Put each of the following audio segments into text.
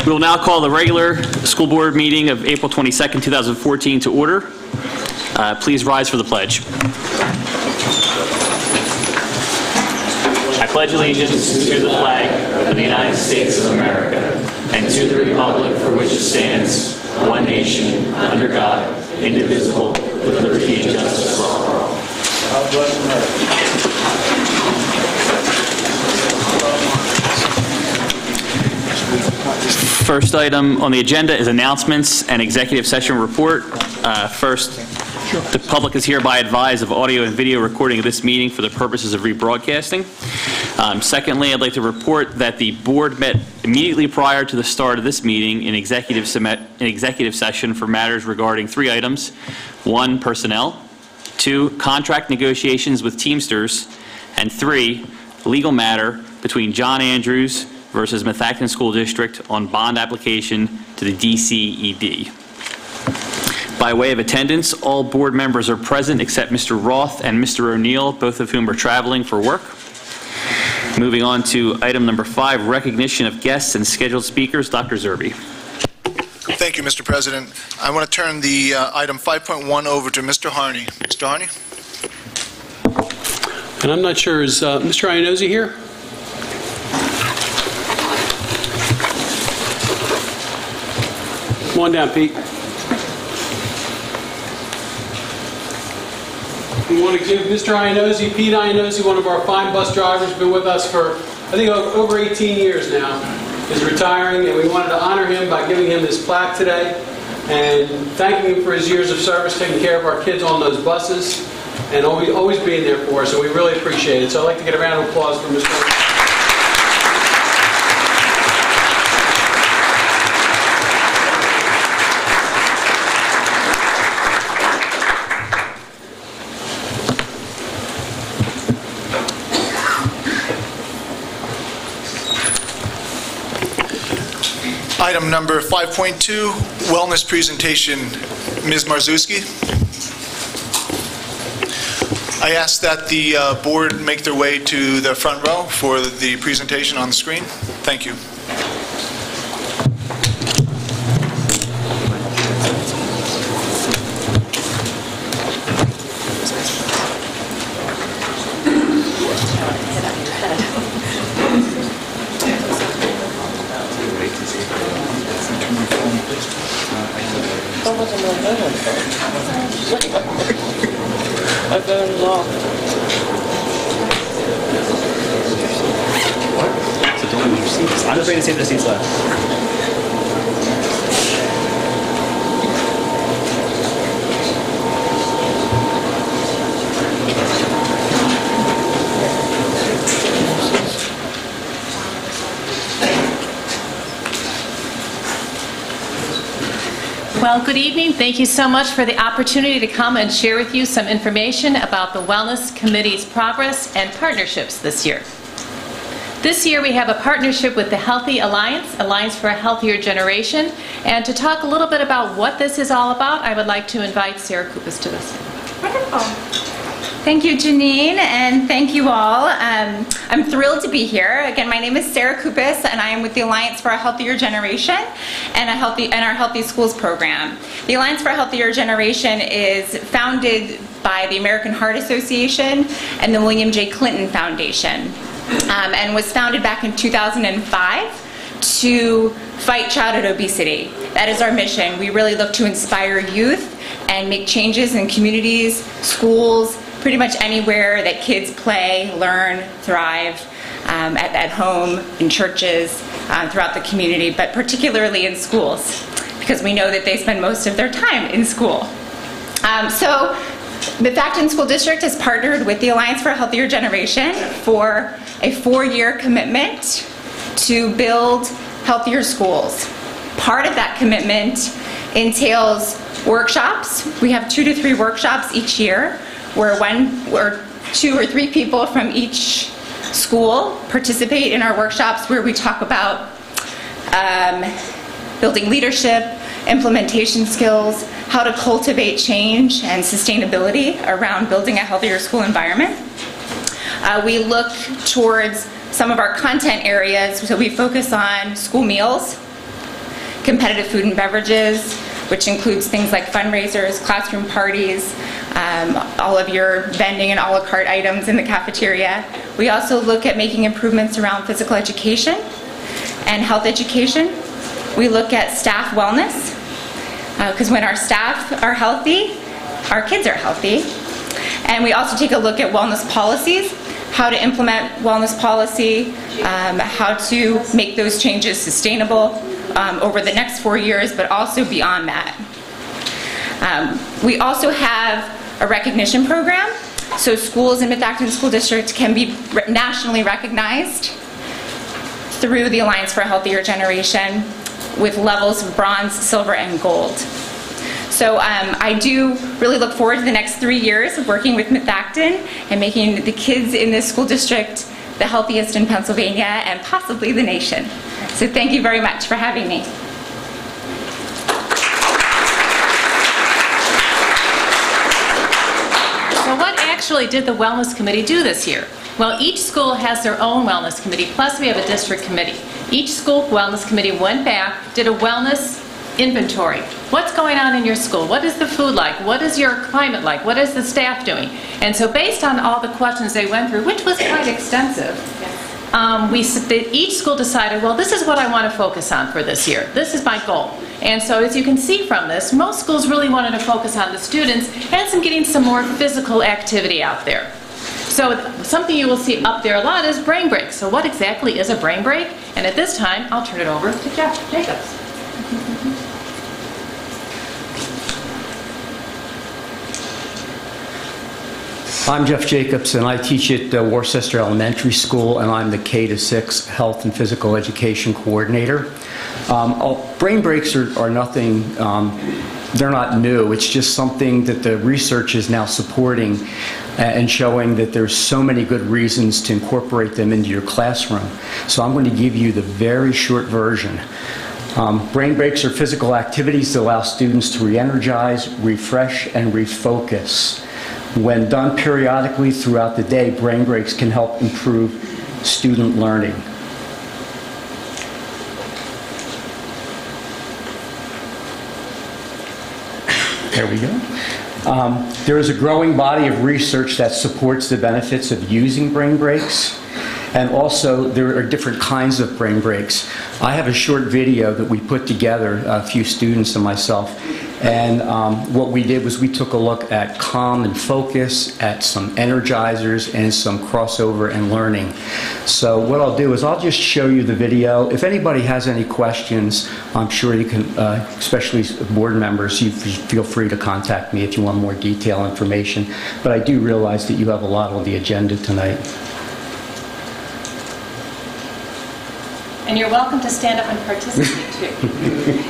We will now call the regular school board meeting of April 22nd, 2014 to order. Please rise for the pledge. I pledge allegiance to the flag of the United States of America and to the republic for which it stands, one nation, under God, indivisible, with liberty and justice for all. God bless America. First item on the agenda is announcements and executive session report. First, the public is hereby advised of audio and video recording of this meeting for the purposes of rebroadcasting. Secondly, I'd like to report that the board met immediately prior to the start of this meeting in executive session for matters regarding 3 items. 1, personnel. 2, contract negotiations with Teamsters. And 3, legal matter between John Andrews versus Methacton School District on bond application to the DCED. By way of attendance, all board members are present except Mr. Roth and Mr. O'Neill, both of whom are traveling for work. Moving on to item number 5, recognition of guests and scheduled speakers. Dr. Zerbe. Thank you, Mr. President. I want to turn the item 5.1 over to Mr. Harney. Mr. Harney? And I'm not sure, is Mr. Iannozzi here? Come on down, Pete. We want to give Mr. Iannozzi, Pete Iannozzi, one of our fine bus drivers, been with us for, I think, over 18 years now, is retiring, and we wanted to honor him by giving him this plaque today and thanking him for his years of service, taking care of our kids on those buses, and always being there for us, so we really appreciate it. So I'd like to get a round of applause for Mr. Iannozzi. Item number 5.2, wellness presentation. Ms. Marzewski. I ask that the board make their way to the front row for the presentation on the screen. Thank you. My phone is off. What? So don't lose your seats. I'm afraid to save the seats left. Well, good evening. Thank you so much for the opportunity to come and share with you some information about the Wellness Committee's progress and partnerships this year. This year we have a partnership with the Healthy Alliance for a Healthier Generation. And to talk a little bit about what this is all about, I would like to invite Sarah Kupas to this. Wonderful. Thank you, Janine, and thank you all. I'm thrilled to be here. Again, my name is Sarah Kupas, and I am with the Alliance for a Healthier Generation and our Healthy Schools program. The Alliance for a Healthier Generation is founded by the American Heart Association and the William J. Clinton Foundation, and was founded back in 2005 to fight childhood obesity. That is our mission. We really look to inspire youth and make changes in communities, schools, pretty much anywhere that kids play, learn, thrive, at home, in churches, throughout the community, but particularly in schools, because we know that they spend most of their time in school. So Methacton School District has partnered with the Alliance for a Healthier Generation for a 4-year commitment to build healthier schools. Part of that commitment entails workshops. We have 2 to 3 workshops each year, where 1 or 2 or 3 people from each school participate in our workshops, where we talk about building leadership, implementation skills, how to cultivate change and sustainability around building a healthier school environment. We look towards some of our content areas, so we focus on school meals, competitive food and beverages, which includes things like fundraisers, classroom parties, all of your vending and a la carte items in the cafeteria. We also look at making improvements around physical education and health education. We look at staff wellness, because when our staff are healthy, our kids are healthy. And we also take a look at wellness policies, how to implement wellness policy, how to make those changes sustainable over the next 4 years, but also beyond that. We also have a recognition program, so schools in Methacton School District can be nationally recognized through the Alliance for a Healthier Generation with levels of bronze, silver, and gold. So I do really look forward to the next 3 years of working with Methacton and making the kids in this school district the healthiest in Pennsylvania and possibly the nation. So thank you very much for having me. So what actually did the Wellness Committee do this year? Well, each school has their own Wellness Committee, plus we have a district committee. Each school Wellness Committee went back, did a wellness inventory. What's going on in your school? What is the food like? What is your climate like? What is the staff doing? And so based on all the questions they went through, which was quite extensive, each school decided, well, this is what I want to focus on for this year. This is my goal. And so as you can see from this, most schools really wanted to focus on the students and getting some more physical activity out there. So something you will see up there a lot is brain breaks. So what exactly is a brain break? And at this time, I'll turn it over to Jeff Jacobs. I'm Jeff Jacobs, and I teach at Worcester Elementary School, and I'm the K-6 Health and Physical Education Coordinator. Brain breaks are nothing, they're not new. It's just something that the research is now supporting and showing that there's so many good reasons to incorporate them into your classroom. So I'm going to give you the very short version. Brain breaks are physical activities that allow students to re-energize, refresh, and refocus. When done periodically throughout the day, brain breaks can help improve student learning. There we go. There is a growing body of research that supports the benefits of using brain breaks. And also, there are different kinds of brain breaks. I have a short video that we put together, a few students and myself. And what we did was we took a look at calm and focus, at some energizers, and some crossover and learning. So what I'll do is I'll just show you the video. If anybody has any questions, I'm sure you can, especially board members, you feel free to contact me if you want more detailed information. But I do realize that you have a lot on the agenda tonight. And you're welcome to stand up and participate too.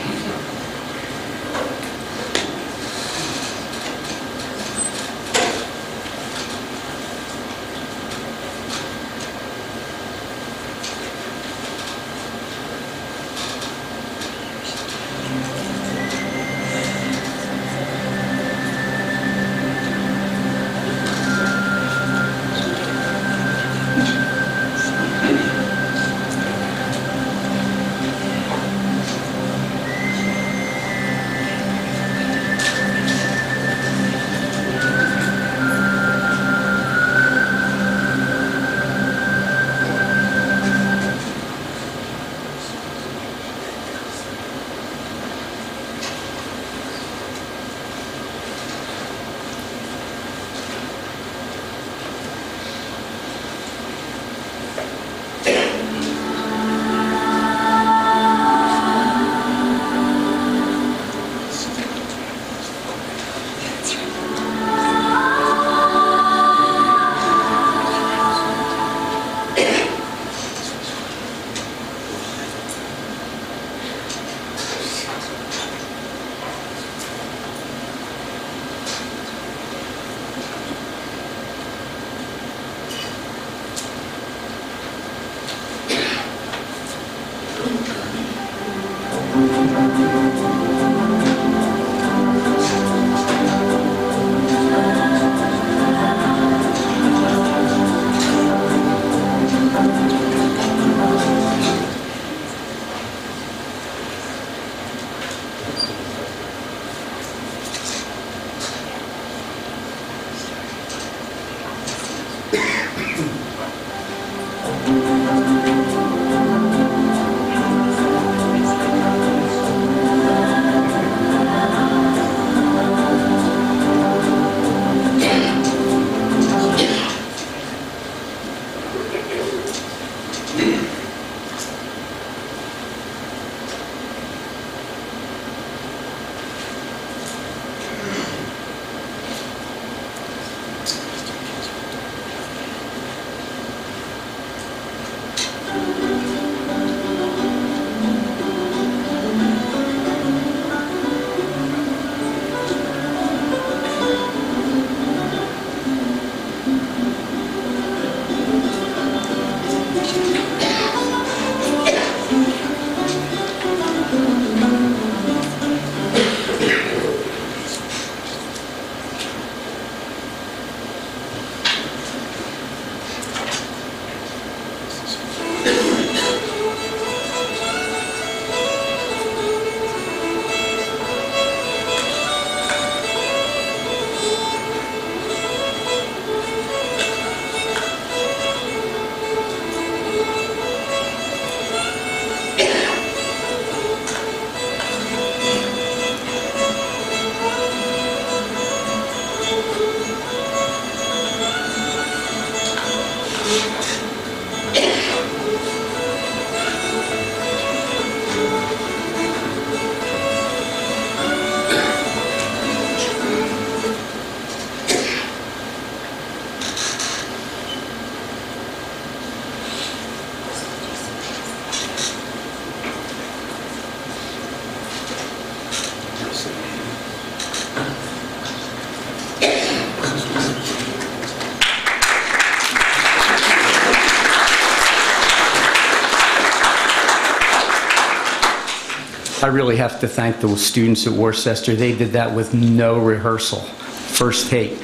I really have to thank the students at Worcester. They did that with no rehearsal, first take.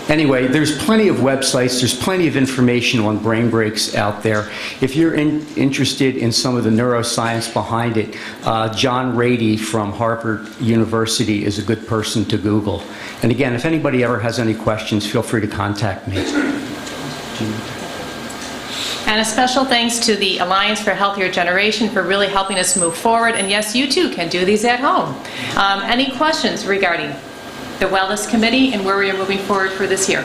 Anyway, there's plenty of websites, there's plenty of information on brain breaks out there. If you're interested in some of the neuroscience behind it, John Rady from Harvard University is a good person to Google. And again, if anybody ever has any questions, feel free to contact me. And a special thanks to the Alliance for a Healthier Generation for really helping us move forward. And yes, you too can do these at home. Any questions regarding the Wellness Committee and where we are moving forward for this year?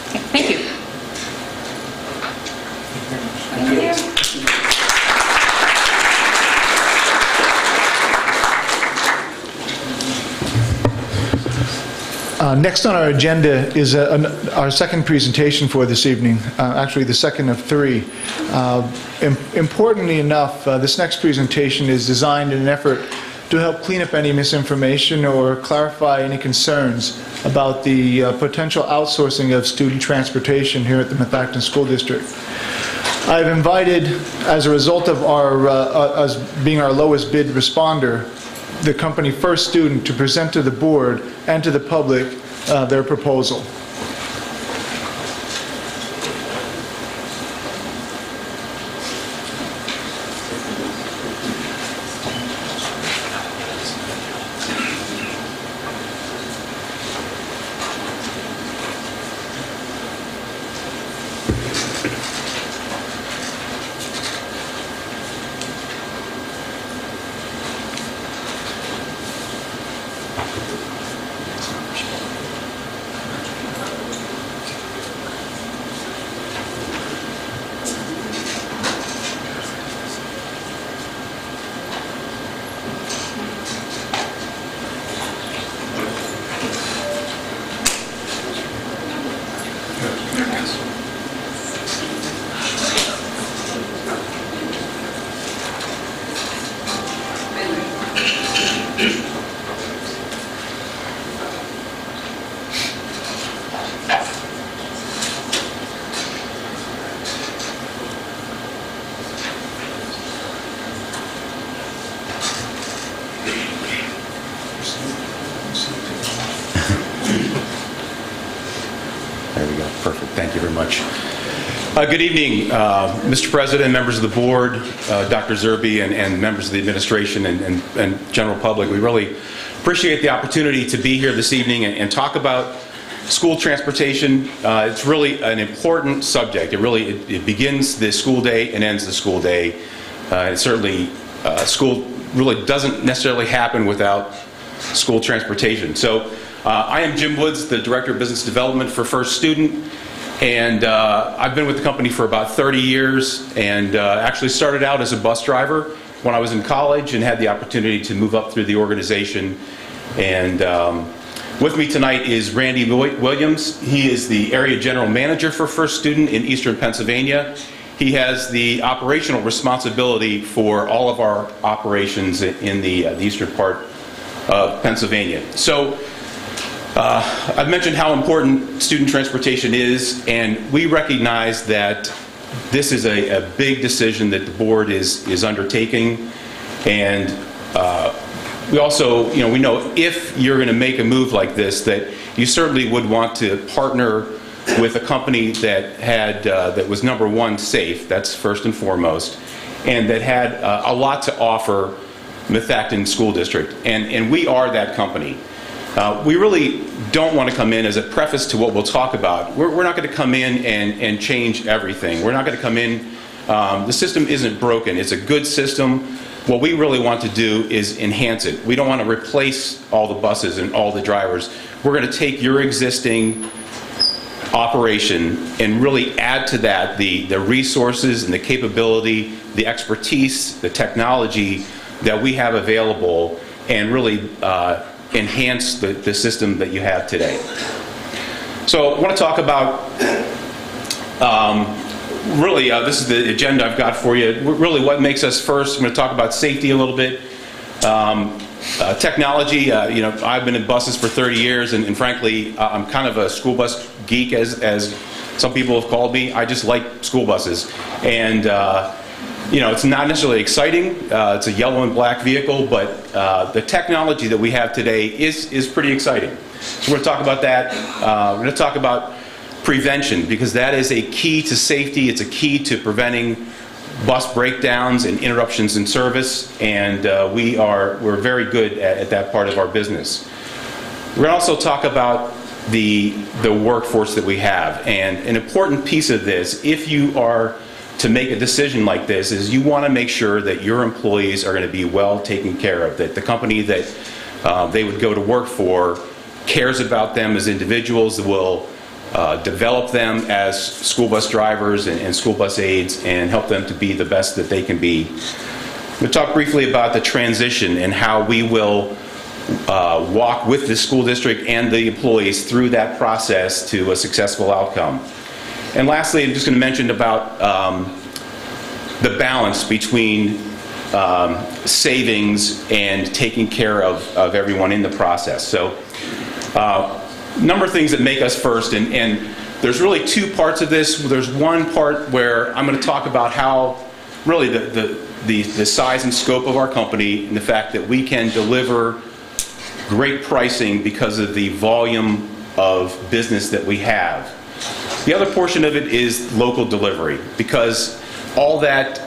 Okay, thank you. Thank you. Next on our agenda is our second presentation for this evening, actually the second of three. Importantly enough, this next presentation is designed in an effort to help clean up any misinformation or clarify any concerns about the potential outsourcing of student transportation here at the Methacton School District. I've invited, as a result of our us being our lowest bid responder, the company First Student to present to the board and to the public their proposal. There we go. Perfect. Thank you very much. Good evening, Mr. President, members of the board, Dr. Zerbe, and members of the administration and general public. We really appreciate the opportunity to be here this evening and talk about school transportation. It's really an important subject. It begins the school day and ends the school day. And certainly, school really doesn't necessarily happen without school transportation. So I am Jim Woods, the Director of Business Development for First Student, And I've been with the company for about 30 years, and actually started out as a bus driver when I was in college and had the opportunity to move up through the organization. And with me tonight is Randy Williams. He is the area general manager for First Student in Eastern Pennsylvania. He has the operational responsibility for all of our operations in the eastern part of Pennsylvania. So I've mentioned how important student transportation is, and we recognize that this is a big decision that the board is undertaking. And we also, we know if you're going to make a move like this, that you certainly would want to partner with a company that had that was number one, safe. That's first and foremost, and that had a lot to offer Methacton School District, and we are that company. We really don't want to come in, as a preface to what we'll talk about, we're not going to come in and change everything. We're not going to come in, the system isn't broken, it's a good system. What we really want to do is enhance it. We don't want to replace all the buses and all the drivers. We're going to take your existing operation and really add to that the resources and the capability, the expertise, the technology that we have available, and really enhance the system that you have today. So I want to talk about, really, this is the agenda I've got for you. Really what makes us first. I'm going to talk about safety a little bit. Technology, I've been in buses for 30 years, and frankly, I'm kind of a school bus geek, as some people have called me. I just like school buses. And it's not necessarily exciting. It's a yellow and black vehicle, but the technology that we have today is pretty exciting. So we're going to talk about that. We're going to talk about prevention, because that is a key to safety. It's a key to preventing bus breakdowns and interruptions in service, and we're very good at that part of our business. We're going to also talk about the workforce that we have, and an important piece of this, if you are to make a decision like this, is you want to make sure that your employees are going to be well taken care of, that the company that they would go to work for cares about them as individuals, will develop them as school bus drivers and school bus aides, and help them to be the best that they can be. We'll talk briefly about the transition and how we will walk with the school district and the employees through that process to a successful outcome. And lastly, I'm just going to mention about the balance between savings and taking care of everyone in the process. So number of things that make us first, and there's really two parts of this. There's one part where I'm going to talk about how really the size and scope of our company, and the fact that we can deliver great pricing because of the volume of business that we have. The other portion of it is local delivery, because all that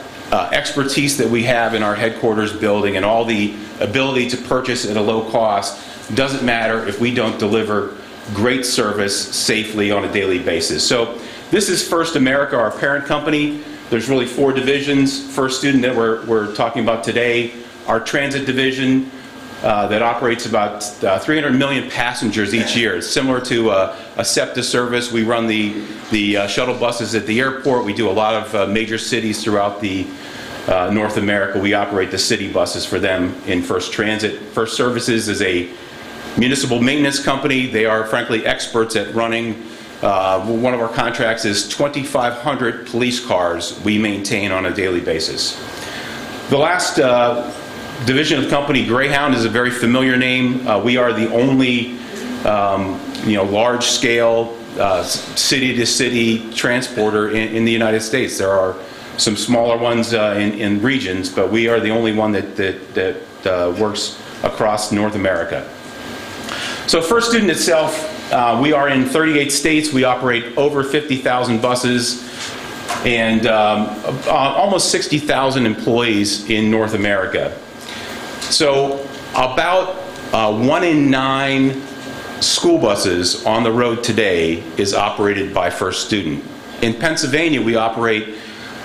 expertise that we have in our headquarters building and all the ability to purchase at a low cost doesn't matter if we don't deliver great service safely on a daily basis. So this is First America, our parent company. There's really 4 divisions. First Student that we're talking about today, our transit division that operates about 300 million passengers each year. It's similar to a SEPTA service. We run the shuttle buses at the airport. We do a lot of major cities throughout the North America. We operate the city buses for them in First Transit. First Services is a municipal maintenance company. They are frankly experts at running. One of our contracts is 2,500 police cars we maintain on a daily basis. The last division of the company, Greyhound, is a very familiar name. We are the only large-scale city-to-city transporter in the United States. There are some smaller ones in regions, but we are the only one that works across North America. So First Student itself, we are in 38 states. We operate over 50,000 buses and almost 60,000 employees in North America. So about 1 in 9 school buses on the road today is operated by First Student. In Pennsylvania, we operate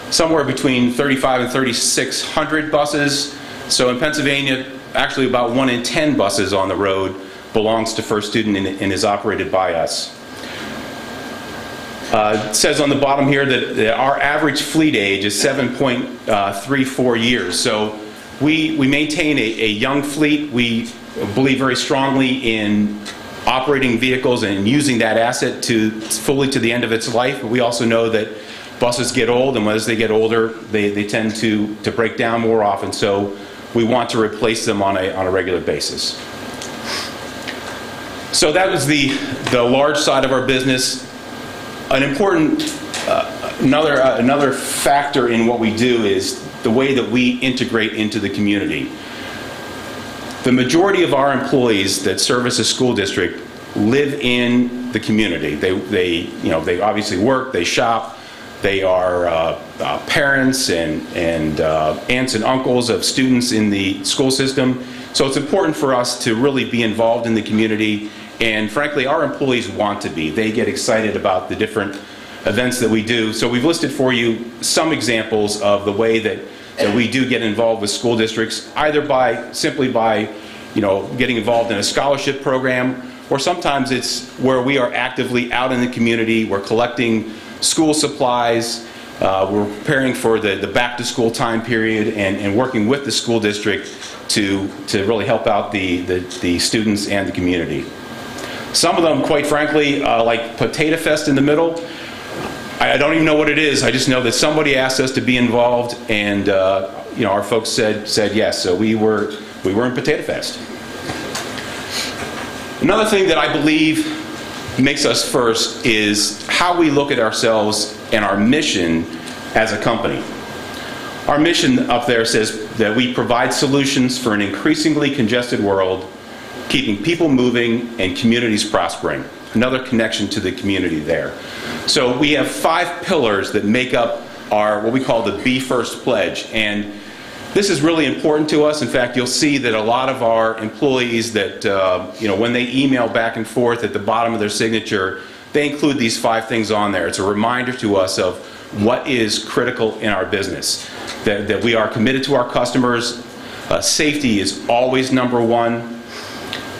somewhere between 3,500 and 3,600 buses. So in Pennsylvania, actually about 1 in 10 buses on the road belongs to First Student and is operated by us. It says on the bottom here that our average fleet age is 7.34 years. So we maintain a young fleet. We believe very strongly in operating vehicles and using that asset fully to the end of its life. But we also know that buses get old, and as they get older, they tend to break down more often. So we want to replace them on a regular basis. So that was the large side of our business. An important, another factor in what we do is the way that we integrate into the community. The majority of our employees that service a school district live in the community. They obviously work, they shop, they are parents and aunts and uncles of students in the school system. So it's important for us to really be involved in the community. And frankly, our employees want to be. They get excited about the different events that we do. So we've listed for you some examples of the way that we do get involved with school districts, either simply by getting involved in a scholarship program, or sometimes it's where we are actively out in the community. We're collecting school supplies. We're preparing for the back-to-school time period and working with the school district to really help out the students and the community. Some of them, quite frankly, like Potato Fest in the middle, I don't even know what it is. I just know that somebody asked us to be involved, and our folks said yes. So we were in Potato Fest. Another thing that I believe makes us first is how we look at ourselves and our mission as a company. Our mission up there says that we provide solutions for an increasingly congested world, keeping people moving and communities prospering. Another connection to the community there. So we have 5 pillars that make up our what we call the Be First pledge, and this is really important to us. In fact, you'll see that a lot of our employees that when they email back and forth at the bottom of their signature, they include these 5 things on there. It's a reminder to us of what is critical in our business, that we are committed to our customers. Safety is always number one.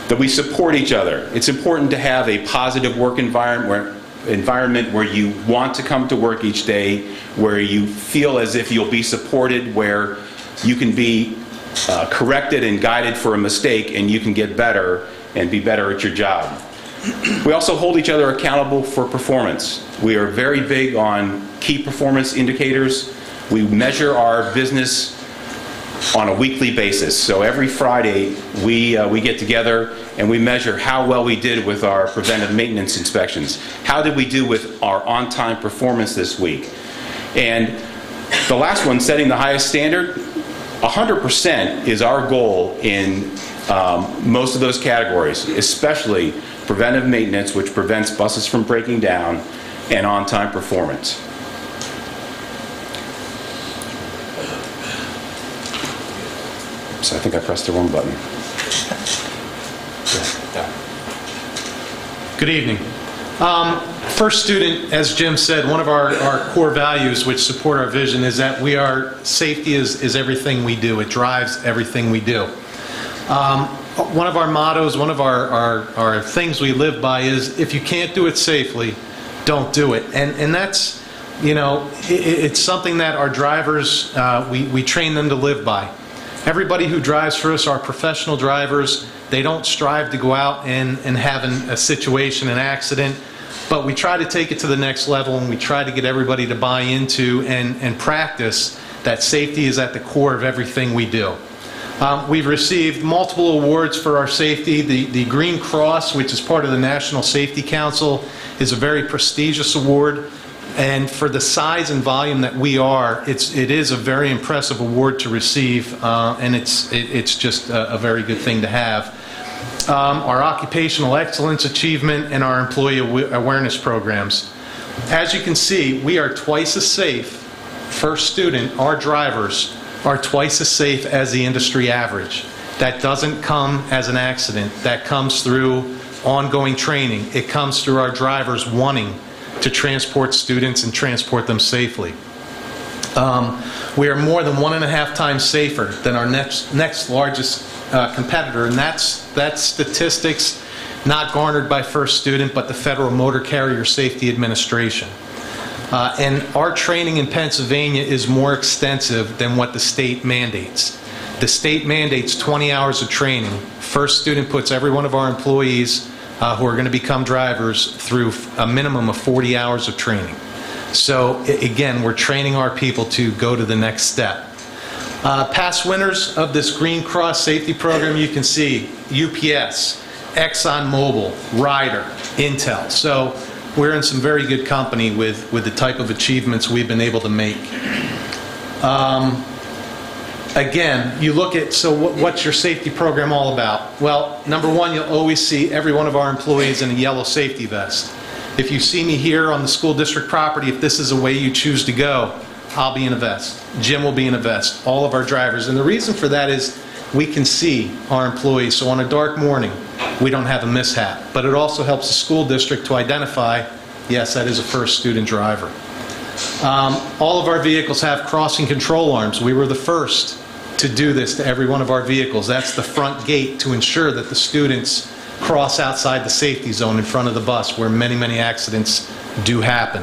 That we support each other. It's important to have a positive work environment where you want to come to work each day, where you feel as if you'll be supported, where you can be corrected and guided for a mistake, and you can get better and be better at your job. We also hold each other accountable for performance. We are very big on key performance indicators. We measure our business on a weekly basis. So every Friday we get together and we measure how well we did with our preventive maintenance inspections. How did we do with our on-time performance this week? And the last one, setting the highest standard, 100% is our goal in most of those categories, especially preventive maintenance, which prevents buses from breaking down, and on-time performance. So I think I pressed the wrong button. Good evening. First student, as Jim said, one of our core values which support our vision is that safety is everything we do. It drives everything we do. One of our mottos, one of our things we live by is, if you can't do it safely, don't do it. And that's, it's something that our drivers, we train them to live by. Everybody who drives for us are professional drivers. They don't strive to go out and have a situation, an accident, but we try to take it to the next level, and we try to get everybody to buy into and practice that safety is at the core of everything we do. We've received multiple awards for our safety. The Green Cross, which is part of the National Safety Council, is a very prestigious award. And for the size and volume that we are, it is a very impressive award to receive, and it's just a very good thing to have. Our occupational excellence achievement and our employee awareness programs. As you can see, we are twice as safe. First student, our drivers are twice as safe as the industry average. That doesn't come as an accident. That comes through ongoing training. It comes through our drivers wanting to transport students and transport them safely. We are more than 1.5 times safer than our next largest competitor, and that's statistics not garnered by First Student, but the Federal Motor Carrier Safety Administration. And our training in Pennsylvania is more extensive than what the state mandates. The state mandates 20 hours of training. First Student puts every one of our employees who are going to become drivers through a minimum of 40 hours of training. So again, we're training our people to go to the next step. Past winners of this Green Cross Safety Program, you can see UPS, ExxonMobil, Ryder, Intel. So we're in some very good company with the type of achievements we've been able to make. Again, you look at, so what's your safety program all about? Well, number one, you'll always see every one of our employees in a yellow safety vest. If you see me here on the school district property, if this is a way you choose to go, I'll be in a vest. Jim will be in a vest. All of our drivers. And the reason for that is we can see our employees. So on a dark morning, we don't have a mishap. But it also helps the school district to identify, yes, that is a First Student driver. All of our vehicles have crossing control arms. We were the first to do this to every one of our vehicles. That's the front gate to ensure that the students cross outside the safety zone in front of the bus, where many, many accidents do happen.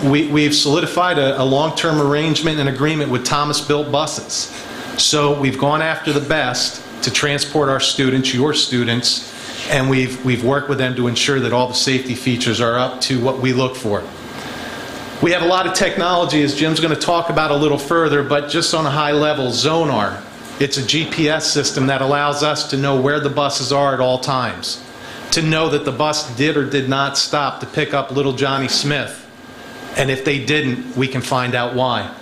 We've solidified a long-term arrangement and agreement with Thomas Built Buses. So we've gone after the best to transport our students, your students, and we've worked with them to ensure that all the safety features are up to what we look for. We have a lot of technology, as Jim's going to talk about a little further, but just on a high level, Zonar. It's a GPS system that allows us to know where the buses are at all times, to know that the bus did or did not stop to pick up little Johnny Smith. And if they didn't, we can find out why.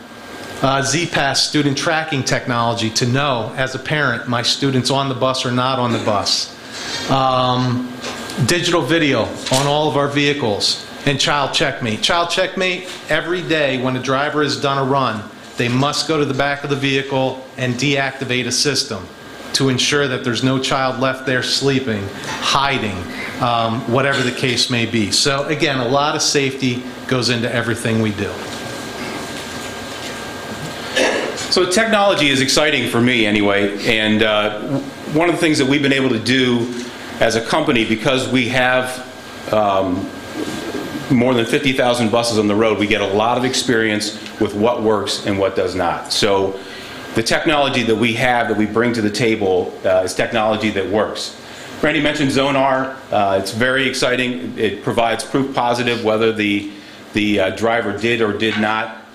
ZPass student tracking technology to know, as a parent, my student's on the bus or not on the bus. Digital video on all of our vehicles. And child checkmate. Child checkmate, every day when a driver has done a run, they must go to the back of the vehicle and deactivate a system to ensure that there's no child left there sleeping, hiding, whatever the case may be. So again, a lot of safety goes into everything we do. So technology is exciting for me anyway, and one of the things that we've been able to do as a company, because we have more than 50,000 buses on the road, we get a lot of experience with what works and what does not. So the technology that we have, that we bring to the table, is technology that works. Randy mentioned Zonar. It's very exciting. It provides proof positive whether the driver did or did not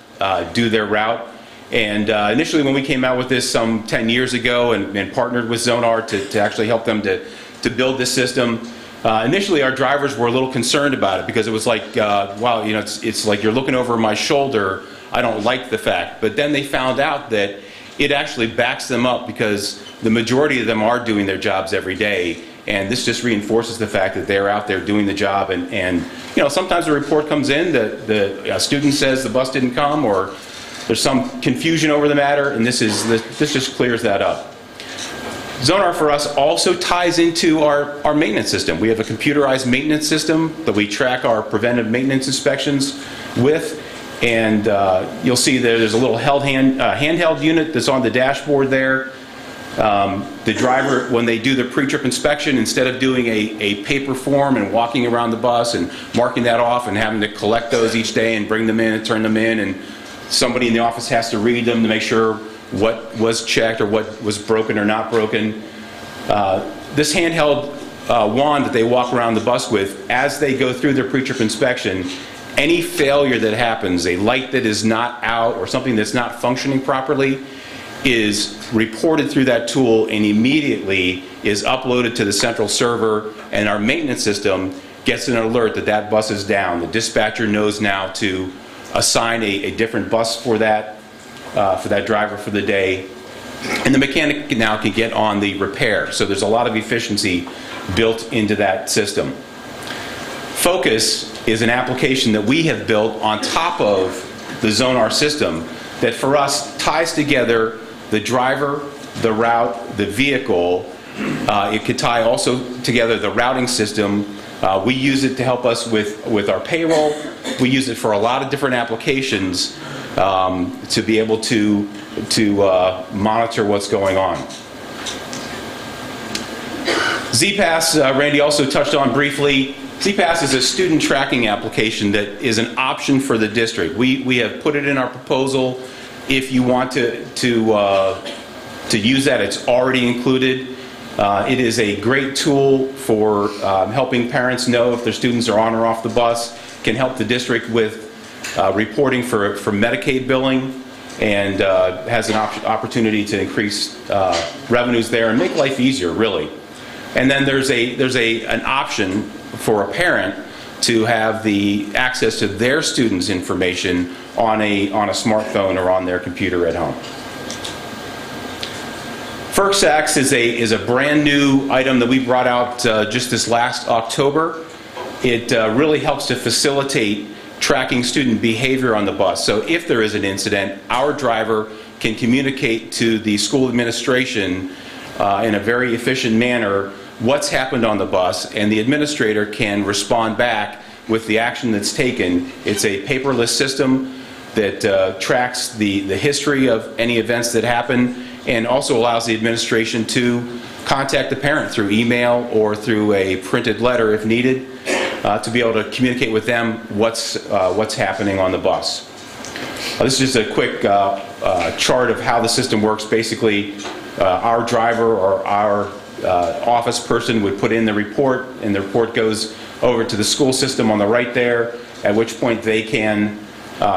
do their route. And initially when we came out with this some 10 years ago and partnered with Zonar to actually help them to build this system, initially our drivers were a little concerned about it, because it was like, wow, you know, it's like you're looking over my shoulder. I don't like the fact. But then they found out that it actually backs them up, because the majority of them are doing their jobs every day. And this just reinforces the fact that they're out there doing the job. And you know, sometimes a report comes in that the student says the bus didn't come, or there's some confusion over the matter, and this just clears that up. Zonar for us also ties into our maintenance system. We have a computerized maintenance system that we track our preventive maintenance inspections with. And you'll see there's a little handheld unit that's on the dashboard there. The driver, when they do the pre-trip inspection, instead of doing a paper form and walking around the bus and marking that off and having to collect those each day and bring them in and turn them in, and somebody in the office has to read them to make sure what was checked or what was broken or not broken. This handheld wand that they walk around the bus with, as they go through their pre-trip inspection, any failure that happens, a light that is not out or something that's not functioning properly, is reported through that tool and immediately is uploaded to the central server, and our maintenance system gets an alert that that bus is down. The dispatcher knows now to assign a different bus for that driver for the day, and the mechanic now can get on the repair. So there's a lot of efficiency built into that system. Focus is an application that we have built on top of the Zonar system that for us ties together the driver, the route, the vehicle. It could tie also together the routing system. We use it to help us with our payroll. We use it for a lot of different applications to be able to monitor what's going on. Z-Pass, Randy also touched on briefly. Z-Pass is a student tracking application that is an option for the district. We have put it in our proposal. If you want to use that, it's already included. It is a great tool for helping parents know if their students are on or off the bus, can help the district with reporting for Medicaid billing, and has an opportunity to increase revenues there and make life easier, really. And then there's an option for a parent to have the access to their students' information on a smartphone or on their computer at home. FERCSAX is a brand new item that we brought out just this last October. It really helps to facilitate tracking student behavior on the bus. So if there is an incident, our driver can communicate to the school administration in a very efficient manner what's happened on the bus, and the administrator can respond back with the action that's taken. It's a paperless system that tracks the history of any events that happen, and also allows the administration to contact the parent through email or through a printed letter if needed, to be able to communicate with them what's happening on the bus. This is just a quick chart of how the system works. Basically, our driver or our office person would put in the report, and the report goes over to the school system on the right there, at which point they can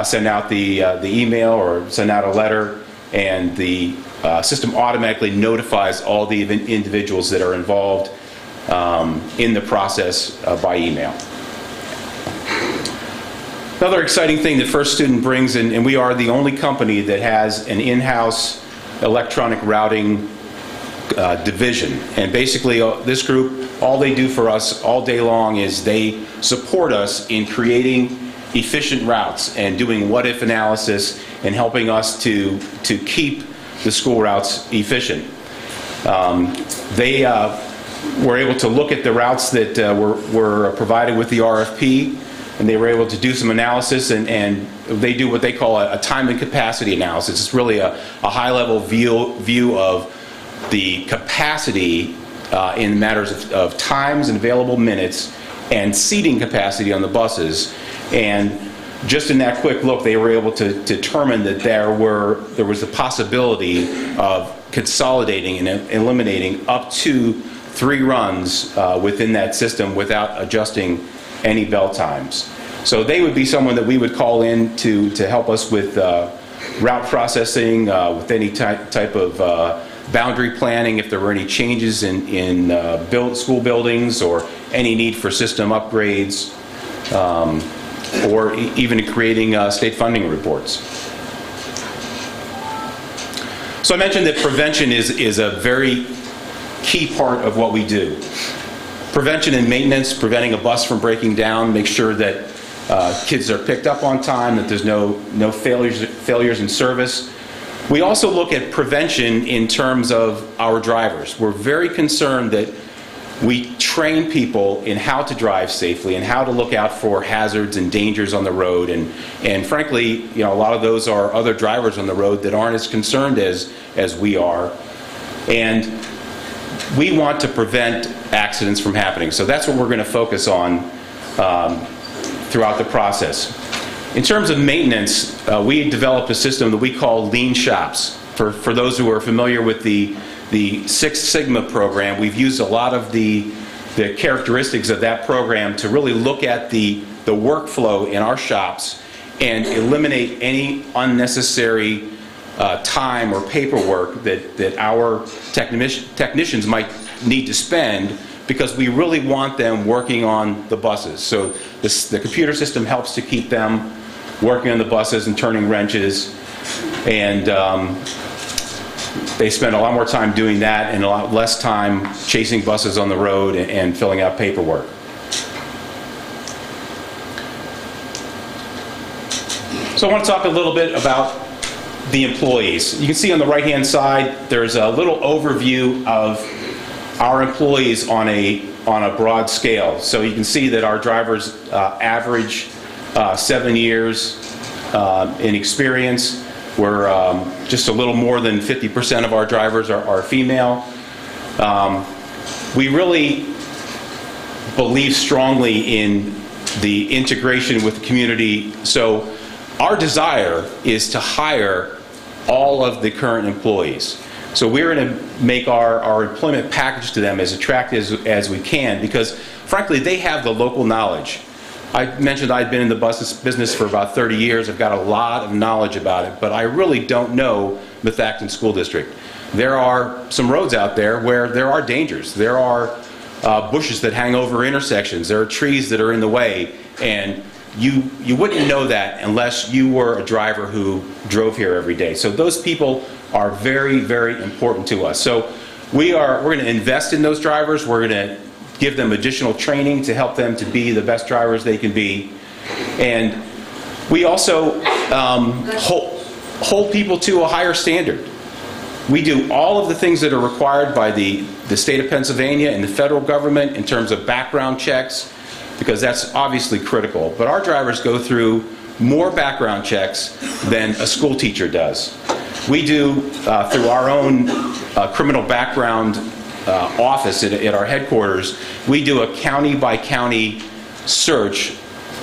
send out the email or send out a letter, and the system automatically notifies all the individuals that are involved in the process by email. Another exciting thing that First Student brings, and we are the only company that has an in-house electronic routing division. And basically this group, all they do for us all day long is they support us in creating efficient routes and doing what-if analysis and helping us to keep the school routes efficient. They were able to look at the routes that were provided with the RFP, and they were able to do some analysis, and they do what they call a time and capacity analysis. It's really a high-level view of the capacity in matters of times and available minutes and seating capacity on the buses. And just in that quick look, they were able to determine that there was a possibility of consolidating and eliminating up to 3 runs within that system without adjusting any bell times. So they would be someone that we would call in to help us with route processing, with any type of boundary planning, if there were any changes in school buildings or any need for system upgrades, or even creating state funding reports. So I mentioned that prevention is a very key part of what we do. Prevention and maintenance, preventing a bus from breaking down, make sure that kids are picked up on time, that there's no failures in service. We also look at prevention in terms of our drivers. We're very concerned that we train people in how to drive safely and how to look out for hazards and dangers on the road. And frankly, a lot of those are other drivers on the road that aren't as concerned as we are. And we want to prevent accidents from happening. So that's what we're going to focus on throughout the process. In terms of maintenance, we developed a system that we call Lean Shops. For those who are familiar with the Six Sigma program, we've used a lot of the characteristics of that program to really look at the workflow in our shops and eliminate any unnecessary time or paperwork that our technicians might need to spend, because we really want them working on the buses. So the computer system helps to keep them working on the buses and turning wrenches, and they spend a lot more time doing that and a lot less time chasing buses on the road and filling out paperwork. So I want to talk a little bit about the employees. You can see on the right-hand side, there's a little overview of our employees on a broad scale. So you can see that our drivers average 7 years in experience. We're just a little more than 50% of our drivers are female. we really believe strongly in the integration with the community. So our desire is to hire all of the current employees. So we're going to make our employment package to them as attractive as we can, because frankly they have the local knowledge. I mentioned I'd been in the bus business for about 30 years. I've got a lot of knowledge about it, but I really don't know Methacton School District. There are some roads out there where there are dangers. There are bushes that hang over intersections. There are trees that are in the way, and you wouldn't know that unless you were a driver who drove here every day. So those people are very, very important to us. So we're going to invest in those drivers. We're going to give them additional training to help them to be the best drivers they can be. And we also hold people to a higher standard. We do all of the things that are required by the state of Pennsylvania and the federal government in terms of background checks, because that's obviously critical. But our drivers go through more background checks than a school teacher does. We do, through our own criminal background office at our headquarters, we do a county-by-county search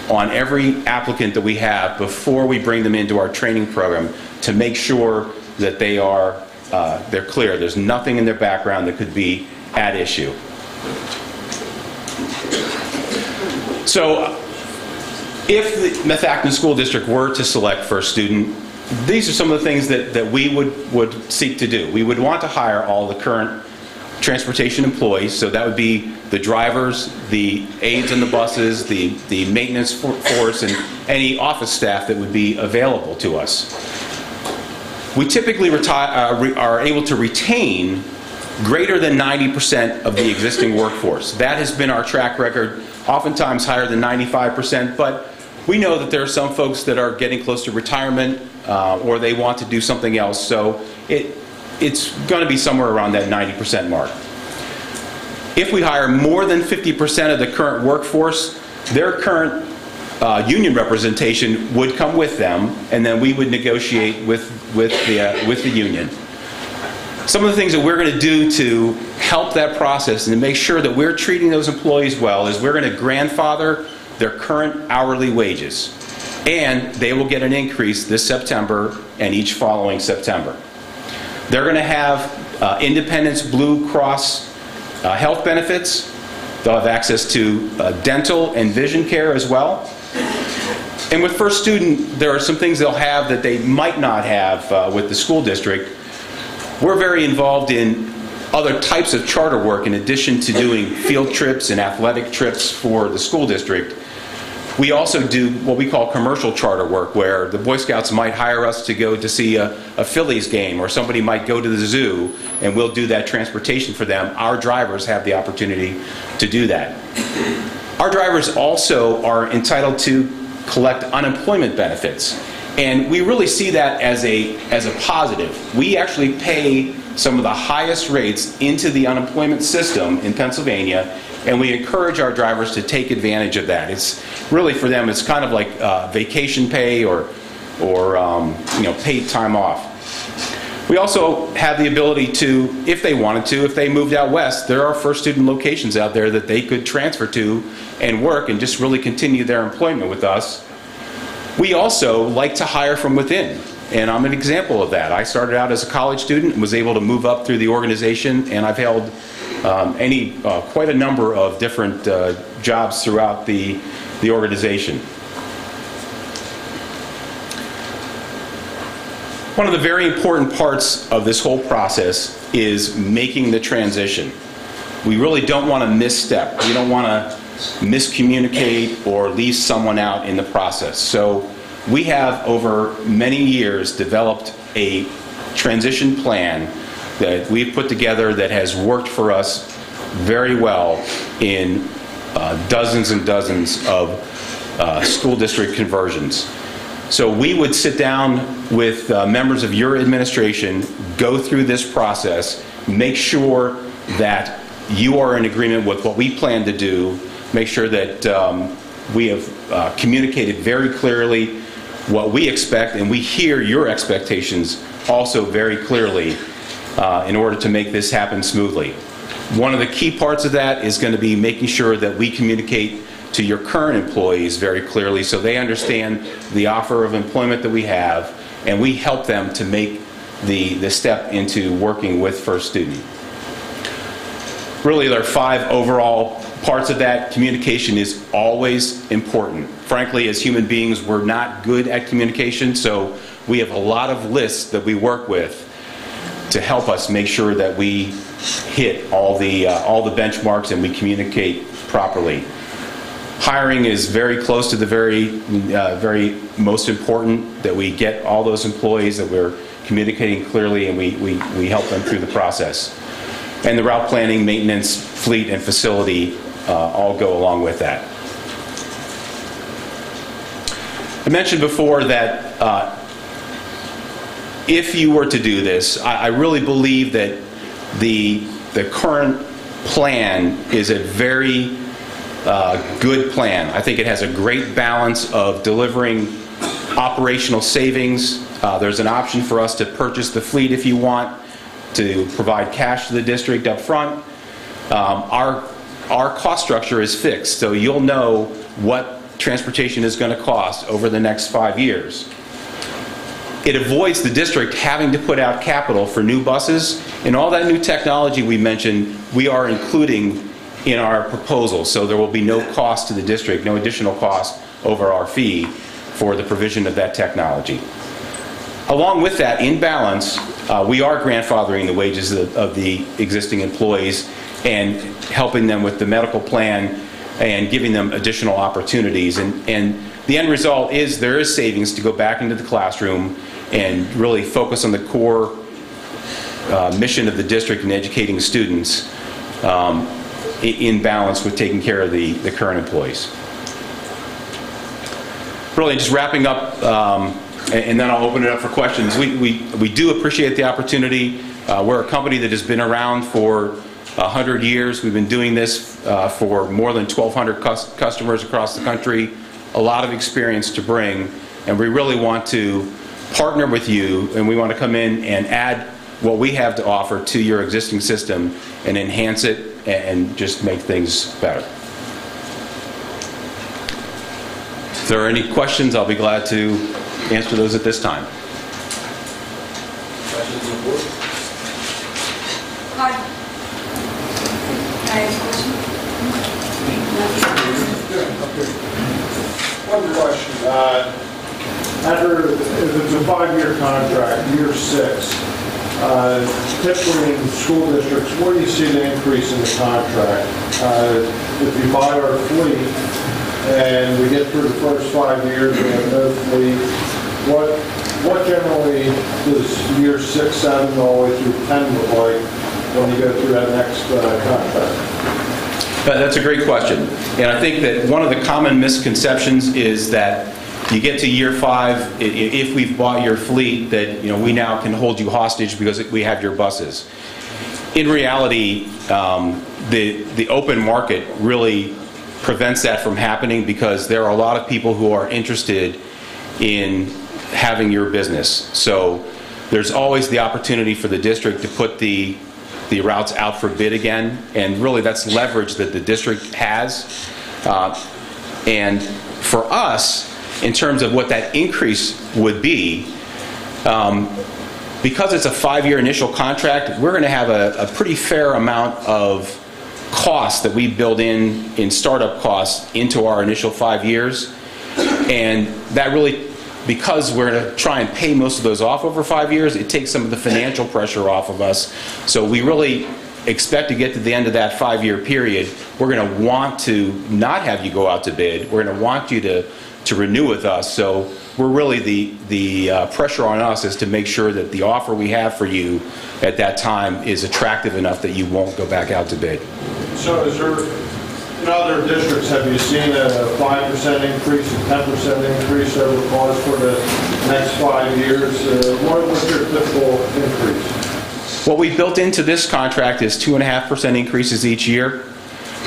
on every applicant that we have before we bring them into our training program to make sure that they're clear. There's nothing in their background that could be at issue. So if the Methacton School District were to select for a student, these are some of the things that we would seek to do. We would want to hire all the current transportation employees, so that would be the drivers, the aides on the buses, the maintenance force, and any office staff that would be available to us. We typically are able to retain greater than 90% of the existing workforce. That has been our track record, oftentimes higher than 95%, but we know that there are some folks that are getting close to retirement or they want to do something else, so it's going to be somewhere around that 90% mark. If we hire more than 50% of the current workforce, their current union representation would come with them, and then we would negotiate with the union. Some of the things that we're going to do to help that process and to make sure that we're treating those employees well is we're going to grandfather their current hourly wages, and they will get an increase this September and each following September. They're going to have Independence Blue Cross health benefits. They'll have access to dental and vision care as well. And with First Student, there are some things they'll have that they might not have with the school district. We're very involved in other types of charter work in addition to doing field trips and athletic trips for the school district. We also do what we call commercial charter work, where the Boy Scouts might hire us to go to see a Phillies game, or somebody might go to the zoo, and we'll do that transportation for them. Our drivers have the opportunity to do that. Our drivers also are entitled to collect unemployment benefits, and we really see that as a positive. We actually pay some of the highest rates into the unemployment system in Pennsylvania, and we encourage our drivers to take advantage of that. It's really, for them, it's kind of like vacation pay or paid time off. We also have the ability to, if they wanted to, if they moved out west, there are First Student locations out there that they could transfer to and work and just really continue their employment with us. We also like to hire from within, and I'm an example of that. I started out as a college student and was able to move up through the organization, and I've held quite a number of different jobs throughout the organization. One of the very important parts of this whole process is making the transition. We really don't want to misstep. We don't want to miscommunicate or leave someone out in the process. So we have, over many years, developed a transition plan that we've put together that has worked for us very well in dozens and dozens of school district conversions. So we would sit down with members of your administration, go through this process, make sure that you are in agreement with what we plan to do, make sure that we have communicated very clearly what we expect, and we hear your expectations also very clearly in order to make this happen smoothly. One of the key parts of that is going to be making sure that we communicate to your current employees very clearly so they understand the offer of employment that we have, and we help them to make the step into working with First Student. Really, there are 5 overall parts of that. Communication is always important. Frankly, as human beings, we're not good at communication, so we have a lot of lists that we work with to help us make sure that we hit all the benchmarks and we communicate properly. Hiring is very close to the very most important, that we get all those employees, that we're communicating clearly, and we help them through the process. And the route planning, maintenance, fleet, and facility all go along with that. I mentioned before that if you were to do this, I really believe that the current plan is a very good plan. I think it has a great balance of delivering operational savings. There's an option for us to purchase the fleet if you want, to provide cash to the district up front. Our cost structure is fixed, so you'll know what transportation is going to cost over the next 5 years. It avoids the district having to put out capital for new buses, and all that new technology we mentioned, we are including in our proposal, so there will be no cost to the district, no additional cost over our fee for the provision of that technology. Along with that, in balance, we are grandfathering the wages of the existing employees and helping them with the medical plan and giving them additional opportunities. And the end result is there is savings to go back into the classroom and really focus on the core mission of the district in educating students in balance with taking care of the current employees. Really just wrapping up, and then I'll open it up for questions. We do appreciate the opportunity. We're a company that has been around for 100 years. We've been doing this for more than 1,200 customers across the country. A lot of experience to bring, and we really want to partner with you, and we want to come in and add what we have to offer to your existing system and enhance it and just make things better. If there are any questions, I'll be glad to answer those at this time. Questions on the board? Hi. I have a question. One question. If it's a 5-year contract, year 6, typically in school districts, where do you see the increase in the contract? If you buy our fleet and we get through the first 5 years and have no fleet, what generally does year 6, 7, all the way through 10 look like when you go through that next contract? That's a great question. And I think that one of the common misconceptions is that you get to year 5, if we've bought your fleet, that we now can hold you hostage because we have your buses. In reality, the open market really prevents that from happening because there are a lot of people who are interested in having your business. So there's always the opportunity for the district to put the routes out for bid again, and really that's leverage that the district has. And for us, in terms of what that increase would be, because it's a 5-year initial contract, we're going to have a pretty fair amount of costs that we build in startup costs into our initial 5 years. And that really, because we're going to try and pay most of those off over 5 years, it takes some of the financial pressure off of us. So we really expect to get to the end of that 5-year period. We're going to want to not have you go out to bid. We're going to want you to renew with us. So we're really, the pressure on us is to make sure that the offer we have for you at that time is attractive enough that you won't go back out to bid. So is there, in other districts, have you seen a 5% increase, a 10% increase over cost for the next 5 years? What's your typical increase? What we built into this contract is 2.5% increases each year,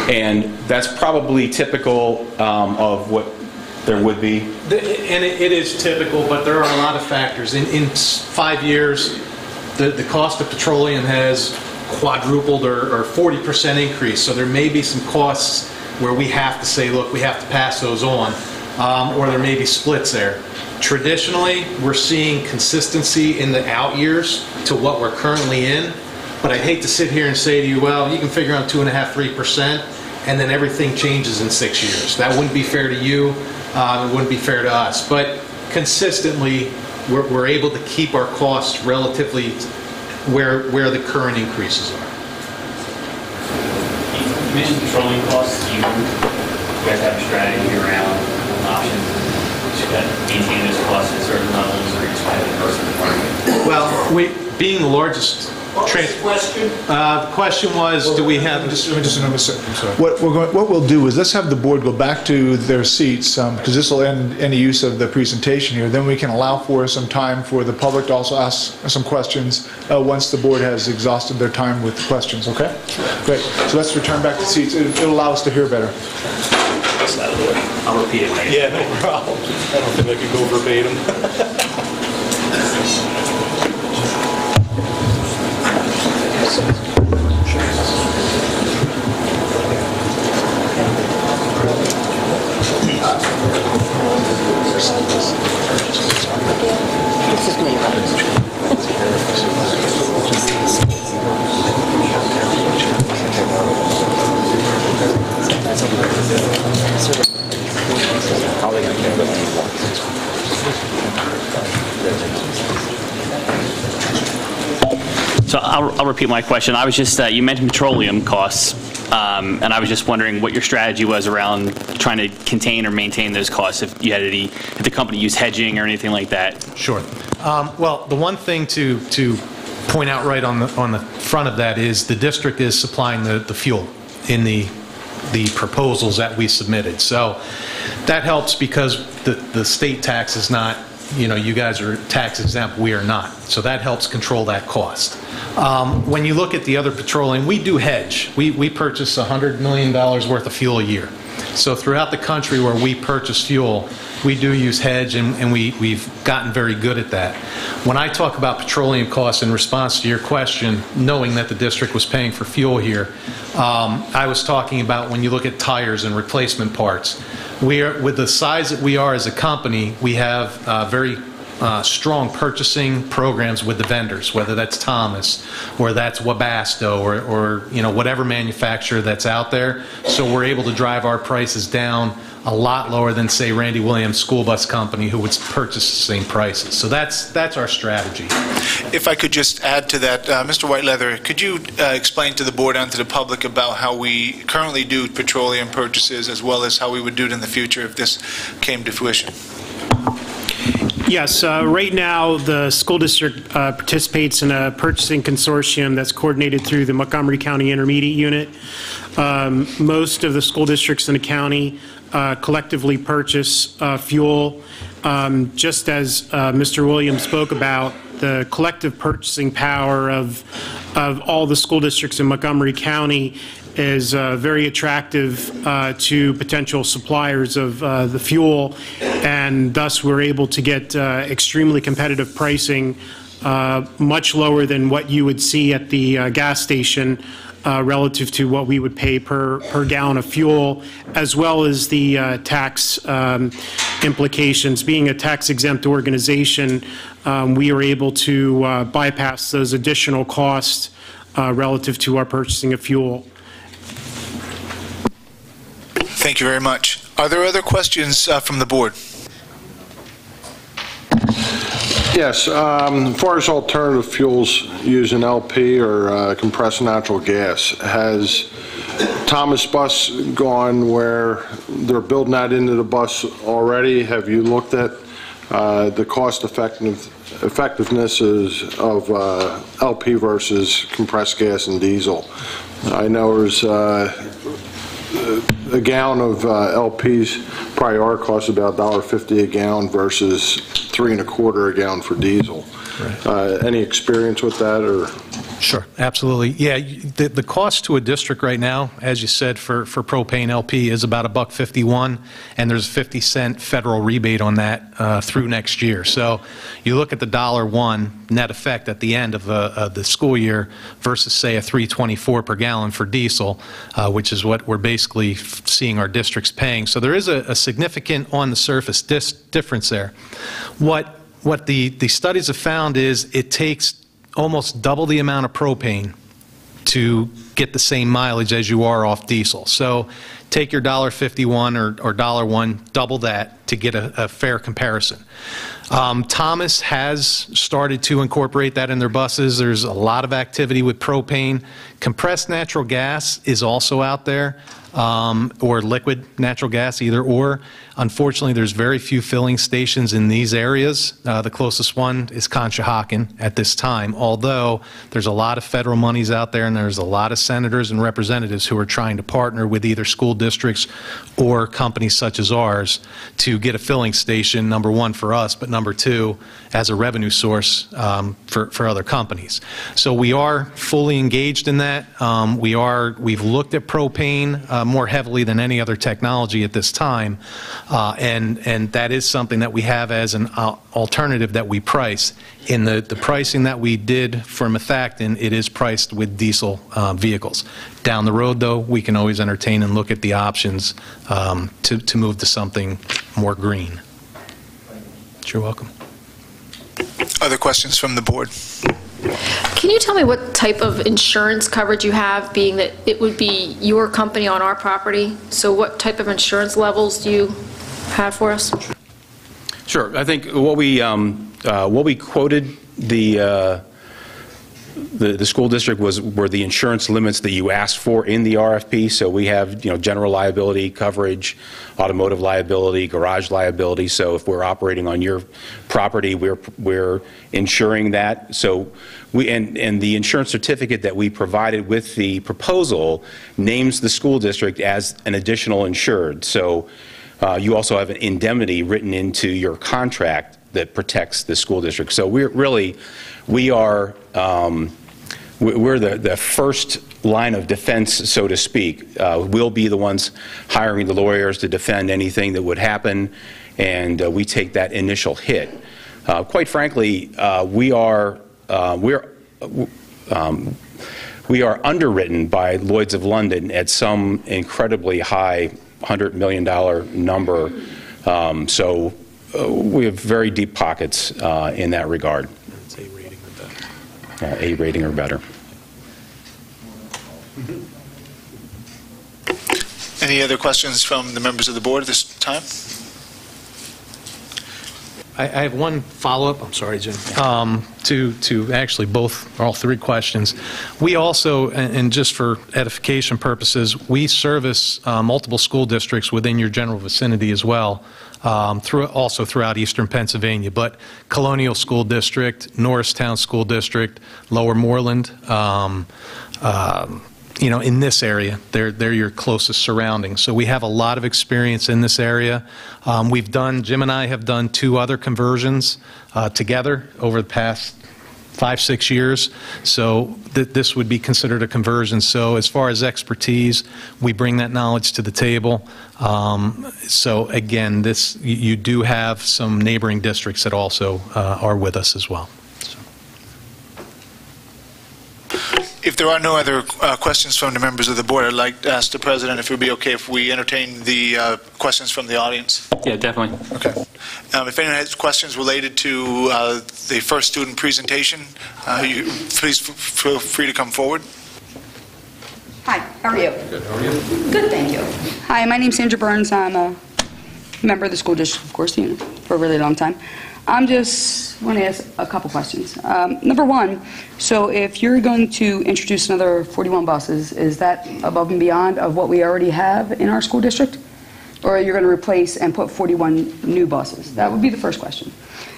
and that's probably typical of what there would be. And it is typical, but there are a lot of factors. In 5 years, the cost of petroleum has quadrupled or 40% increase. So there may be some costs where we have to say, look, we have to pass those on, or there may be splits there. Traditionally, we're seeing consistency in the out years to what we're currently in, but I'd hate to sit here and say to you, well, you can figure on 2.5–3%, and then everything changes in 6 years. That wouldn't be fair to you. It wouldn't be fair to us. But consistently, we're able to keep our costs relatively where the current increases are. You mentioned petroleum costs. You guys have a strategy around options to maintain those costs at certain levels, or you just have to versus the market? Well, being the largest... What was the question? The question was, do we have... What we'll do is let's have the board go back to their seats, because this will end any use of the presentation here. Then we can allow for some time for the public to also ask some questions once the board has exhausted their time with the questions, okay? Great. So let's return back to seats. It'll allow us to hear better. I'll repeat it. Yeah, no problem. I don't think I could go verbatim. So I'll repeat my question. I was just, you mentioned petroleum costs, and I was just wondering what your strategy was around trying to contain or maintain those costs, if you had any, if the company used hedging or anything like that. Sure. Well, the one thing to point out right on the front of that is the district is supplying the fuel in the proposals that we submitted. So that helps because the state tax is not, you guys are tax exempt, we are not. So that helps control that cost. When you look at the other petroleum, we do hedge. We purchase $100 million worth of fuel a year. So throughout the country where we purchase fuel, we do use hedge, and we've gotten very good at that. When I talk about petroleum costs in response to your question, knowing that the district was paying for fuel here, I was talking about when you look at tires and replacement parts. With the size that we are as a company, we have very strong purchasing programs with the vendors, whether that's Thomas or that's Webasto or whatever manufacturer that's out there. So we're able to drive our prices down a lot lower than, say, Randy Williams School Bus Company, who would purchase the same prices. So that's our strategy. If I could just add to that, Mr. Whiteleather, could you explain to the board and to the public about how we currently do petroleum purchases, as well as how we would do it in the future if this came to fruition? Yes, right now the school district participates in a purchasing consortium that's coordinated through the Montgomery County Intermediate Unit. Most of the school districts in the county collectively purchase fuel. Just as Mr. Williams spoke about, the collective purchasing power of all the school districts in Montgomery County is very attractive to potential suppliers of the fuel, and thus we're able to get extremely competitive pricing, much lower than what you would see at the gas station relative to what we would pay per gallon of fuel, as well as the tax implications. Being a tax-exempt organization, we are able to bypass those additional costs relative to our purchasing of fuel. Thank you very much. Are there other questions from the board? Yes, as far as alternative fuels using LP or compressed natural gas, has Thomas Bus gone where they're building that into the bus already? Have you looked at the cost effectiveness of LP versus compressed gas and diesel? I know there's a gallon of LP's probably our cost about $1.50 a gallon versus $3.25 a gallon for diesel. Right. Any experience with that, or? Sure, absolutely. Yeah, the cost to a district right now, as you said, for propane LP is about $1.51, and there's a 50-cent federal rebate on that through next year. So you look at the $1 net effect at the end of the school year versus, say, a $3.24 per gallon for diesel, which is what we're basically seeing our districts paying. So there is a significant on-the-surface difference there. What the studies have found is it takes almost double the amount of propane to get the same mileage as you are off diesel. So take your $1.51 or $1, double that to get a fair comparison. Thomas has started to incorporate that in their buses. There's a lot of activity with propane. Compressed natural gas is also out there, or liquid natural gas, either or. Unfortunately, there's very few filling stations in these areas. The closest one is Conshohocken at this time, although there's a lot of federal monies out there and there's a lot of senators and representatives who are trying to partner with either school districts or companies such as ours to get a filling station, number one, for us, but number two, as a revenue source for other companies. So we are fully engaged in that. We've looked at propane more heavily than any other technology at this time. And that is something that we have as an alternative that we price. In the pricing that we did for methactin, it is priced with diesel vehicles. Down the road, though, we can always entertain and look at the options to move to something more green. You're welcome. Other questions from the board? Can you tell me what type of insurance coverage you have, being that it would be your company on our property? So what type of insurance levels do you have for us? Sure. I think what we quoted the school district were the insurance limits that you asked for in the RFP. So we have, general liability coverage, automotive liability, garage liability. So if we're operating on your property, we're insuring that. So and the insurance certificate that we provided with the proposal names the school district as an additional insured. So you also have an indemnity written into your contract that protects the school district. So we're the first line of defense, so to speak. We'll be the ones hiring the lawyers to defend anything that would happen, and we take that initial hit. Quite frankly, we are underwritten by Lloyd's of London at some incredibly high $100 million number. So we have very deep pockets in that regard. It's A rating or better. A rating or better. Any other questions from the members of the board at this time? I have one follow-up. I'm sorry, Jim. To actually all three questions. We also, and just for edification purposes, we service multiple school districts within your general vicinity as well, also throughout eastern Pennsylvania. But Colonial School District, Norristown School District, Lower Moreland, in this area, they're your closest surroundings. So we have a lot of experience in this area. Jim and I have done 2 other conversions together over the past 5-6 years. So this would be considered a conversion. So as far as expertise, we bring that knowledge to the table. So again, you do have some neighboring districts that also are with us as well. If there are no other questions from the members of the board, I'd like to ask the president if it would be okay if we entertain the questions from the audience. Yeah, definitely. Okay. If anyone has questions related to the first student presentation, please feel free to come forward. Hi, how are you? Good, how are you? Good, thank you. Hi, my name's Sandra Burns. I'm a member of the school district, of course, for a really long time. I'm just want to ask a couple questions. Number one, so if you're going to introduce another 41 buses, is that above and beyond of what we already have in our school district? Or you're going to replace and put 41 new buses? That would be the first question.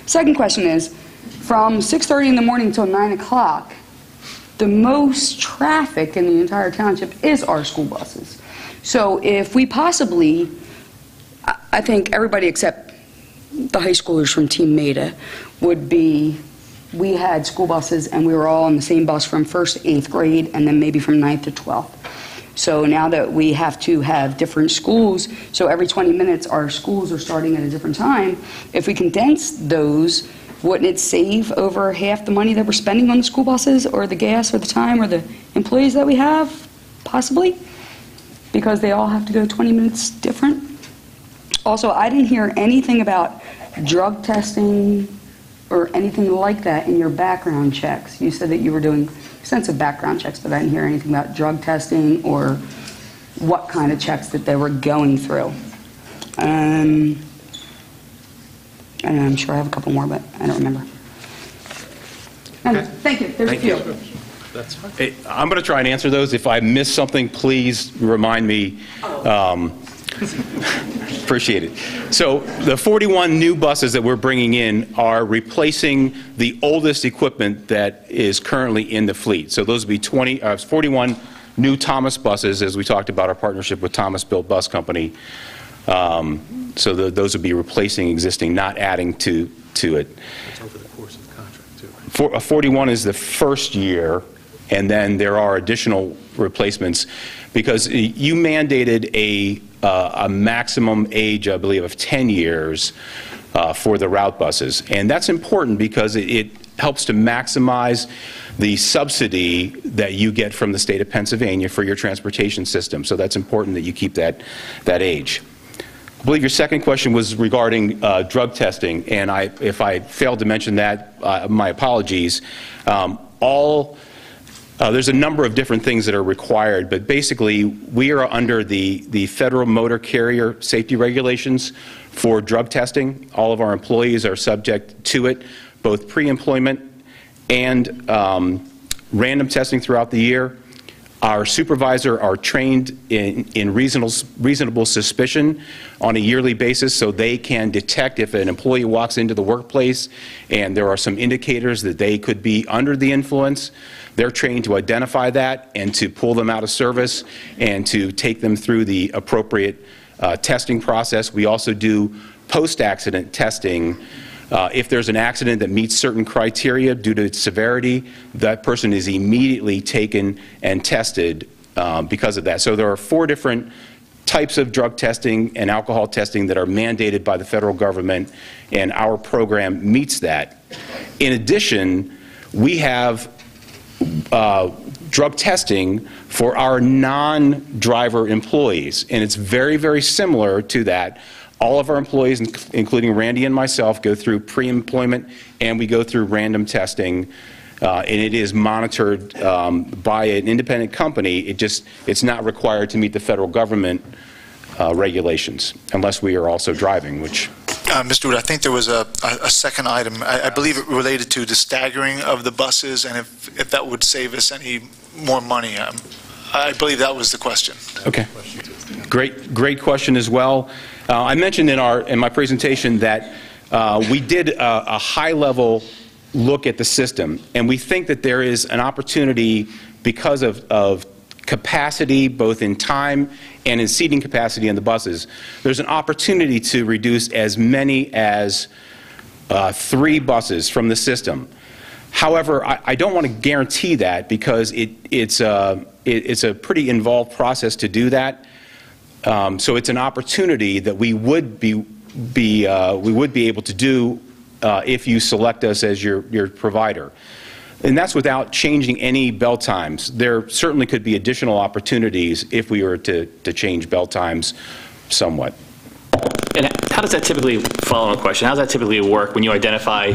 Second question is, from 6:30 in the morning till 9 o'clock, the most traffic in the entire township is our school buses. So if we possibly, I think everybody except the high schoolers from Team Meta would be we had school buses and we were all on the same bus from 1st to 8th grade and then maybe from 9th to 12th. So now that we have to have different schools, so every 20 minutes our schools are starting at a different time, if we condense those, wouldn't it save over half the money that we're spending on the school buses or the gas or the time or the employees that we have? Possibly. Because they all have to go 20 minutes different. Also, I didn't hear anything about drug testing or anything like that in your background checks. You said that you were doing extensive background checks, but I didn't hear anything about drug testing or what kind of checks that they were going through. And I'm sure I have a couple more, but I don't remember. Thank you. There's a few. That's fine. I'm going to try and answer those. If I miss something, please remind me. Appreciate it. So the 41 new buses that we're bringing in are replacing the oldest equipment that is currently in the fleet. So those would be 41 new Thomas buses, as we talked about our partnership with Thomas Built Bus Company. So those would be replacing existing, not adding to it. It's over the course of the contract, too. 41 is the first year, and then there are additional replacements because you mandated a maximum age, I believe, of 10 years for the route buses. And that's important because it helps to maximize the subsidy that you get from the state of Pennsylvania for your transportation system. So that's important that you keep that age. I believe your second question was regarding drug testing, and if I failed to mention that, my apologies. There's a number of different things that are required, but basically we are under the Federal Motor Carrier Safety Regulations for drug testing. All of our employees are subject to it, both pre-employment and random testing throughout the year. Our supervisor are trained in reasonable suspicion on a yearly basis, so they can detect if an employee walks into the workplace and there are some indicators that they could be under the influence. They're trained to identify that and to pull them out of service and to take them through the appropriate testing process. We also do post-accident testing. If there's an accident that meets certain criteria due to its severity, that person is immediately taken and tested because of that. So there are 4 different types of drug testing and alcohol testing that are mandated by the federal government, and our program meets that. In addition, we have drug testing for our non-driver employees, and it's very, very similar to that. All of our employees, including Randy and myself, go through pre-employment and we go through random testing, and it is monitored by an independent company. It's not required to meet the federal government regulations, unless we are also driving, which... Mr. Wood, I think there was a second item. I believe it related to the staggering of the buses and if that would save us any more money. I believe that was the question. Okay. Great question as well. I mentioned in my presentation that we did a high-level look at the system, and we think that there is an opportunity because of capacity, both in time and in seating capacity in the buses. There's an opportunity to reduce as many as 3 buses from the system. However, I don't want to guarantee that because it's a pretty involved process to do that. So it's an opportunity that we would be able to do if you select us as your provider. And that's without changing any bell times. There certainly could be additional opportunities if we were to change bell times somewhat. And how does that typically, following a question, how does that typically work when you identify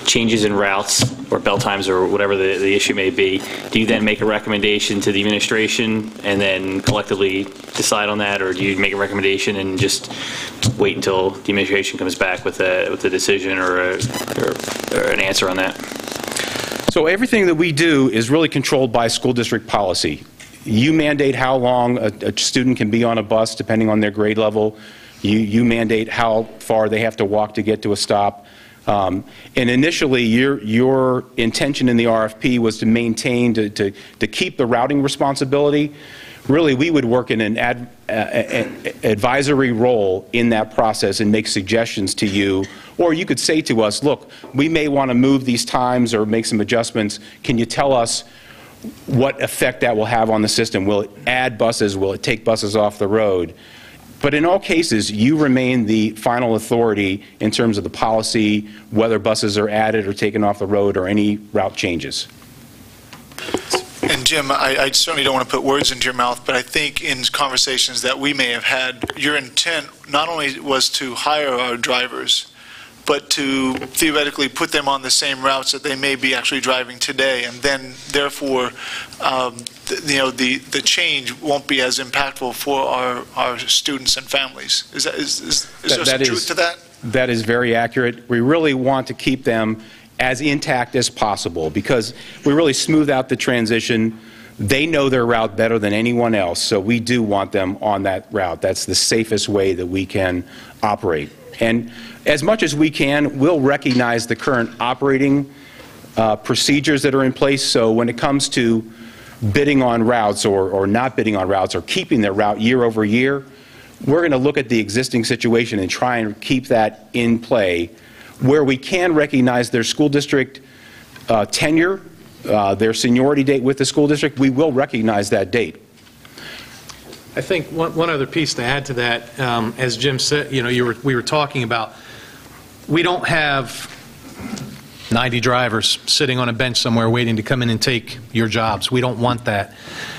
changes in routes or bell times or whatever the issue may be? Do you then make a recommendation to the administration and then collectively decide on that, or do you make a recommendation and just wait until the administration comes back with a decision or an answer on that? So everything that we do is really controlled by school district policy. You mandate how long a student can be on a bus depending on their grade level. You mandate how far they have to walk to get to a stop. And initially, your intention in the RFP was to maintain, to keep the routing responsibility. Really, we would work in an advisory role in that process and make suggestions to you Or you could say to us, look, we may want to move these times or make some adjustments. Can you tell us what effect that will have on the system? Will it add buses? Will it take buses off the road? But in all cases, you remain the final authority in terms of the policy, whether buses are added or taken off the road or any route changes. And Jim, I certainly don't want to put words into your mouth, but I think in conversations that we may have had, your intent not only was to hire our drivers, but to theoretically put them on the same routes that they may be actually driving today, and then therefore, the change won't be as impactful for our students and families. Is there some truth to that? That is very accurate. We really want to keep them as intact as possible because we really smooth out the transition. They know their route better than anyone else, so we do want them on that route. That's the safest way that we can operate. And as much as we can, we'll recognize the current operating procedures that are in place. So when it comes to bidding on routes or not bidding on routes or keeping their route year over year, we're going to look at the existing situation and try and keep that in play. Where we can recognize their school district tenure, their seniority date with the school district, we will recognize that date. I think one other piece to add to that, as Jim said, we were talking about, we don't have 90 drivers sitting on a bench somewhere waiting to come in and take your jobs. We don't want that.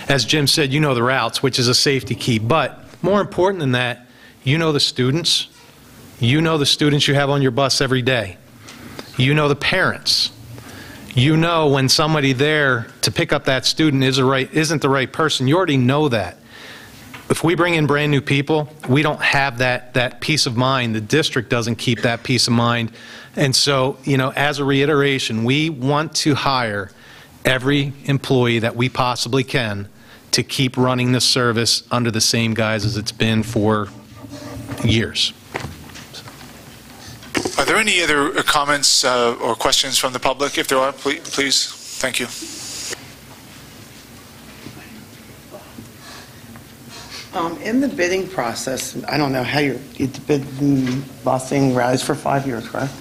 As Jim said, you know the routes, which is a safety key. But more important than that, you know the students. You know the students you have on your bus every day. You know the parents. You know when somebody there to pick up that student isn't the right person. You already know that. If we bring in brand new people, we don't have that peace of mind. The district doesn't keep that peace of mind. And so, as a reiteration, we want to hire every employee that we possibly can to keep running the service under the same guise as it's been for years. Are there any other comments or questions from the public? If there are, please. Thank you. In the bidding process, I don't know how you bid busing rides for 5 years, correct?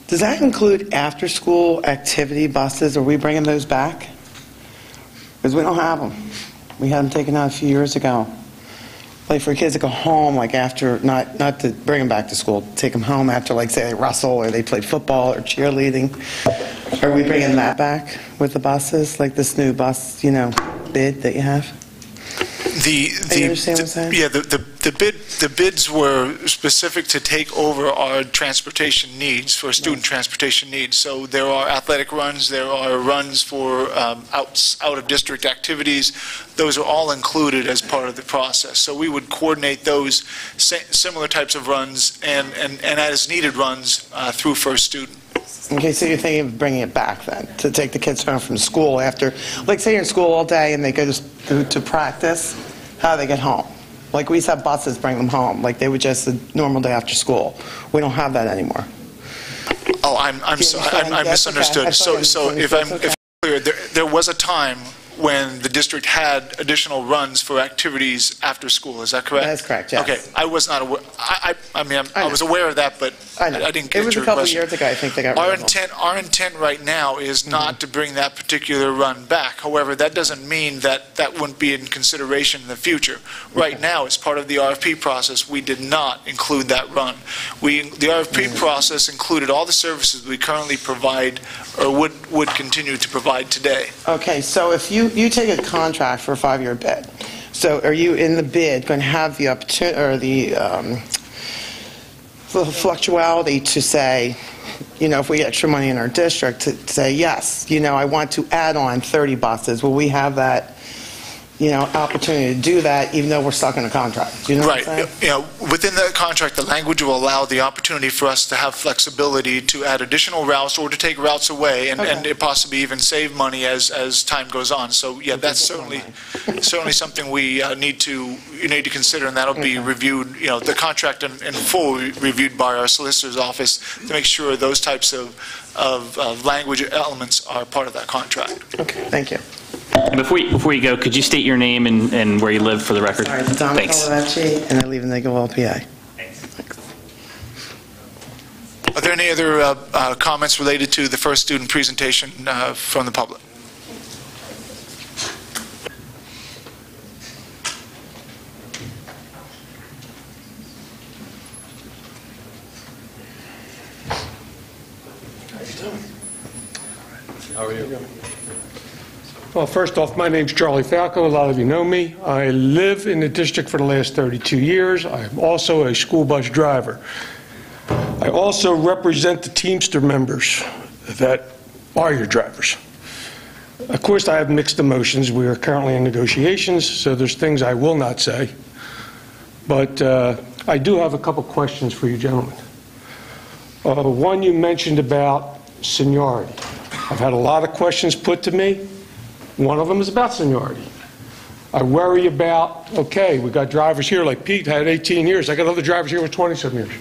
Does that include after-school activity buses? Are we bringing those back? Because we don't have them. We had them taken out a few years ago. Like for kids to go home, like after, not to bring them back to school, take them home after, like say they wrestle or they play football or cheerleading. Are we bringing that back with the buses, like this new bus, bid that you have? You understand what I'm saying? Yeah, the bids were specific to take over our transportation needs, for student transportation needs. So there are athletic runs, there are runs for out-of-district activities. Those are all included as part of the process. So we would coordinate those similar types of runs and as-needed runs through First Student. Okay, so you're thinking of bringing it back then, to take the kids home from school after, like say you're in school all day and they go to practice, how do they get home? Like we used to have buses bring them home, like they would just a normal day after school. We don't have that anymore. Oh, I misunderstood. Okay. So if I'm clear, there was a time when the district had additional runs for activities after school. Is that correct? That's correct, yes. Okay, I was not aware. I was aware of that, but I didn't get your question. It was a couple of years ago, I think they got rid of them. Our intent right now is not to bring that particular run back. However, that doesn't mean that that wouldn't be in consideration in the future. Right now, as part of the RFP process, we did not include that run. The RFP process included all the services we currently provide or would continue to provide today. Okay, so if you take a contract for a 5-year bid, so are you in the bid going to have the opportunity or the fluctuality to say, if we get extra money in our district, to say, yes, I want to add on 30 buses. Will we have that, opportunity to do that even though we're stuck in a contract? Do you know what I'm saying? Within the contract, the language will allow the opportunity for us to have flexibility to add additional routes or to take routes away and possibly even save money as time goes on. So yeah, that's certainly something we need to consider, and that'll be reviewed. The contract in full reviewed by our solicitor's office to make sure those types of language elements are part of that contract. Okay, thank you. Before you go, could you state your name and where you live for the record? All right, Donna Colarecci, and I live in Naperville, PA. there any other comments related to the first student presentation from the public? How are you? Well, first off, my name's Charlie Falco. A lot of you know me. I live in the district for the last 32 years. I'm also a school bus driver. I also represent the Teamster members that are your drivers. Of course, I have mixed emotions. We are currently in negotiations, so there's things I will not say. But I do have a couple questions for you gentlemen. One, you mentioned about seniority. I've had a lot of questions put to me. One of them is about seniority. I worry about, okay, we got drivers here like Pete had 18 years. I got other drivers here with 27 years.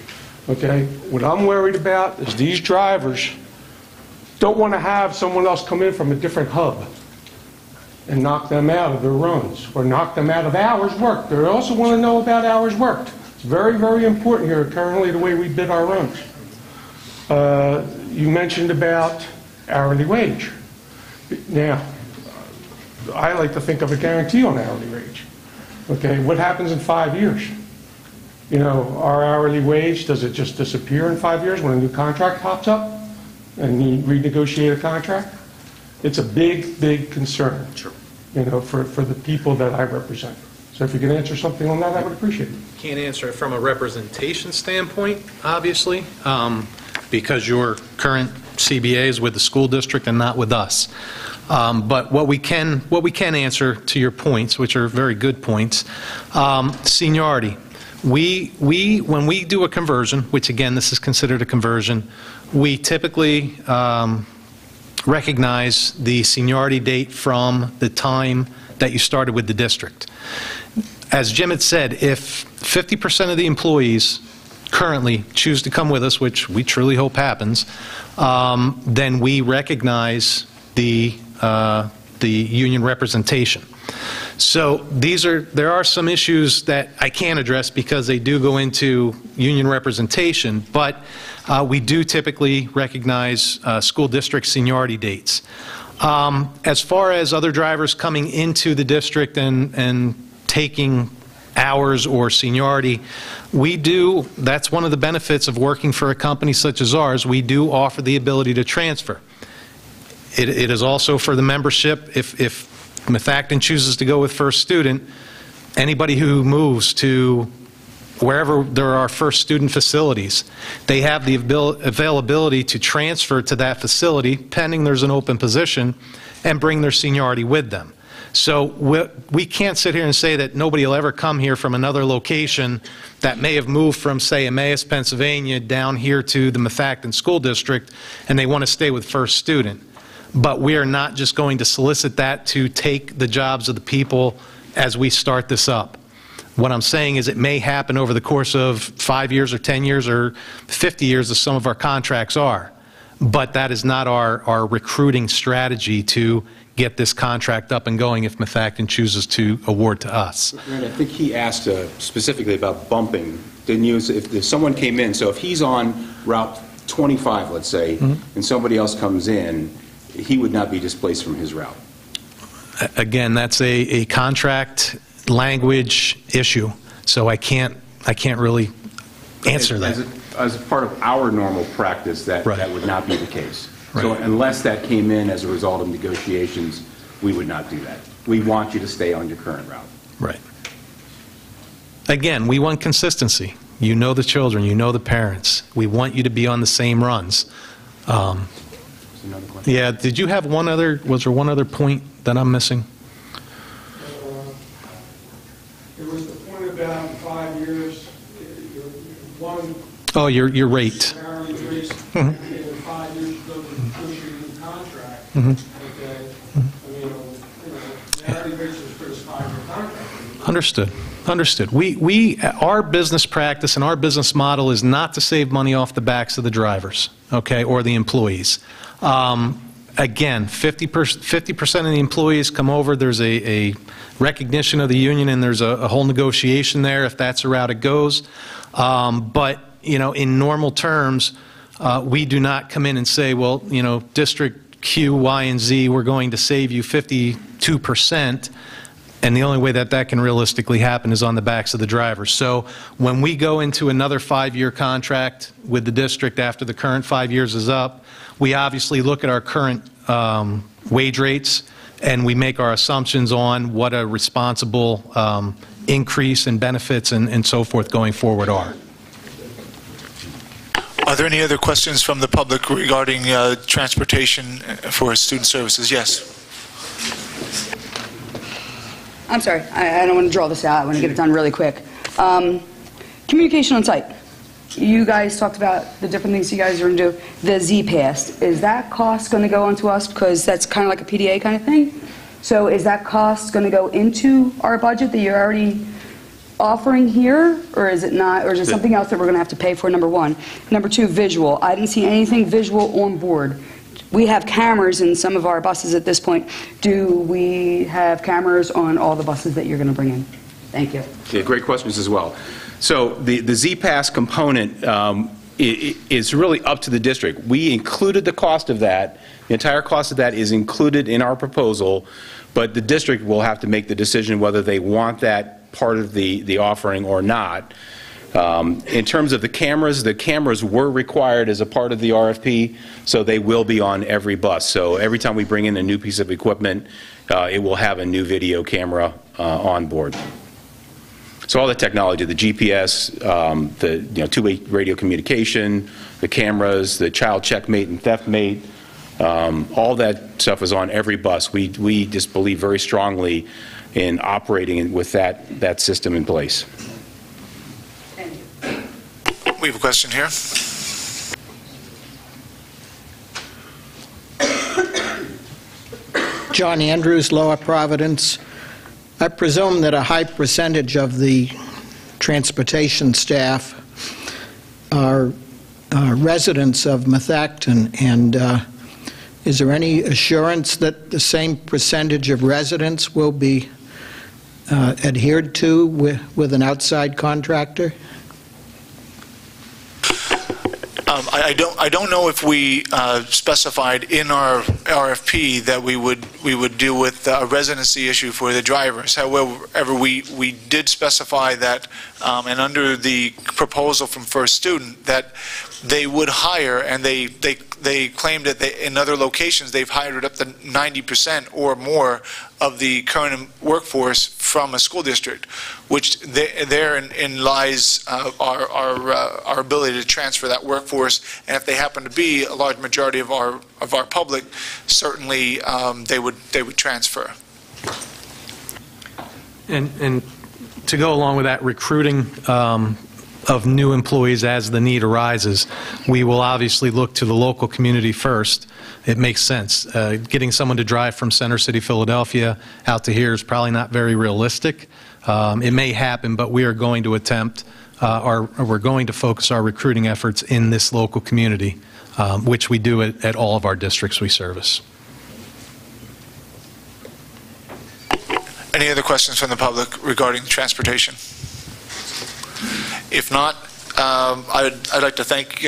Okay, what I'm worried about is these drivers don't want to have someone else come in from a different hub and knock them out of their runs or knock them out of hours worked. They also want to know about hours worked. It's very, very important here currently the way we bid our runs. You mentioned about hourly wage. Now, I like to think of a guarantee on hourly wage. Okay, what happens in 5 years? You know, our hourly wage, does it just disappear in 5 years when a new contract pops up and you renegotiate a contract? It's a big, big concern, you know, for the people that I represent. So if you could answer something on that, I would appreciate it. Can't answer it from a representation standpoint, obviously, because your current CBA is with the school district and not with us. But what we can answer to your points, which are very good points, seniority. When we do a conversion, which again this is considered a conversion, we typically recognize the seniority date from the time that you started with the district. As Jim had said, if 50% of the employees currently choose to come with us, which we truly hope happens, then we recognize the union representation. So there are some issues that I can't address because they do go into union representation, but we do typically recognize school district seniority dates. As far as other drivers coming into the district and taking hours or seniority, that's one of the benefits of working for a company such as ours. We do offer the ability to transfer. It is also for the membership, if Methacton chooses to go with first student, anybody who moves to wherever there are first student facilities, they have the availability to transfer to that facility, pending there's an open position, and bring their seniority with them. So we can't sit here and say that nobody will ever come here from another location that may have moved from, say, Emmaus, Pennsylvania, down here to the Methacton School District, and they want to stay with first student. But we are not just going to solicit that to take the jobs of the people as we start this up. What I'm saying is it may happen over the course of 5 years or 10 years or 50 years, as some of our contracts are. But that is not our recruiting strategy to get this contract up and going if Methacton chooses to award to us. I think he asked specifically about bumping. Didn't you? If someone came in, so if he's on Route 25, let's say, and somebody else comes in, he would not be displaced from his route. Again, that's a contract language issue, so I can't really answer that. As a part of our normal practice, that would not be the case. Right. So unless that came in as a result of negotiations, we would not do that. We want you to stay on your current route. Right. Again, we want consistency. You know the children, you know the parents. We want you to be on the same runs. Yeah, did you have was there one other point that I'm missing? There was the point about 5 years, one... Oh, your rate. Hourly rate, and in 5 years you go to negotiate a contract. Okay? I mean, the hourly rate is for this 5-year contract. Understood. Understood. Our business practice and our business model is not to save money off the backs of the drivers, okay, or the employees. Again, 50% of the employees come over. There's a recognition of the union, and there's a whole negotiation there if that's the route it goes. But, you know, in normal terms, we do not come in and say, well, you know, District Q, Y, and Z, we're going to save you 52%, and the only way that that can realistically happen is on the backs of the drivers. So when we go into another 5-year contract with the district after the current 5 years is up, we obviously look at our current wage rates, and we make our assumptions on what a responsible increase in benefits and so forth going forward are. Are there any other questions from the public regarding transportation for student services? Yes. I'm sorry, I don't want to draw this out. I want to get it done really quick. Communication on site. You guys talked about the different things you guys are going to do. The Z-Pass, is that cost going to go onto us? Because that's kind of like a PDA kind of thing. So is that cost going to go into our budget that you're already offering here, or is it not, or is it something else that we're going to have to pay for, number one? Number two, visual. I didn't see anything visual on board. We have cameras in some of our buses at this point. Do we have cameras on all the buses that you're going to bring in? Thank you. Yeah, great questions as well. So the Z-Pass component is really up to the district. We included the cost of that. The entire cost of that is included in our proposal, but the district will have to make the decision whether they want that part of the offering or not. In terms of the cameras were required as a part of the RFP, so they will be on every bus. So every time we bring in a new piece of equipment, it will have a new video camera on board. So all the technology, the GPS, the two-way radio communication, the cameras, the child checkmate and theftmate, all that stuff is on every bus. We just believe very strongly in operating with that system in place. We have a question here. John Andrews, Lower Providence. I presume that a high percentage of the transportation staff are residents of Methacton, and is there any assurance that the same percentage of residents will be adhered to with an outside contractor? I don't know if we specified in our RFP that we would deal with a residency issue for the drivers. However, we did specify that, and under the proposal from First Student, that they would hire, and they claimed that in other locations they've hired up to 90% or more of the current workforce from a school district, which therein lies our ability to transfer that workforce. And if they happen to be a large majority of our public, certainly they would transfer. And to go along with that, recruiting of new employees as the need arises, we will obviously look to the local community first. It makes sense. Getting someone to drive from Center City, Philadelphia out to here is probably not very realistic. It may happen, but we are going to attempt, we're going to focus our recruiting efforts in this local community, which we do at all of our districts we service. Any other questions from the public regarding transportation? If not, I'd like to thank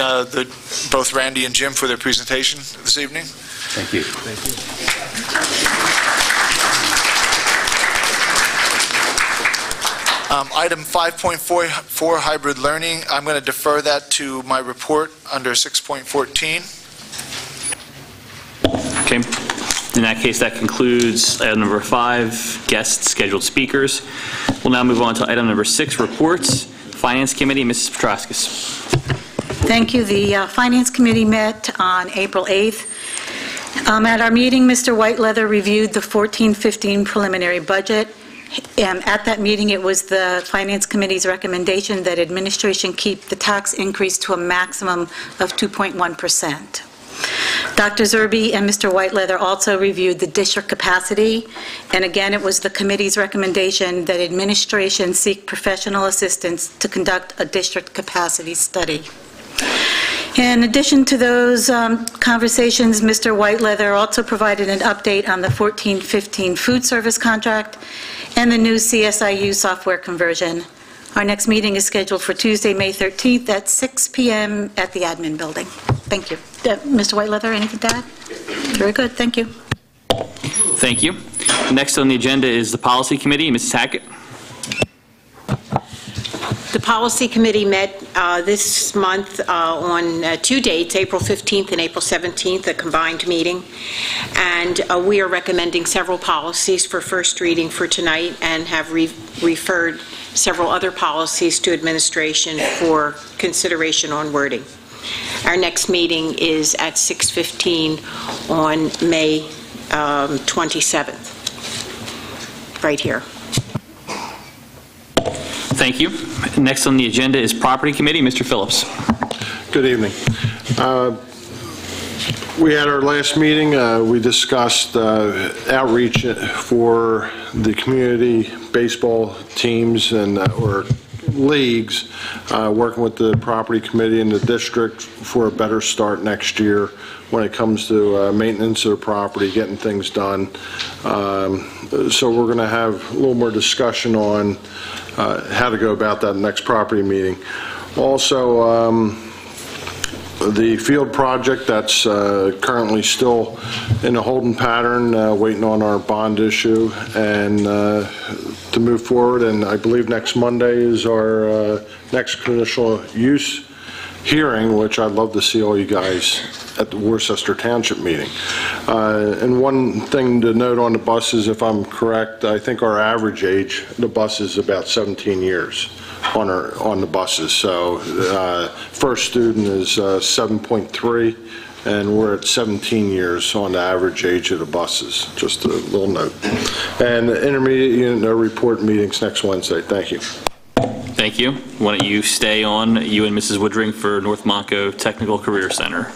both Randy and Jim for their presentation this evening. Thank you. Thank you. Item 5.4, hybrid learning. I'm going to defer that to my report under 6.14. Okay. In that case, that concludes item number 5, guest scheduled speakers. We'll now move on to item number 6, reports. Finance Committee, Mrs. Petroskas. Thank you. The Finance Committee met on April 8th. At our meeting, Mr. Whiteleather reviewed the 14-15 preliminary budget. At that meeting, it was the Finance Committee's recommendation that administration keep the tax increase to a maximum of 2.1%. Dr. Zerbe and Mr. Whiteleather also reviewed the district capacity, and again, it was the committee's recommendation that administration seek professional assistance to conduct a district capacity study. In addition to those conversations, Mr. Whiteleather also provided an update on the 14-15 food service contract and the new CSIU software conversion. Our next meeting is scheduled for Tuesday, May 13th at 6 p.m. at the admin building. Thank you. Mr. Whiteleather, anything to add? Very good, thank you. Thank you. Next on the agenda is the Policy Committee. Mrs. Hackett. The Policy Committee met this month on 2 dates, April 15th and April 17th, a combined meeting. And we are recommending several policies for first reading for tonight and have referred several other policies to administration for consideration on wording. Our next meeting is at 6:15 on May 27th, right here. Thank you. Next on the agenda is Property Committee. Mr. Phillips. Good evening. We had our last meeting. We discussed outreach for the community baseball teams and or leagues, working with the Property Committee and the district for a better start next year when it comes to maintenance of the property, getting things done. So we're going to have a little more discussion on how to go about that next property meeting. Also, the field project that's currently still in a holding pattern, waiting on our bond issue and to move forward. And I believe next Monday is our next conditional use hearing, which I'd love to see all you guys at the Worcester Township meeting. And one thing to note on the buses, if I'm correct, I think our average age of the bus is about 17 years on the buses. So first student is 7.3, and we're at 17 years on the average age of the buses. Just a little note. And the intermediate unit report meetings next Wednesday. Thank you. Thank you. Why don't you stay on, you and Mrs. Woodring, for North Monco Technical Career Center.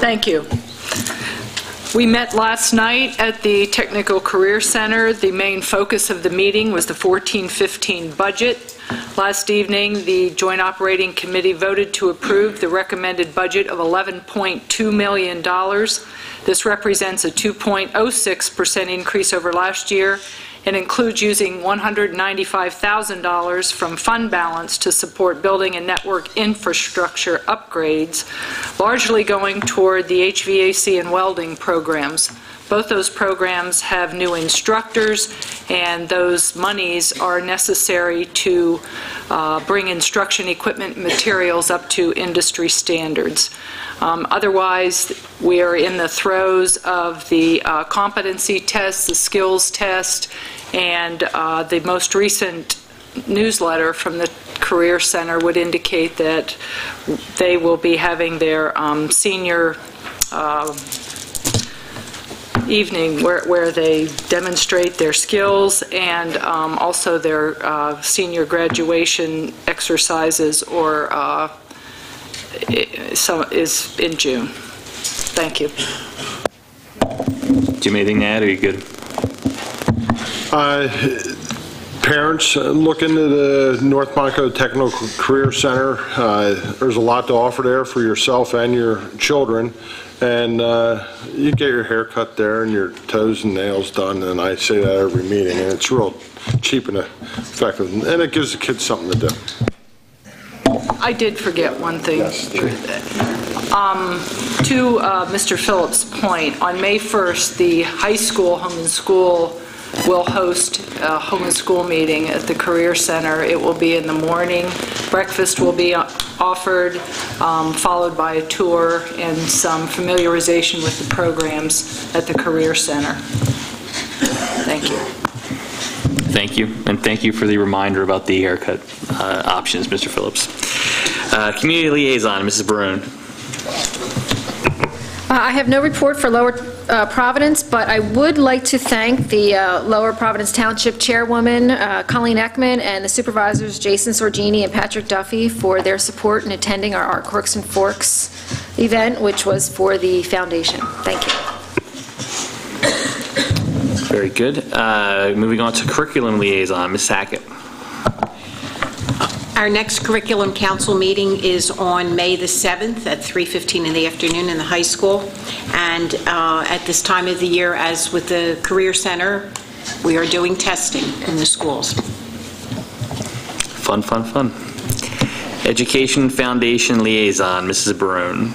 Thank you. We met last night at the Technical Career Center. The main focus of the meeting was the 14-15 budget. Last evening, the Joint Operating Committee voted to approve the recommended budget of $11.2 million. This represents a 2.06% increase over last year and includes using $195,000 from fund balance to support building and network infrastructure upgrades, largely going toward the HVAC and welding programs. Both those programs have new instructors, and those monies are necessary to bring instruction equipment and materials up to industry standards. Otherwise, we are in the throes of the competency test, the skills test, and the most recent newsletter from the Career Center would indicate that they will be having their senior evening where they demonstrate their skills, and also their senior graduation exercises or is in June. Thank you. Do you have anything to add, or are you good? Parents, look into the North Monco Technical Career Center. There's a lot to offer there for yourself and your children. And you get your hair cut there and your toes and nails done, and I say that every meeting, and it's real cheap and effective, and it gives the kids something to do. I did forget one thing. Yes, to Mr. Phillips' point, on May 1st, the high school home and school will host a home and school meeting at the Career Center. It will be in the morning. Breakfast will be offered, followed by a tour and some familiarization with the programs at the Career Center. Thank you. Thank you, and thank you for the reminder about the haircut options, Mr. Phillips. Community Liaison, Mrs. Barone. I have no report for Lower Providence, but I would like to thank the Lower Providence Township Chairwoman, Colleen Ekman, and the supervisors, Jason Sorgini and Patrick Duffy, for their support in attending our Art Corks and Forks event, which was for the foundation. Thank you. Very good. Moving on to Curriculum Liaison, Ms. Sackett. Our next Curriculum Council meeting is on May the 7th at 3:15 in the afternoon in the high school. And at this time of the year, as with the Career Center, we are doing testing in the schools. Fun, fun, fun. Education Foundation Liaison, Mrs. Barone.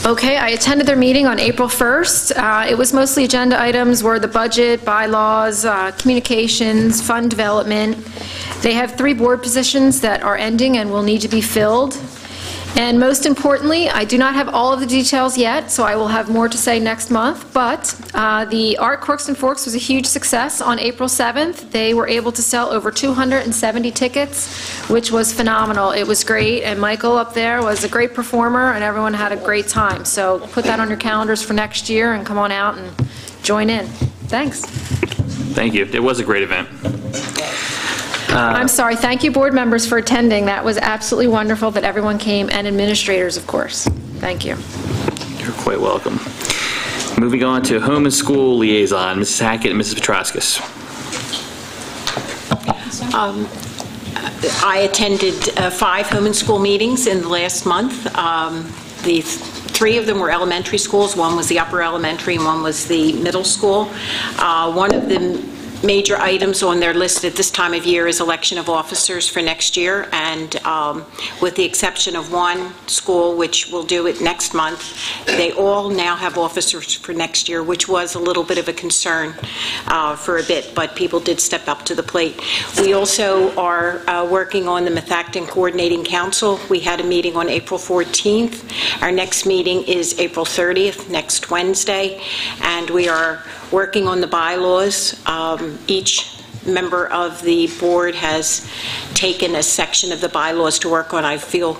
Okay, I attended their meeting on April 1st. It was mostly agenda items were the budget, bylaws, communications, fund development. They have 3 board positions that are ending and will need to be filled. And most importantly, I do not have all of the details yet, so I will have more to say next month, but the Art Corks and Forks was a huge success on April 7th. They were able to sell over 270 tickets, which was phenomenal. It was great, and Michael up there was a great performer, and everyone had a great time. So put that on your calendars for next year and come on out and join in. Thanks. Thank you. It was a great event. I'm sorry. Thank you, board members, for attending. That was absolutely wonderful that everyone came, and administrators, of course. Thank you. You're quite welcome. Moving on to Home and School Liaison, Mrs. Hackett and Mrs. Petraskis. I attended 5 home and school meetings in the last month. The 3 of them were elementary schools. One was the upper elementary and one was the middle school. One of the major items on their list at this time of year is election of officers for next year, and with the exception of one school, which will do it next month, they all now have officers for next year, which was a little bit of a concern for a bit, but people did step up to the plate. We also are working on the Methacton Coordinating Council. We had a meeting on April 14th. Our next meeting is April 30th, next Wednesday, and we are working on the bylaws. Each member of the board has taken a section of the bylaws to work on. I feel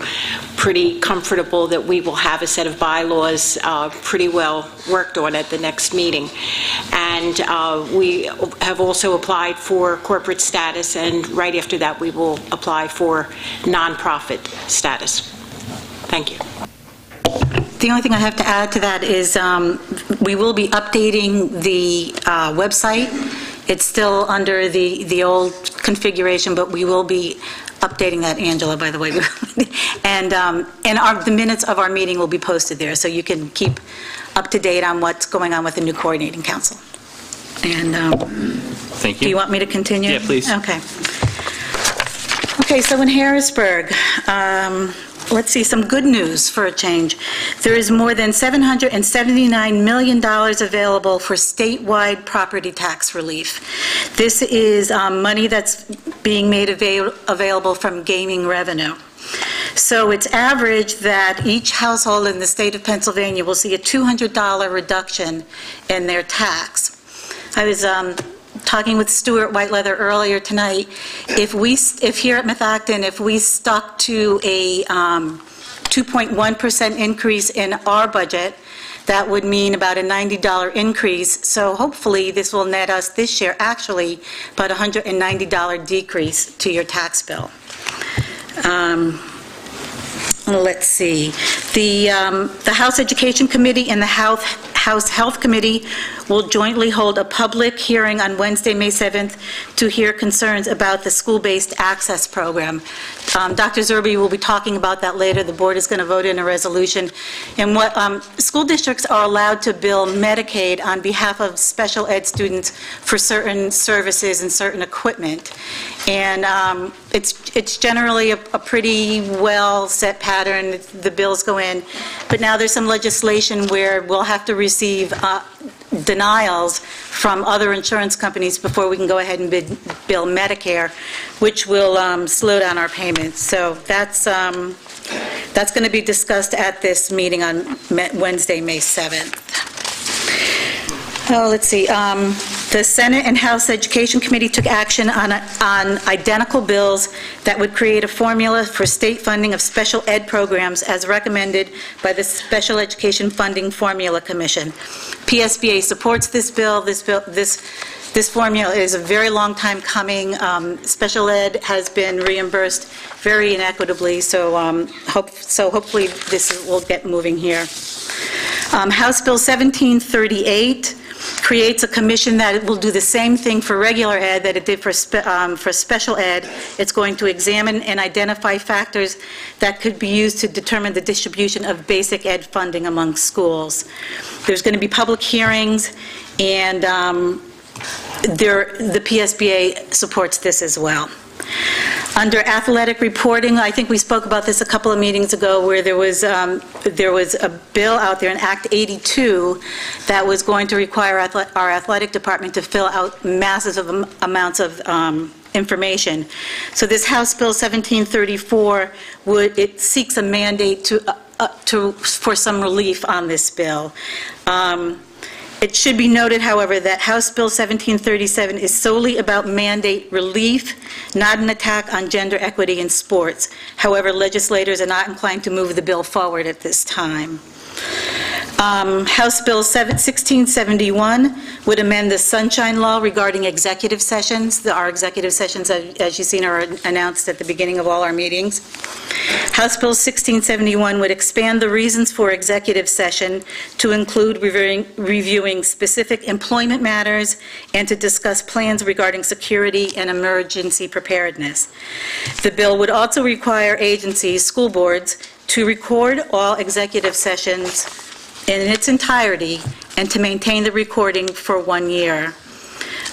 pretty comfortable that we will have a set of bylaws pretty well worked on at the next meeting. And we have also applied for corporate status, and right after that we will apply for nonprofit status. Thank you. The only thing I have to add to that is we will be updating the website. It's still under the old configuration, but we will be updating that, Angela, by the way. And the minutes of our meeting will be posted there, so you can keep up to date on what's going on with the new coordinating council. And thank you. Do you want me to continue? Yeah, please. Okay. Okay, so in Harrisburg, let's see, some good news for a change. There is more than $779 million available for statewide property tax relief. This is money that's being made available from gaming revenue. So it's averaged that each household in the state of Pennsylvania will see a $200 reduction in their tax. I was talking with Stuart Whiteleather earlier tonight. If here at Methacton, if we stuck to a 2.1% increase in our budget, that would mean about a $90 increase. So hopefully this will net us this year actually about a $190 decrease to your tax bill. Let's see. The House Education Committee and the House Health Committee will jointly hold a public hearing on Wednesday, May 7th to hear concerns about the school-based access program. Dr. Zerbe will be talking about that later. The board is going to vote in a resolution. And what school districts are allowed to bill Medicaid on behalf of special ed students for certain services and certain equipment. And it's generally a pretty well set pattern. The bills go in. But now there's some legislation where we'll have to receive denials from other insurance companies before we can go ahead and bill Medicare, which will slow down our payments. So that's going to be discussed at this meeting on Wednesday, May 7th. Oh, let's see. The Senate and House Education Committee took action on identical bills that would create a formula for state funding of special ed programs as recommended by the Special Education Funding Formula Commission. PSBA supports this bill. This formula is a very long time coming. Special ed has been reimbursed very inequitably, so hopefully this will get moving here. House Bill 1738 creates a commission that will do the same thing for regular ed that it did for special ed. It's going to examine and identify factors that could be used to determine the distribution of basic ed funding among schools. There's going to be public hearings, and the PSBA supports this as well. Under athletic reporting, I think we spoke about this a couple of meetings ago, where there was a bill out there, an Act 82, that was going to require our athletic department to fill out massive amounts of information. So this House Bill 1734 it seeks a mandate for some relief on this bill. It should be noted, however, that House Bill 1737 is solely about mandate relief, not an attack on gender equity in sports. However, legislators are not inclined to move the bill forward at this time. House Bill 1671 would amend the Sunshine Law regarding executive sessions. Our executive sessions, as you've seen, are announced at the beginning of all our meetings. House Bill 1671 would expand the reasons for executive session to include reviewing specific employment matters and to discuss plans regarding security and emergency preparedness. The bill would also require agencies, school boards, to record all executive sessions in its entirety and to maintain the recording for 1 year.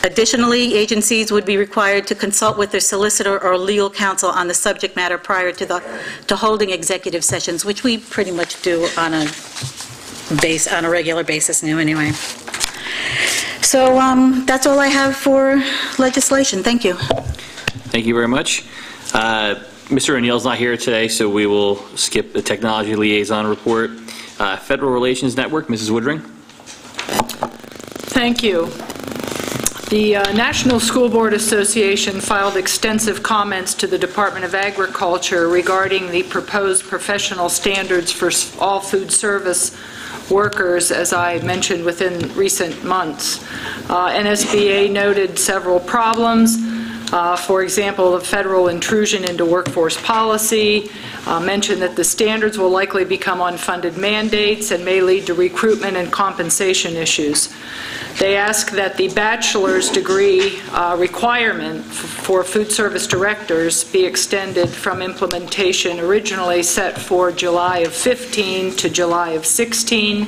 Additionally, agencies would be required to consult with their solicitor or legal counsel on the subject matter prior to holding executive sessions, which we pretty much do on a regular basis now anyway. So that's all I have for legislation. Thank you. Thank you very much. Mr. O'Neill's not here today, so we will skip the technology liaison report. Federal Relations Network, Mrs. Woodring. Thank you. The National School Board Association filed extensive comments to the Department of Agriculture regarding the proposed professional standards for all food service workers, as I mentioned, within recent months. NSBA noted several problems. For example, the federal intrusion into workforce policy, mentioned that the standards will likely become unfunded mandates and may lead to recruitment and compensation issues. They ask that the bachelor's degree requirement for food service directors be extended from implementation originally set for July of 15 to July of 16.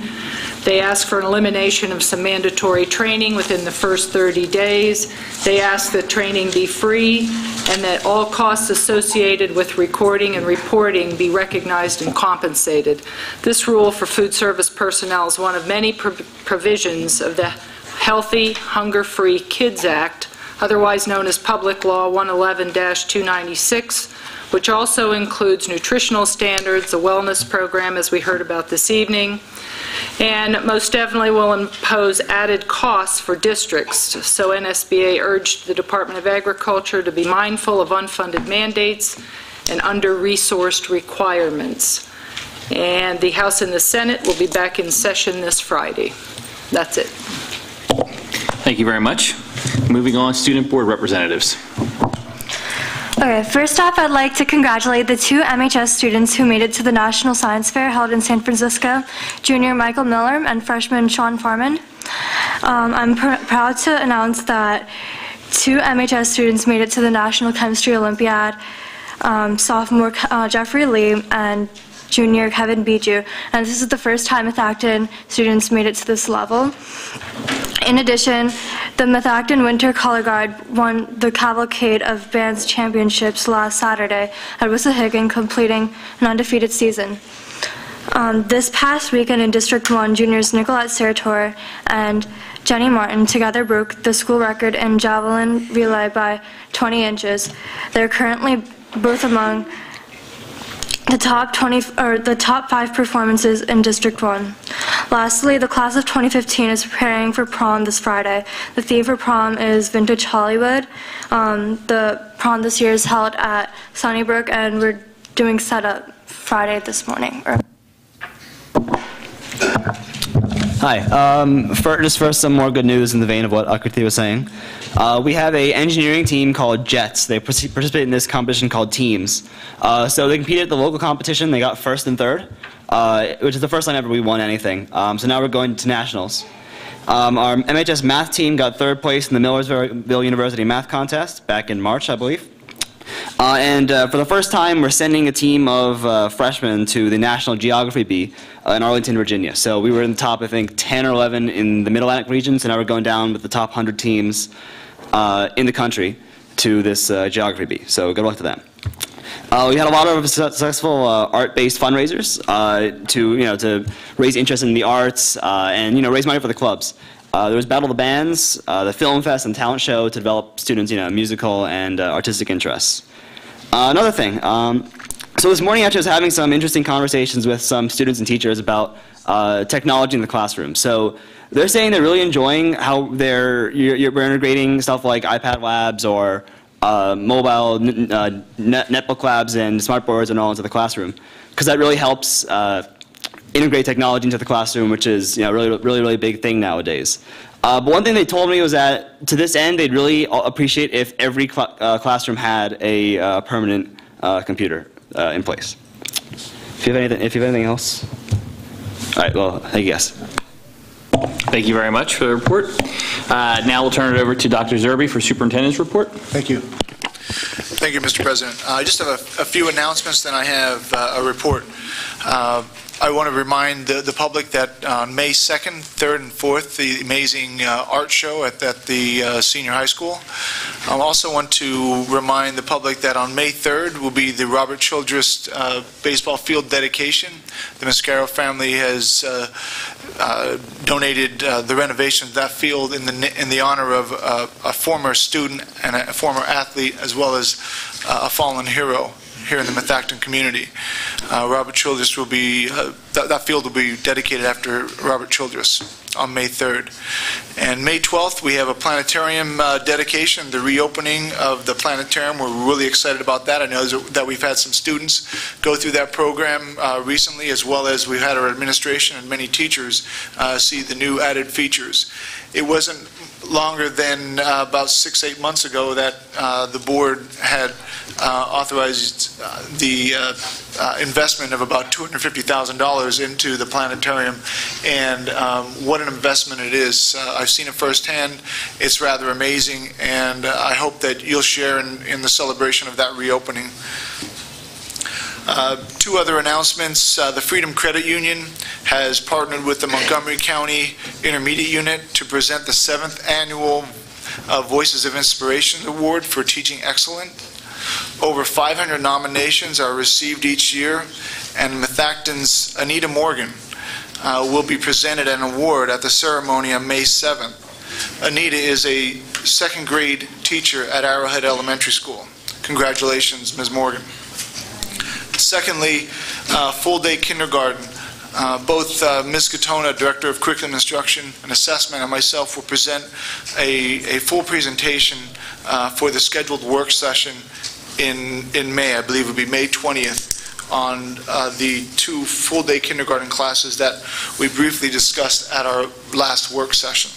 They ask for an elimination of some mandatory training within the first 30 days. They ask that training be free and that all costs associated with recording and reporting be recognized and compensated. This rule for food service personnel is one of many provisions of the Healthy, Hunger-Free Kids Act, otherwise known as Public Law 111-296, which also includes nutritional standards, a wellness program, as we heard about this evening, and most definitely will impose added costs for districts. So NSBA urged the Department of Agriculture to be mindful of unfunded mandates and under-resourced requirements. And the House and the Senate will be back in session this Friday. That's it. Thank you very much. Moving on, Student Board Representatives. Okay, first off, I'd like to congratulate the 2 MHS students who made it to the National Science Fair held in San Francisco, junior Michael Miller and freshman Sean Farman. I'm proud to announce that 2 MHS students made it to the National Chemistry Olympiad, sophomore Jeffrey Lee and junior Kevin Bijou, and this is the first time Methacton students made it to this level. In addition, the Methacton Winter Color Guard won the Cavalcade of Bands Championships last Saturday at Wissahickon, completing an undefeated season. This past weekend in District 1, juniors Nicolette Serrator and Jenny Martin together broke the school record in javelin relay by 20 inches. They're currently both among the top 5 performances in District 1. Lastly, the class of 2015 is preparing for prom this Friday. The theme for prom is Vintage Hollywood. The prom this year is held at Sunnybrook, and we're doing setup Friday this morning. Hi. Just first, some more good news in the vein of what Akriti was saying. We have an engineering team called JETS. They participate in this competition called Teams. So they competed at the local competition. They got 1st and 3rd, which is the first time ever we won anything. So now we're going to nationals. Our MHS math team got 3rd place in the Millersville University Math Contest back in March, I believe. And for the first time, we're sending a team of freshmen to the National Geography Bee in Arlington, Virginia. So we were in the top, I think, 10 or 11 in the Mid-Atlantic region, so now we're going down with the top 100 teams in the country. to this geography bee. So good luck to them. We had a lot of successful art-based fundraisers to raise interest in the arts and raise money for the clubs. There was Battle of the Bands, the Film Fest, and Talent Show to develop students' musical and artistic interests. Another thing. So this morning, actually, I was having some interesting conversations with some students and teachers about technology in the classroom. So they're saying they're really enjoying how we're integrating stuff like iPad labs or mobile netbook labs and smartboards and all into the classroom, because that really helps integrate technology into the classroom, which is really big thing nowadays. But one thing they told me was that to this end, they'd really appreciate if every classroom had a permanent computer in place. If you have anything else, all right. Well, I guess. Thank you very much for the report. Now we'll turn it over to Dr. Zerbe for Superintendent's report. Thank you. Thank you, Mr. President. I just have a few announcements, then I have a report. I want to remind the public that on May 2nd, 3rd, and 4th, the amazing art show at the senior high school. I also want to remind the public that on May 3rd will be the Robert Childress baseball field dedication. The Mascaro family has donated the renovation of that field in the honor of a former student and a former athlete, as well as a fallen hero here in the Methacton community. Robert Childress will be, that field will be dedicated after Robert Childress on May 3rd. And May 12th, we have a planetarium dedication, the reopening of the planetarium. We're really excited about that. I know that we've had some students go through that program recently, as well as we've had our administration and many teachers see the new added features. It wasn't longer than about 6-8 months ago that the board had authorized the investment of about $250,000 into the planetarium, and what an investment it is. I've seen it firsthand. It's rather amazing, and I hope that you'll share in the celebration of that reopening. Two other announcements. The Freedom Credit Union has partnered with the Montgomery County Intermediate Unit to present the 7th Annual Voices of Inspiration Award for Teaching Excellence. Over 500 nominations are received each year, and Methacton's Anita Morgan will be presented an award at the ceremony on May 7th. Anita is a second grade teacher at Arrowhead Elementary School. Congratulations, Ms. Morgan. Secondly, full-day kindergarten. Both Ms. Katona, Director of Curriculum Instruction and Assessment, and myself will present a full presentation for the scheduled work session in May. I believe it will be May 20th on the 2 full-day kindergarten classes that we briefly discussed at our last work session.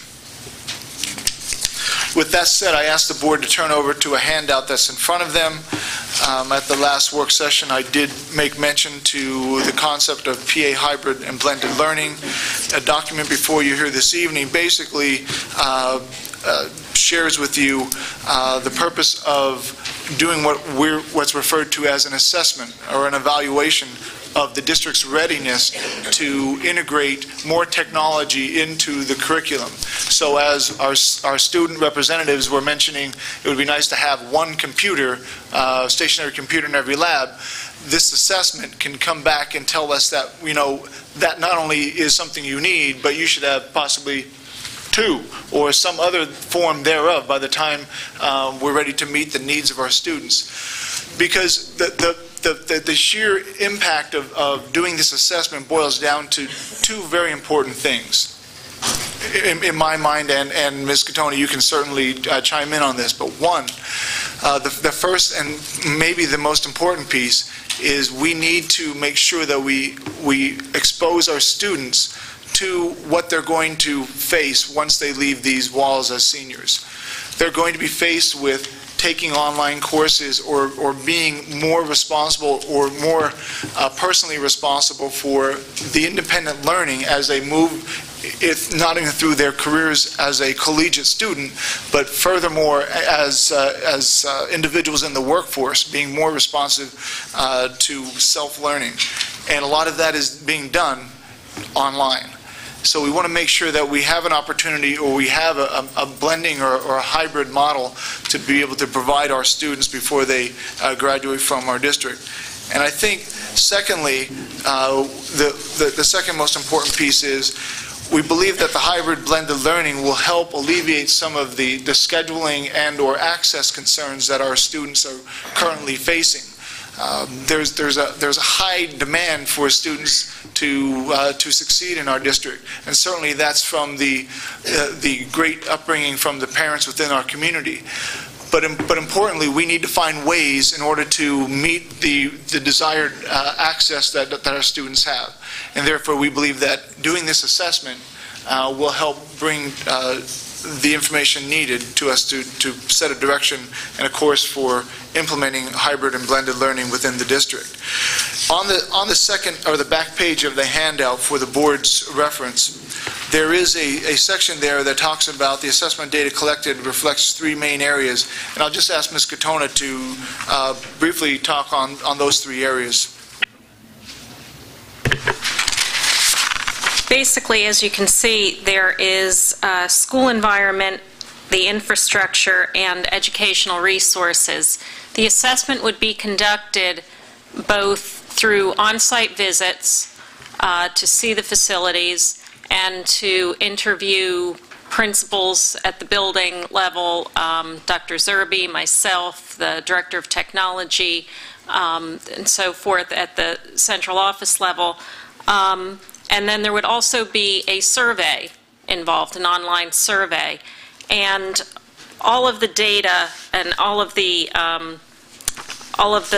With that said, I asked the board to turn over to a handout that's in front of them. At the last work session, I did make mention to the concept of PA hybrid and blended learning. A document before you here this evening basically shares with you the purpose of doing what's referred to as an assessment or an evaluation of the district's readiness to integrate more technology into the curriculum. So as our student representatives were mentioning, it would be nice to have one computer, stationary computer in every lab. This assessment can come back and tell us that, that not only is something you need, but you should have possibly 2 or some other form thereof by the time we're ready to meet the needs of our students. Because the sheer impact of doing this assessment boils down to 2 very important things. In my mind, and Ms. Katona, you can certainly chime in on this, but one, the first and maybe the most important piece is we need to make sure that we expose our students to what they're going to face once they leave these walls as seniors. They're going to be faced with taking online courses or being more responsible or more personally responsible for the independent learning as they move, if not even through their careers as a collegiate student, but furthermore as individuals in the workforce, being more responsive to self-learning. And a lot of that is being done online. So we want to make sure that we have an opportunity, or we have a blending or a hybrid model to be able to provide our students before they graduate from our district. And I think, secondly, the second most important piece is we believe that the hybrid blended learning will help alleviate some of the scheduling and or access concerns that our students are currently facing. There's a high demand for students to succeed in our district, and certainly that's from the great upbringing from the parents within our community. But importantly, we need to find ways in order to meet the desired access that our students have. And therefore, we believe that doing this assessment will help bring the information needed to us to set a direction and a course for implementing hybrid and blended learning within the district. On the second, or the back page of the handout for the board's reference, there is a section there that talks about the assessment data collected reflects three main areas, and I'll just ask Ms. Katona to briefly talk on those three areas. Basically, as you can see, there is school environment, the infrastructure, and educational resources. The assessment would be conducted both through on-site visits to see the facilities and to interview principals at the building level, Dr. Zerby, myself, the Director of Technology, and so forth at the central office level. And then there would also be a survey involved, an online survey. And all of the data and all of the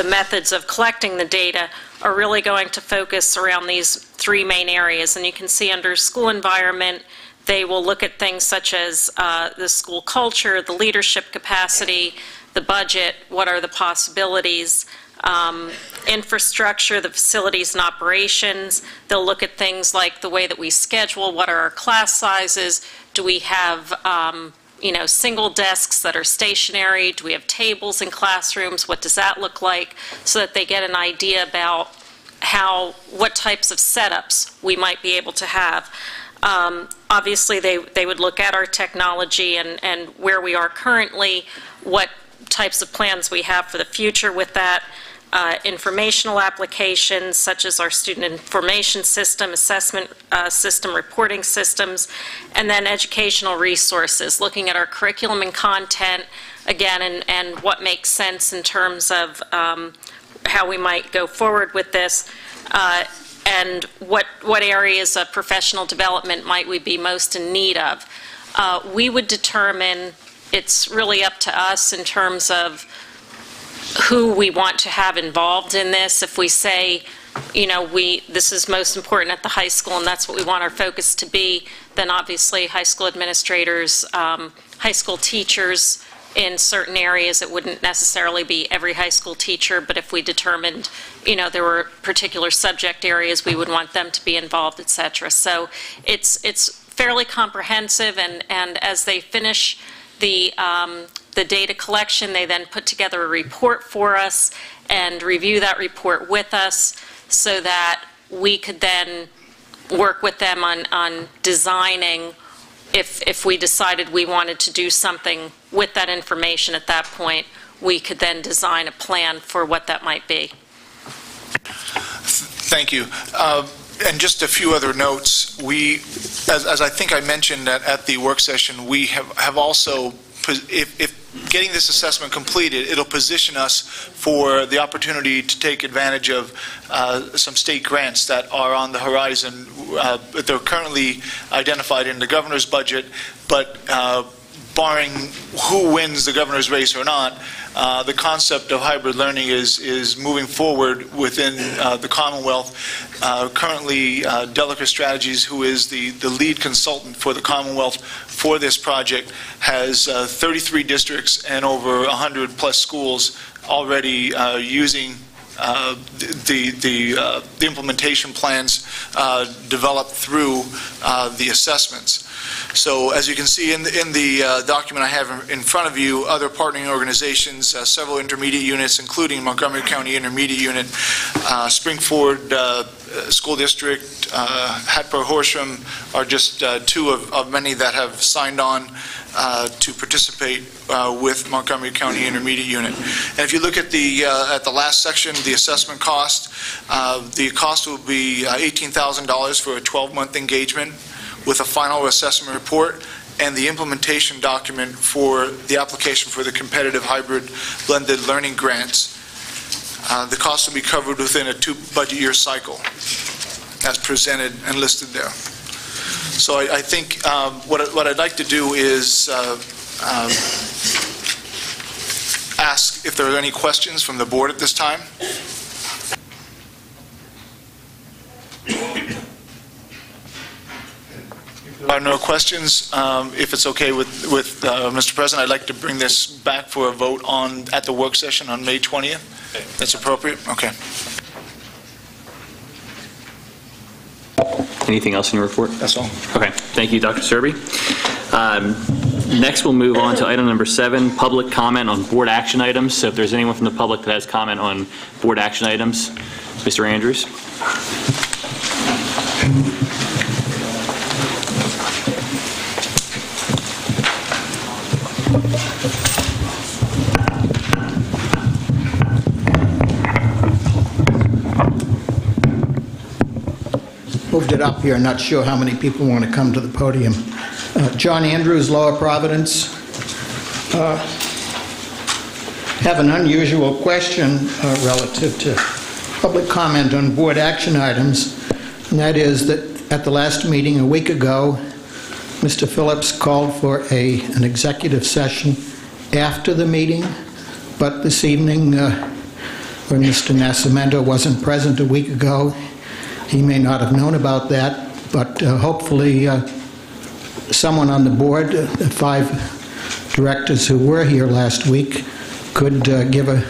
methods of collecting the data are really going to focus around these three main areas. And you can see under school environment, they will look at things such as the school culture, the leadership capacity, the budget, what are the possibilities, infrastructure, the facilities and operations. They'll look at things like the way that we schedule, what are our class sizes, do we have single desks that are stationary, do we have tables in classrooms, what does that look like, so that they get an idea about what types of setups we might be able to have. Obviously, they would look at our technology and where we are currently, what types of plans we have for the future with that, informational applications such as our student information system, assessment system, reporting systems, and then educational resources, looking at our curriculum and content, again, and what makes sense in terms of how we might go forward with this, and what areas of professional development might we be most in need of. We would determine, it's really up to us in terms of who we want to have involved in this. If we say, this is most important at the high school and that's what we want our focus to be, then obviously high school administrators, high school teachers in certain areas, it wouldn't necessarily be every high school teacher, but if we determined, there were particular subject areas, we would want them to be involved, etc. So it's fairly comprehensive, and as they finish the data collection, they then put together a report for us and review that report with us so that we could then work with them on designing, if we decided we wanted to do something with that information at that point, we could then design a plan for what that might be. Thank you. And just a few other notes. As I think I mentioned at the work session, we have also, if getting this assessment completed, it'll position us for the opportunity to take advantage of some state grants that are on the horizon. They're currently identified in the governor's budget, but barring who wins the governor's race or not, the concept of hybrid learning is moving forward within the Commonwealth. Currently, Delica Strategies, who is the lead consultant for the Commonwealth for this project, has 33 districts and over 100 plus schools already using the implementation plans developed through the assessments. So as you can see in the document I have in front of you, other partnering organizations, several intermediate units, including Montgomery County Intermediate Unit, Springford School District, Hatboro-Horsham are just two of many that have signed on to participate with Montgomery County Intermediate Unit. And if you look at the last section, the assessment cost, the cost will be $18,000 for a 12-month engagement with a final assessment report and the implementation document for the application for the competitive hybrid blended learning grants. The cost will be covered within a 2 budget year cycle as presented and listed there. So I think what I'd like to do is ask if there are any questions from the board at this time. If there are no questions, if it's okay with Mr. President, I'd like to bring this back for a vote at the work session on May 20th. That's appropriate? Okay. Anything else in your report? That's all. Okay. Thank you, Dr. Serby. Next, we'll move on to item number 7, public comment on board action items. So if there's anyone from the public that has comment on board action items, Mr. Andrews. Moved it up here, not sure how many people want to come to the podium. John Andrews, Lower Providence. Have an unusual question relative to public comment on board action items, and that is that at the last meeting a week ago, Mr. Phillips called for an executive session after the meeting, but this evening, when Mr. Nascimento wasn't present a week ago, he may not have known about that, but hopefully someone on the board, the 5 directors who were here last week, could give a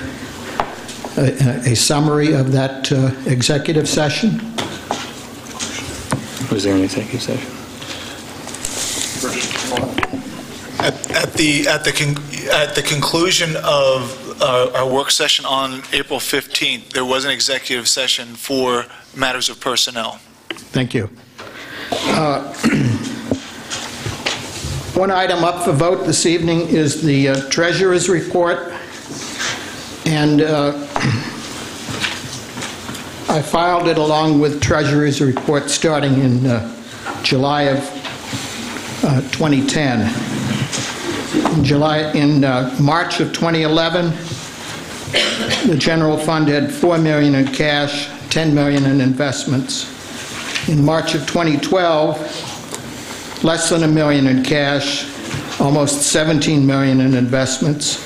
summary of that executive session. Was there an executive session? At the conclusion of our work session on April 15th, there was an executive session for matters of personnel. Thank you. One item up for vote this evening is the Treasurer's Report. And I filed it along with Treasurer's Report starting in July of 2010. In March of 2011, the general fund had $4 million in cash, $10 million in investments. In March of 2012, less than $1 million in cash, almost $17 million in investments.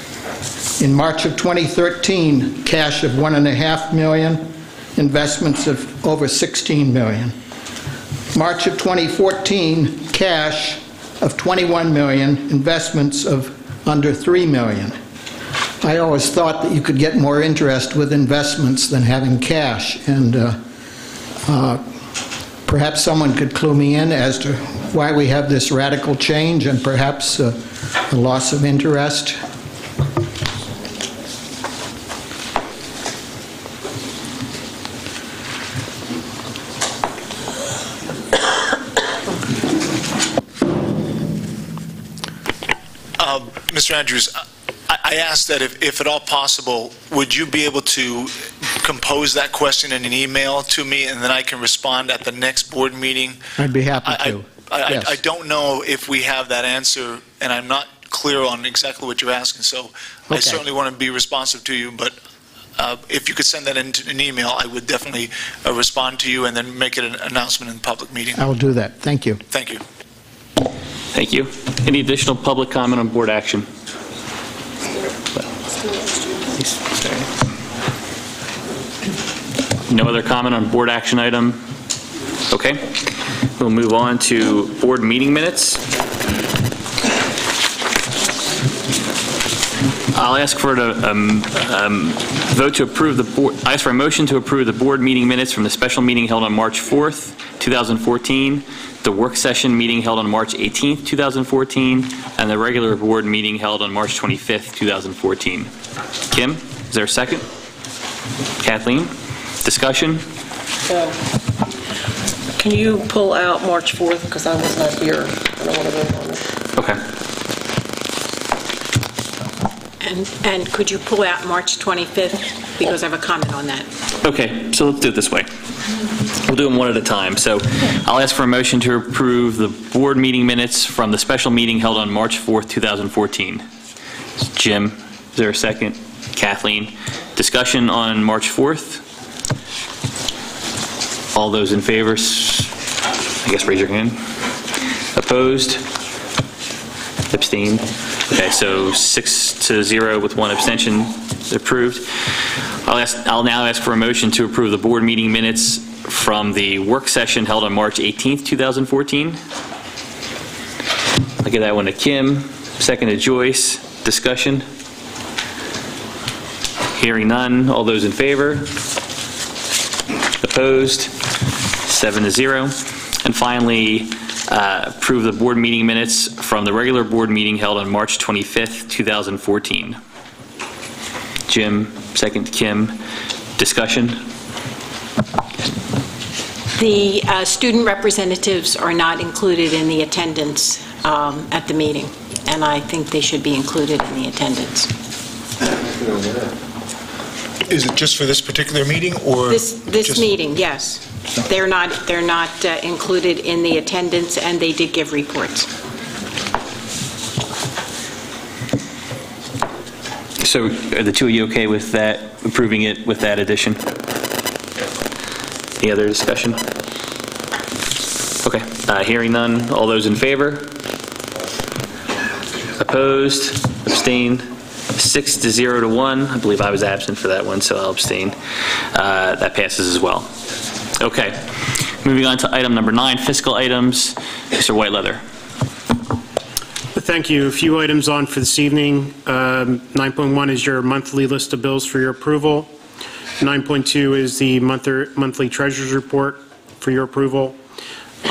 In March of 2013, cash of $1.5 million, investments of over $16 million. March of 2014, cash of $21 million, investments of under $3 million. I always thought that you could get more interest with investments than having cash, and perhaps someone could clue me in as to why we have this radical change and perhaps a loss of interest. Mr. Andrews, I asked that if at all possible, would you be able to compose that question in an email to me, and then I can respond at the next board meeting? I'd be happy to. Yes. I don't know if we have that answer, and I'm not clear on exactly what you're asking, so okay. I certainly want to be responsive to you, but if you could send that in an email, I would definitely respond to you and then make it an announcement in the public meeting. I will do that. Thank you. Thank you. Thank you. Any additional public comment on board action? No other comment on board action item? Okay. We'll move on to board meeting minutes. I'll ask for a vote to approve the board. I ask for a motion to approve the board meeting minutes from the special meeting held on March 4th, 2014, the work session meeting held on March 18th, 2014, and the regular board meeting held on March 25th, 2014. Kim, is there a second? Kathleen, discussion? Can you pull out March 4th, because I was not here. I don't want to vote on it. Okay. And could you pull out March 25th? Because I have a comment on that. Okay, so let's do it this way. We'll do them one at a time. So I'll ask for a motion to approve the board meeting minutes from the special meeting held on March 4th, 2014. Jim, is there a second? Kathleen, discussion on March 4th? All those in favor, I guess raise your hand. Opposed? Abstained? Okay, so 6-0 with 1 abstention, approved. I'll now ask for a motion to approve the board meeting minutes from the work session held on March 18th, 2014. I'll give that one to Kim. Second to Joyce. Discussion? Hearing none. All those in favor? Opposed? 7-0. And finally, approve the board meeting minutes from the regular board meeting held on March 25th, 2014. Jim, second to Kim. Discussion? The student representatives are not included in the attendance at the meeting, and I think they should be included in the attendance. Is it just for this particular meeting, or this meeting? Yes, they're not included in the attendance, and they did give reports. So are the two of you okay with that, approving it with that addition? Any other discussion? Okay, hearing none. All those in favor? Opposed? Abstained? 6-0 to 1. I believe I was absent for that one, so I'll abstain. That passes as well. Okay, moving on to item number 9, fiscal items. Mr. Whiteleather. Thank you. A few items on for this evening. 9.1 is your monthly list of bills for your approval. 9.2 is the monthly treasurer's report for your approval.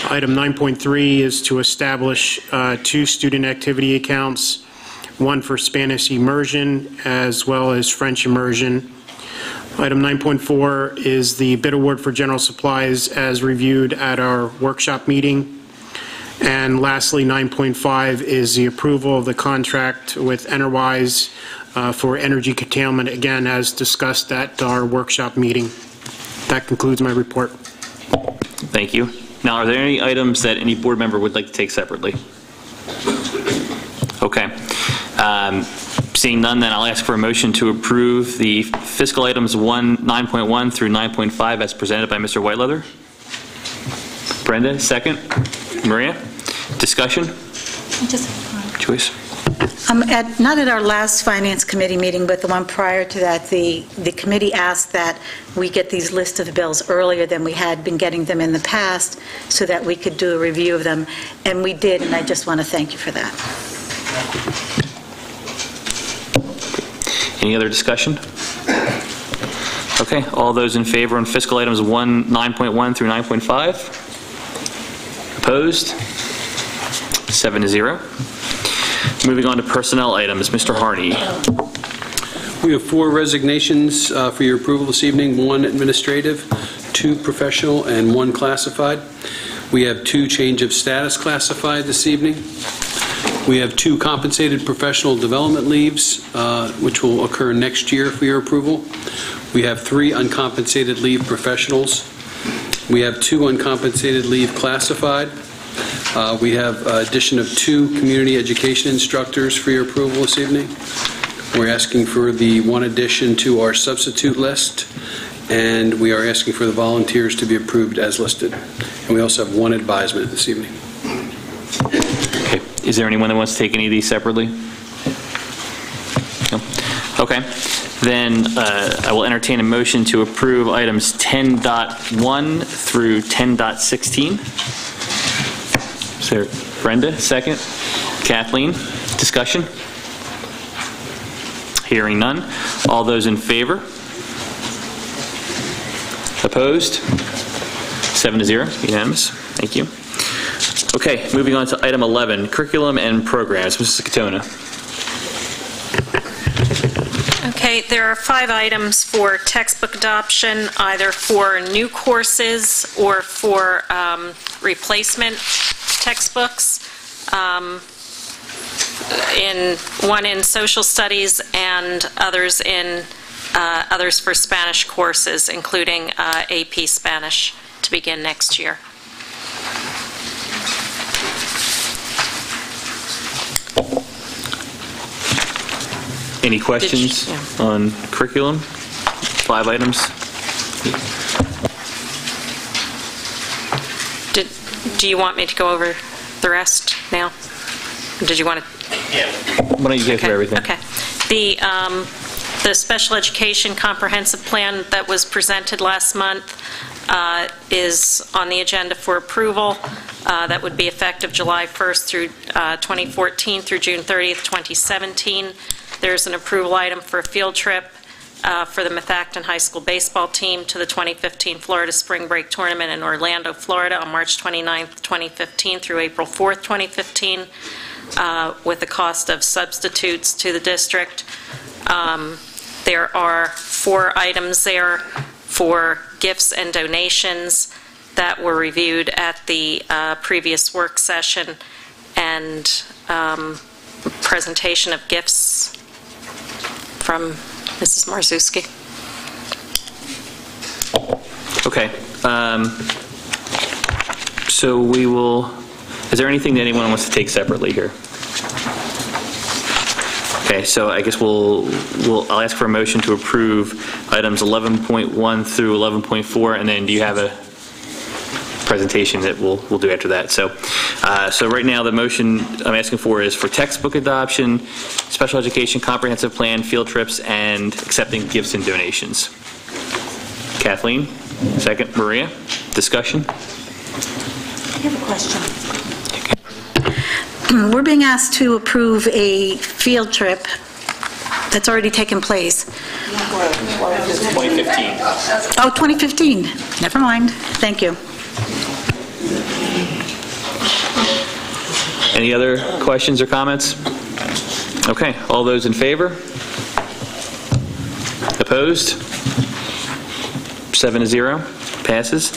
Item 9.3 is to establish 2 student activity accounts, one for Spanish immersion as well as French immersion. Item 9.4 is the bid award for general supplies as reviewed at our workshop meeting. And lastly, 9.5 is the approval of the contract with Enterwise for energy curtailment, again, as discussed at our workshop meeting. That concludes my report. Thank you. Now, are there any items that any board member would like to take separately? Okay. Seeing none, then I'll ask for a motion to approve the fiscal items 9.1 through 9.5 as presented by Mr. Whiteleather. Brenda, second. Maria, discussion? Joyce? Not at our last Finance Committee meeting, but the one prior to that, the committee asked that we get these lists of bills earlier than we had been getting them in the past so that we could do a review of them, and we did, and I just want to thank you for that. Any other discussion? Okay, all those in favor on fiscal items 9.1 through 9.5? Opposed? 7-0. Moving on to personnel items, Mr. Harney. We have 4 resignations for your approval this evening, 1 administrative, 2 professional, and 1 classified. We have 2 change of status classified this evening. We have 2 compensated professional development leaves, which will occur next year for your approval. We have 3 uncompensated leave professionals. We have 2 uncompensated leave classified. We have addition of 2 community education instructors for your approval this evening. We're asking for the 1 addition to our substitute list, and we are asking for the volunteers to be approved as listed. And we also have 1 advisement this evening. Okay. Is there anyone that wants to take any of these separately? No? Okay. Then I will entertain a motion to approve items 10.1 through 10.16. Is there Brenda, second? Kathleen, discussion? Hearing none. All those in favor? Opposed? 7-0, unanimous. Thank you. Okay, moving on to item 11, curriculum and programs. Mrs. Katona. Okay, there are 5 items for textbook adoption, either for new courses or for replacement textbooks. One in social studies and others for Spanish courses, including AP Spanish to begin next year. Any questions on curriculum? 5 items. Do you want me to go over the rest now? Or did you want to? Yeah. Why don't you go through everything? Okay. The special education comprehensive plan that was presented last month is on the agenda for approval. That would be effective July 1st through 2014 through June 30th, 2017. There's an approval item for a field trip for the Methacton High School baseball team to the 2015 Florida Spring Break Tournament in Orlando, Florida on March 29th, 2015 through April 4th, 2015, with the cost of substitutes to the district. There are 4 items there for gifts and donations that were reviewed at the previous work session, and presentation of gifts from Mrs. Marzewski. Okay. So we will, is there anything that anyone wants to take separately here? Okay, so I guess I'll ask for a motion to approve items 11.1 through 11.4, and then do you have a presentation that we'll do after that? So right now the motion I'm asking for is for textbook adoption, special education comprehensive plan, field trips, and accepting gifts and donations. Kathleen, second. Maria, discussion? I have a question. We're being asked to approve a field trip that's already taken place. 2015. Oh, 2015. Never mind. Thank you. Any other questions or comments? Okay, all those in favor? Opposed? 7-0, passes.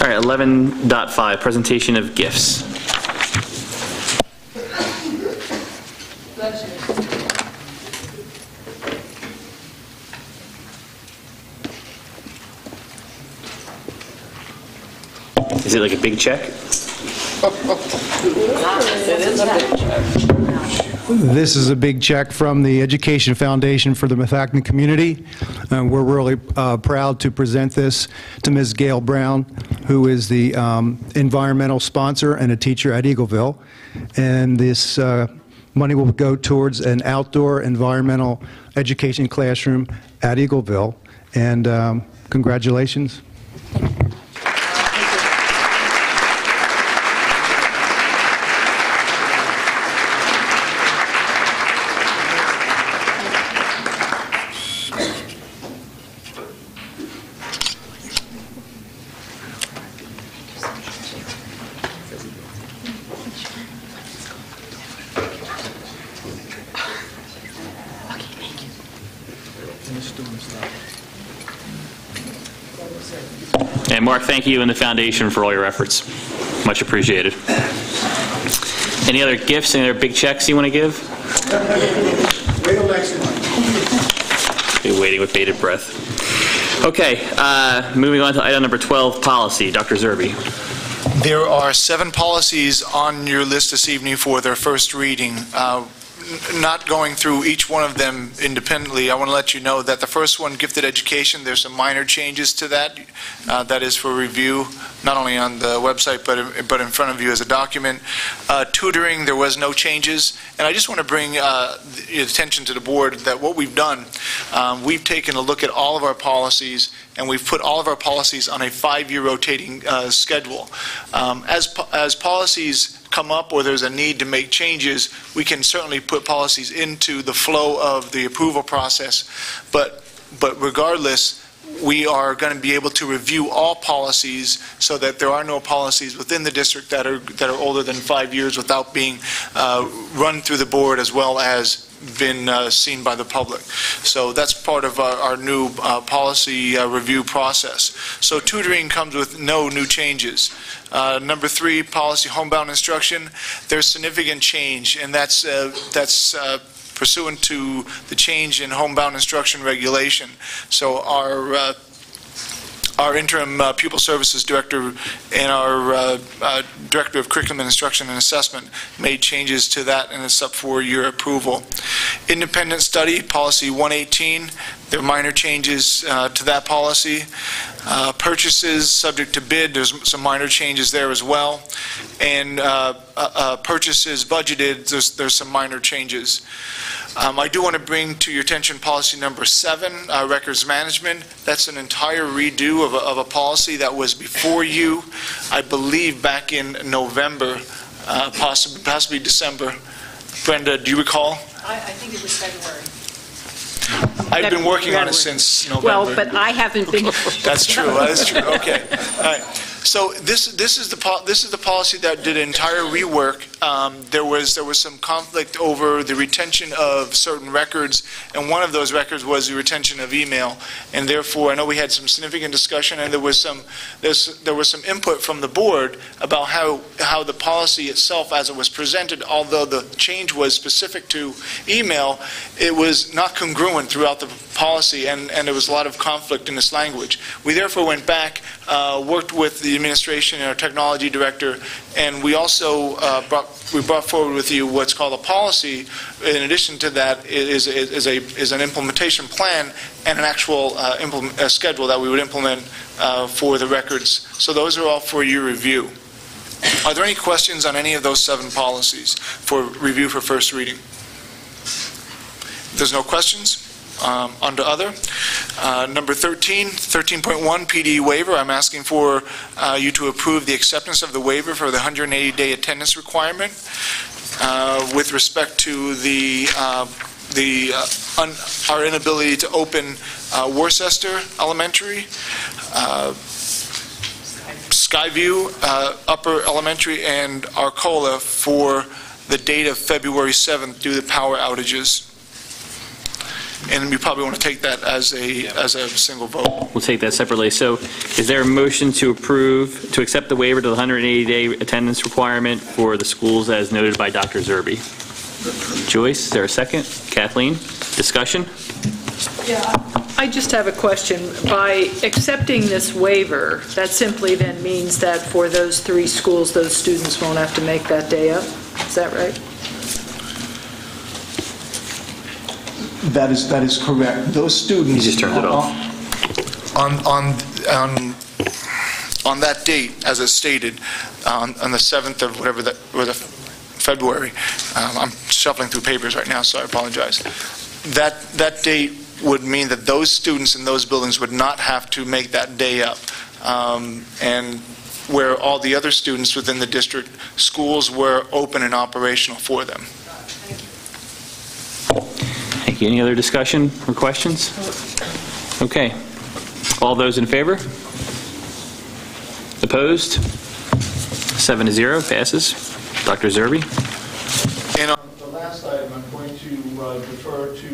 All right, 11.5, presentation of gifts. Is it like a big check? This is a big check from the Education Foundation for the Methacton community. We're really proud to present this to Ms. Gail Brown, who is the environmental sponsor and a teacher at Eagleville. And this money will go towards an outdoor environmental education classroom at Eagleville. And congratulations. And Mark, thank you and the foundation for all your efforts. Much appreciated. Any other gifts, any other big checks you want to give? Wait till next month. Be waiting with bated breath. Okay, moving on to item number 12, policy. Dr. Zerbe. There are 7 policies on your list this evening for their first reading. Not going through each one of them independently, I want to let you know that the first one, gifted education, there's some minor changes to that. That is for review, not only on the website, but in front of you as a document. Tutoring, there was no changes. And I just want to bring attention to the board that what we've done, we've taken a look at all of our policies, and we've put all of our policies on a 5-year rotating schedule. As policies come up or there's a need to make changes, we can certainly put policies into the flow of the approval process. But regardless, we are going to be able to review all policies so that there are no policies within the district that are older than 5 years without being run through the board as well as been seen by the public. So that's part of our new policy review process. So tutoring comes with no new changes. Number 3, policy homebound instruction. There's significant change, and that's pursuant to the change in homebound instruction regulation. So our interim pupil services director and our director of curriculum and instruction and assessment made changes to that, and it's up for your approval. Independent study, policy 118, there are minor changes to that policy. Purchases subject to bid, there's some minor changes there as well. And purchases budgeted, there's some minor changes. I do want to bring to your attention policy number 7, records management. That's an entire redo of a policy that was before you, I believe, back in November, possibly December. Brenda, do you recall? I think it was February. I've been working on it since November. Well, but I haven't been. That's true. That's true. Okay. All right. So this is the policy that did an entire rework. There was some conflict over the retention of certain records, and one of those records was the retention of email. And therefore, I know we had some significant discussion, and there was some input from the board about how the policy itself, as it was presented, although the change was specific to email, it was not congruent throughout the policy, and there was a lot of conflict in this language. We therefore went back, worked with the administration and our technology director, and we also brought forward with you what's called a policy. In addition to that is an implementation plan and an actual schedule that we would implement for the records. So those are all for your review. Are there any questions on any of those 7 policies for review for first reading? If there's no questions, under other. Number 13.1 PD waiver. I'm asking for you to approve the acceptance of the waiver for the 180-day attendance requirement with respect to our inability to open Worcester Elementary, Skyview Upper Elementary, and Arcola for the date of February 7th due to power outages. And we probably want to take that as a single vote. We'll take that separately. So is there a motion to accept the waiver to the 180-day attendance requirement for the schools as noted by Dr. Zerbe? Joyce, is there a second? Kathleen, discussion? Yeah, I just have a question. By accepting this waiver, that simply then means that for those 3 schools, those students won't have to make that day up? Is that right? That is correct. Those students... You just turned it off. On that date, as it's stated, on the 7th of whatever that, or the February, I'm shuffling through papers right now, so I apologize. That date would mean that those students in those buildings would not have to make that day up. And where all the other students within the district, schools were open and operational for them. Thank you. Any other discussion or questions? Okay. All those in favor? Opposed? 7-0, passes. Dr. Zerbe? And on the last item, I'm going to defer to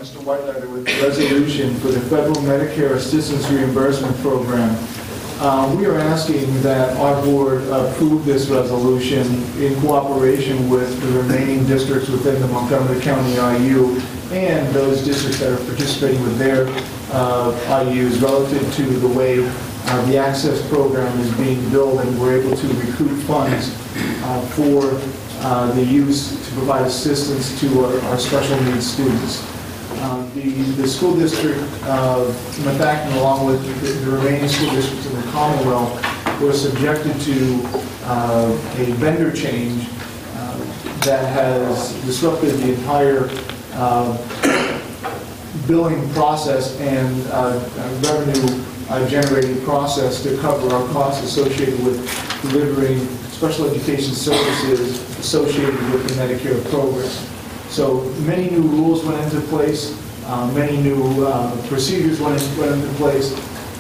Mr. Whiteletter with the resolution for the Federal Medicare Assistance Reimbursement Program. We are asking that our board approve this resolution in cooperation with the remaining districts within the Montgomery County IU and those districts that are participating with their IUs relative to the way the Access program is being billed, and we're able to recruit funds for the use to provide assistance to our special needs students. The school district of Methacton, along with the remaining school districts in the Commonwealth, were subjected to a vendor change that has disrupted the entire billing process and revenue generating process to cover our costs associated with delivering special education services associated with the Medicare program. So many new rules went into place Many new procedures went into place,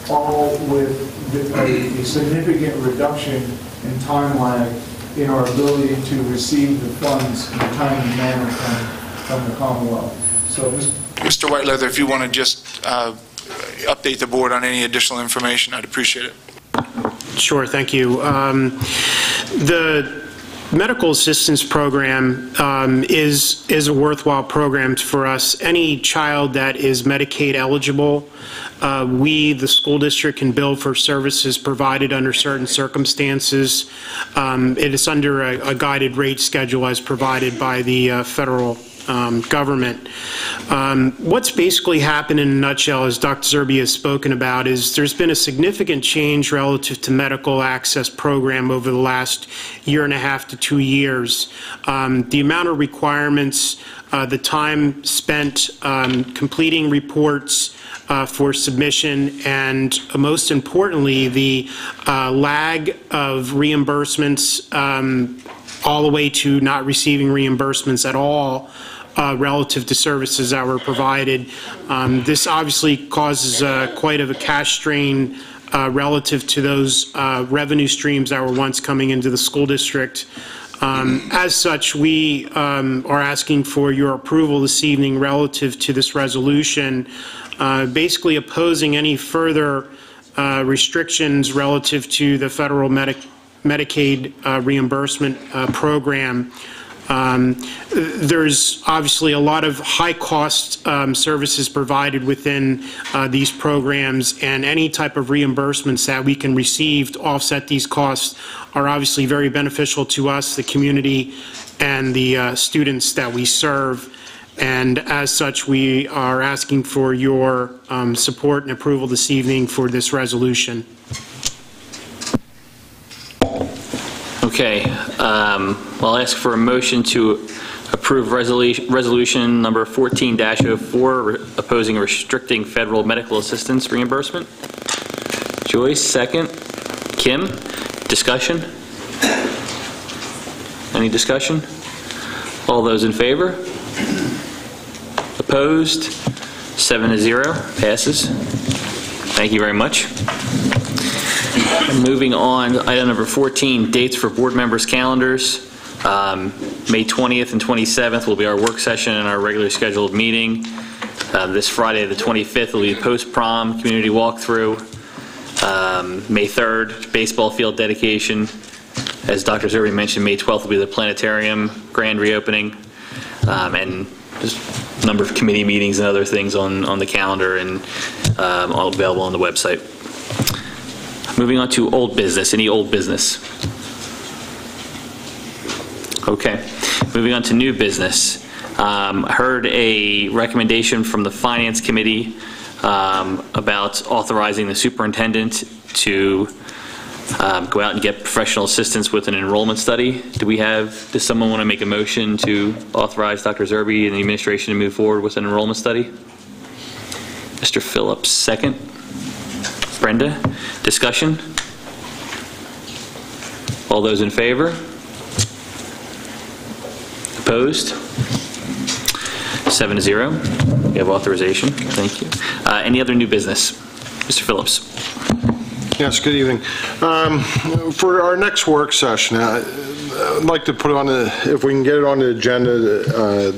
all with a significant reduction in time lag in our ability to receive the funds in a timely manner from the Commonwealth. So, Mr. Whiteleather, if you want to just update the board on any additional information, I'd appreciate it. Sure, thank you. The medical assistance program is a worthwhile program for us. Any child that is Medicaid eligible, we, the school district, can bill for services provided under certain circumstances. It is under a guided rate schedule as provided by the federal government. What's basically happened in a nutshell, as Dr. Zerbe has spoken about, is there's been a significant change relative to medical access program over the last year and a half to 2 years. The amount of requirements, the time spent completing reports for submission, and most importantly, the lag of reimbursements all the way to not receiving reimbursements at all relative to services that were provided. This obviously causes quite of a cash strain relative to those revenue streams that were once coming into the school district. As such, we are asking for your approval this evening relative to this resolution, basically opposing any further restrictions relative to the federal Medicaid reimbursement program. There's obviously a lot of high-cost services provided within these programs, and any type of reimbursements that we can receive to offset these costs are obviously very beneficial to us, the community, and the students that we serve. And as such, we are asking for your support and approval this evening for this resolution. Okay, I'll ask for a motion to approve resolution number 14-04, opposing restricting federal medical assistance reimbursement. Joyce, second. Kim, discussion? Any discussion? All those in favor? Opposed? 7-0, passes. Thank you very much. Moving on, item number 14, dates for board members' calendars. May 20th and 27th will be our work session and our regularly scheduled meeting. This Friday, the 25th, will be post-prom community walkthrough. May 3rd, baseball field dedication. As Dr. Zerbe mentioned, May 12th will be the planetarium grand reopening. And just a number of committee meetings and other things on the calendar, and all available on the website. Moving on to old business. Any old business? Okay. Moving on to new business. I heard a recommendation from the Finance Committee about authorizing the superintendent to go out and get professional assistance with an enrollment study. Does someone want to make a motion to authorize Dr. Zerbe and the administration to move forward with an enrollment study? Mr. Phillips, second. Brenda, discussion? All those in favor? Opposed? 7-0. We have authorization. Thank you. Any other new business? Mr. Phillips. Yes, good evening. For our next work session, I'd like to put on if we can get it on the agenda,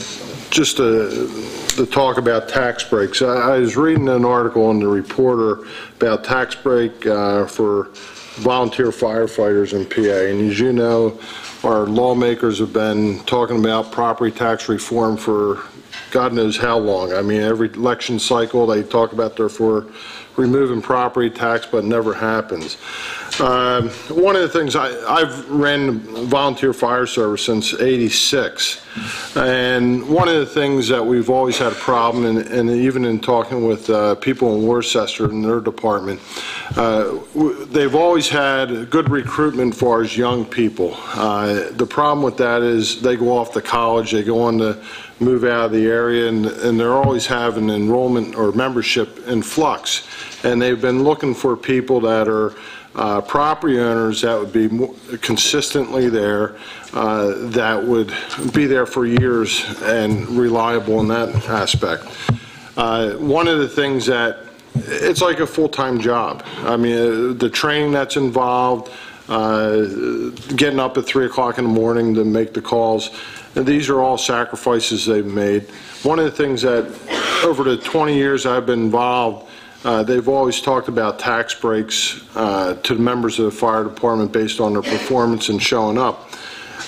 just to talk about tax breaks. I was reading an article in the Reporter about tax break for volunteer firefighters in PA, and as you know, our lawmakers have been talking about property tax reform for God knows how long. I mean, every election cycle they talk about therefore removing property tax, but it never happens. One of the things, I've ran volunteer fire service since '86, and one of the things that we've always had a problem, and even in talking with people in Worcester in their department, they've always had good recruitment as far as young people. The problem with that is they go off to college, they go on to move out of the area, and they're always having enrollment or membership in flux. And they've been looking for people that are property owners that would be consistently there, that would be there for years and reliable in that aspect. One of the things that, it's like a full-time job. I mean, the training that's involved, getting up at 3 o'clock in the morning to make the calls, and these are all sacrifices they've made. One of the things that, over the 20 years I've been involved, they've always talked about tax breaks to the members of the fire department based on their performance and showing up.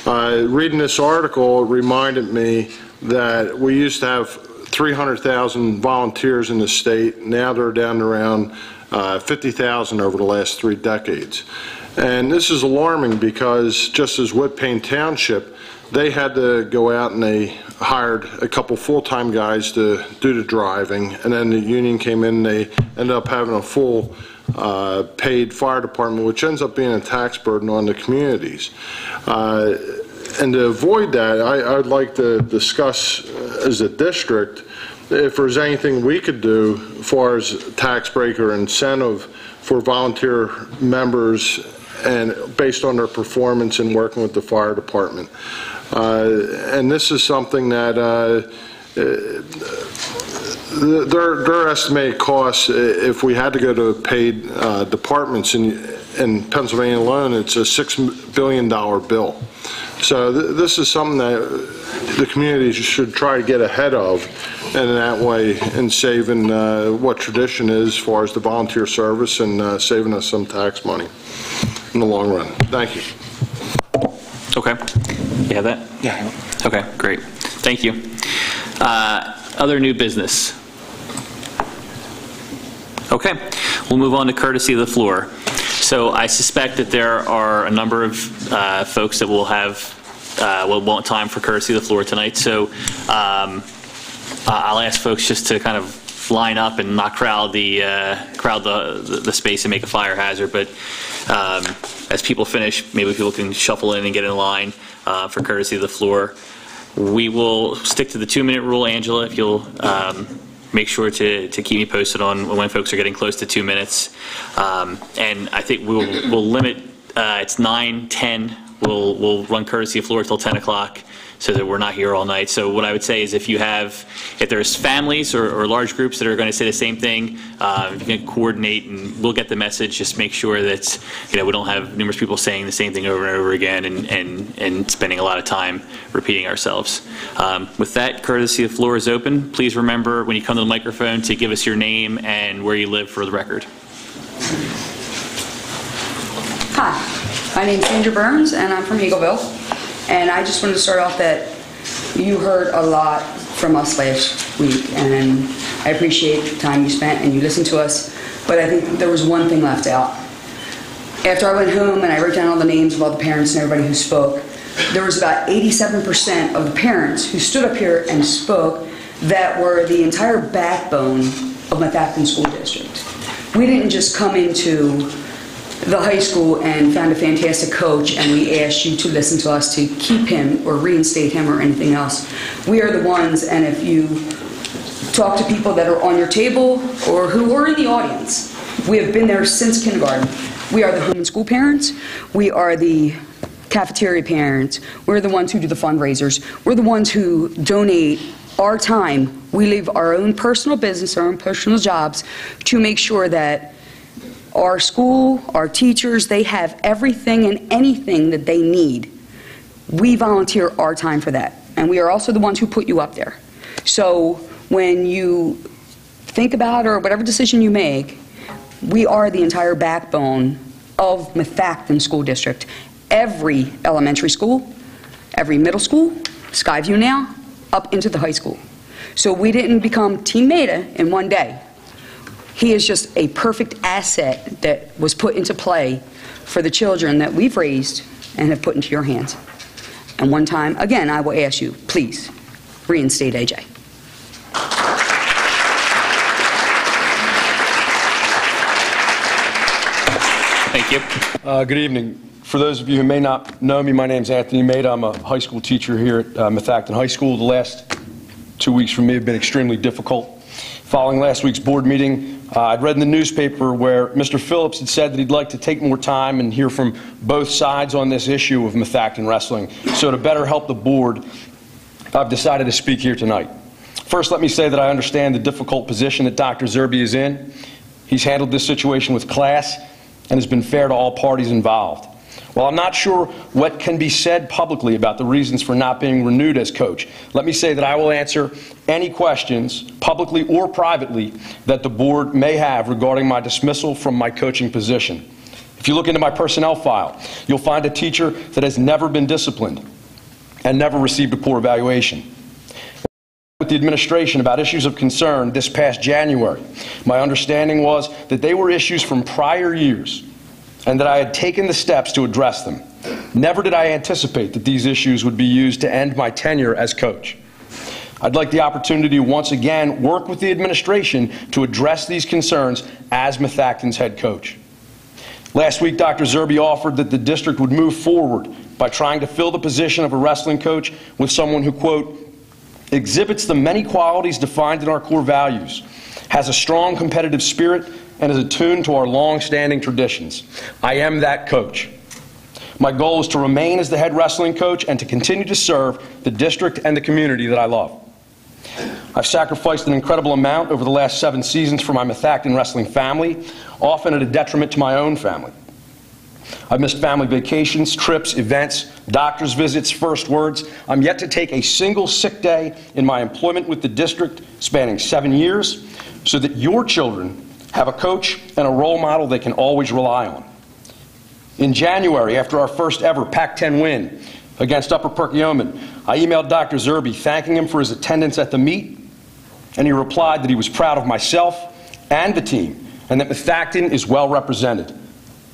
Reading this article reminded me that we used to have 300,000 volunteers in the state. Now they're down to around 50,000 over the last 3 decades. And this is alarming because just as Whitpain Township, they had to go out and they hired a couple full-time guys to do the driving, and then the union came in and they ended up having a full paid fire department, which ends up being a tax burden on the communities. And to avoid that, I'd like to discuss as a district if there's anything we could do as far as tax break or incentive for volunteer members and based on their performance in working with the fire department. And this is something that their estimated costs, if we had to go to paid departments in Pennsylvania alone, it's a $6 billion bill. So this is something that the community should try to get ahead of, and in that way, in saving what tradition is as far as the volunteer service and saving us some tax money in the long run. Thank you. Okay. You have that? Yeah. Okay, great. Thank you. Other new business? Okay. We'll move on to courtesy of the floor. So I suspect that there are a number of folks that will have will want time for courtesy of the floor tonight. So I'll ask folks just to kind of line up and not crowd the space and make a fire hazard. But as people finish, maybe people can shuffle in and get in line for courtesy of the floor. We will stick to the 2-minute rule, Angela, if you'll make sure to keep me posted on when folks are getting close to 2 minutes. And I think we'll limit, it's 9, 10, we'll run courtesy of floor till 10 o'clock so that we're not here all night. So what I would say is if there's families or large groups that are going to say the same thing, you can coordinate and we'll get the message. Just make sure that we don't have numerous people saying the same thing over and over again and spending a lot of time repeating ourselves. With that, courtesy of floor is open. Please remember when you come to the microphone to give us your name and where you live for the record. Hi, my name's Sandra Burns and I'm from Eagleville. And I just wanted to start off that you heard a lot from us last week, and I appreciate the time you spent and you listened to us, but I think there was one thing left out. After I went home and I wrote down all the names of all the parents and everybody who spoke, there was about 87% of the parents who stood up here and spoke that were the entire backbone of Methacton School District. We didn't just come into the high school and found a fantastic coach and we asked you to listen to us to keep him or reinstate him or anything else. We are the ones, and if you talk to people that are on your table or who are in the audience, we have been there since kindergarten. We are the home and school parents. We are the cafeteria parents. We're the ones who do the fundraisers. We're the ones who donate our time. We leave our own personal business, our own personal jobs to make sure that our school, our teachers, they have everything and anything that they need. We volunteer our time for that. And we are also the ones who put you up there. So when you think about or whatever decision you make, we are the entire backbone of Methacton School District. Every elementary school, every middle school, Skyview now, up into the high school. So we didn't become Team Meta in one day. He is just a perfect asset that was put into play for the children that we've raised and have put into your hands. And one time, again, I will ask you, please, reinstate AJ. Thank you. Good evening. For those of you who may not know me, my name is Anthony Maida. I'm a high school teacher here at Methacton High School. The last 2 weeks for me have been extremely difficult. Following last week's board meeting, I'd read in the newspaper where Mr. Phillips had said that he'd like to take more time and hear from both sides on this issue of Methacton wrestling. So to better help the board, I've decided to speak here tonight. First, let me say that I understand the difficult position that Dr. Zerbe is in. He's handled this situation with class and has been fair to all parties involved. While I'm not sure what can be said publicly about the reasons for not being renewed as coach, let me say that I will answer any questions, publicly or privately, that the board may have regarding my dismissal from my coaching position. If you look into my personnel file, you'll find a teacher that has never been disciplined and never received a poor evaluation. With the administration about issues of concern this past January, my understanding was that they were issues from prior years and that I had taken the steps to address them. Never did I anticipate that these issues would be used to end my tenure as coach. I'd like the opportunity to once again work with the administration to address these concerns as Methacton's head coach. Last week, Dr. Zerbe offered that the district would move forward by trying to fill the position of a wrestling coach with someone who, quote, exhibits the many qualities defined in our core values, has a strong competitive spirit, and is attuned to our long-standing traditions. I am that coach. My goal is to remain as the head wrestling coach and to continue to serve the district and the community that I love. I've sacrificed an incredible amount over the last 7 seasons for my Methacton wrestling family, often at a detriment to my own family. I've missed family vacations, trips, events, doctor's visits, first words. I'm yet to take a single sick day in my employment with the district spanning 7 years so that your children have a coach and a role model they can always rely on. In January, after our first ever Pac-10 win against Upper Perkiomen, I emailed Dr. Zerbe thanking him for his attendance at the meet, and he replied that he was proud of myself and the team and that Methacton is well represented.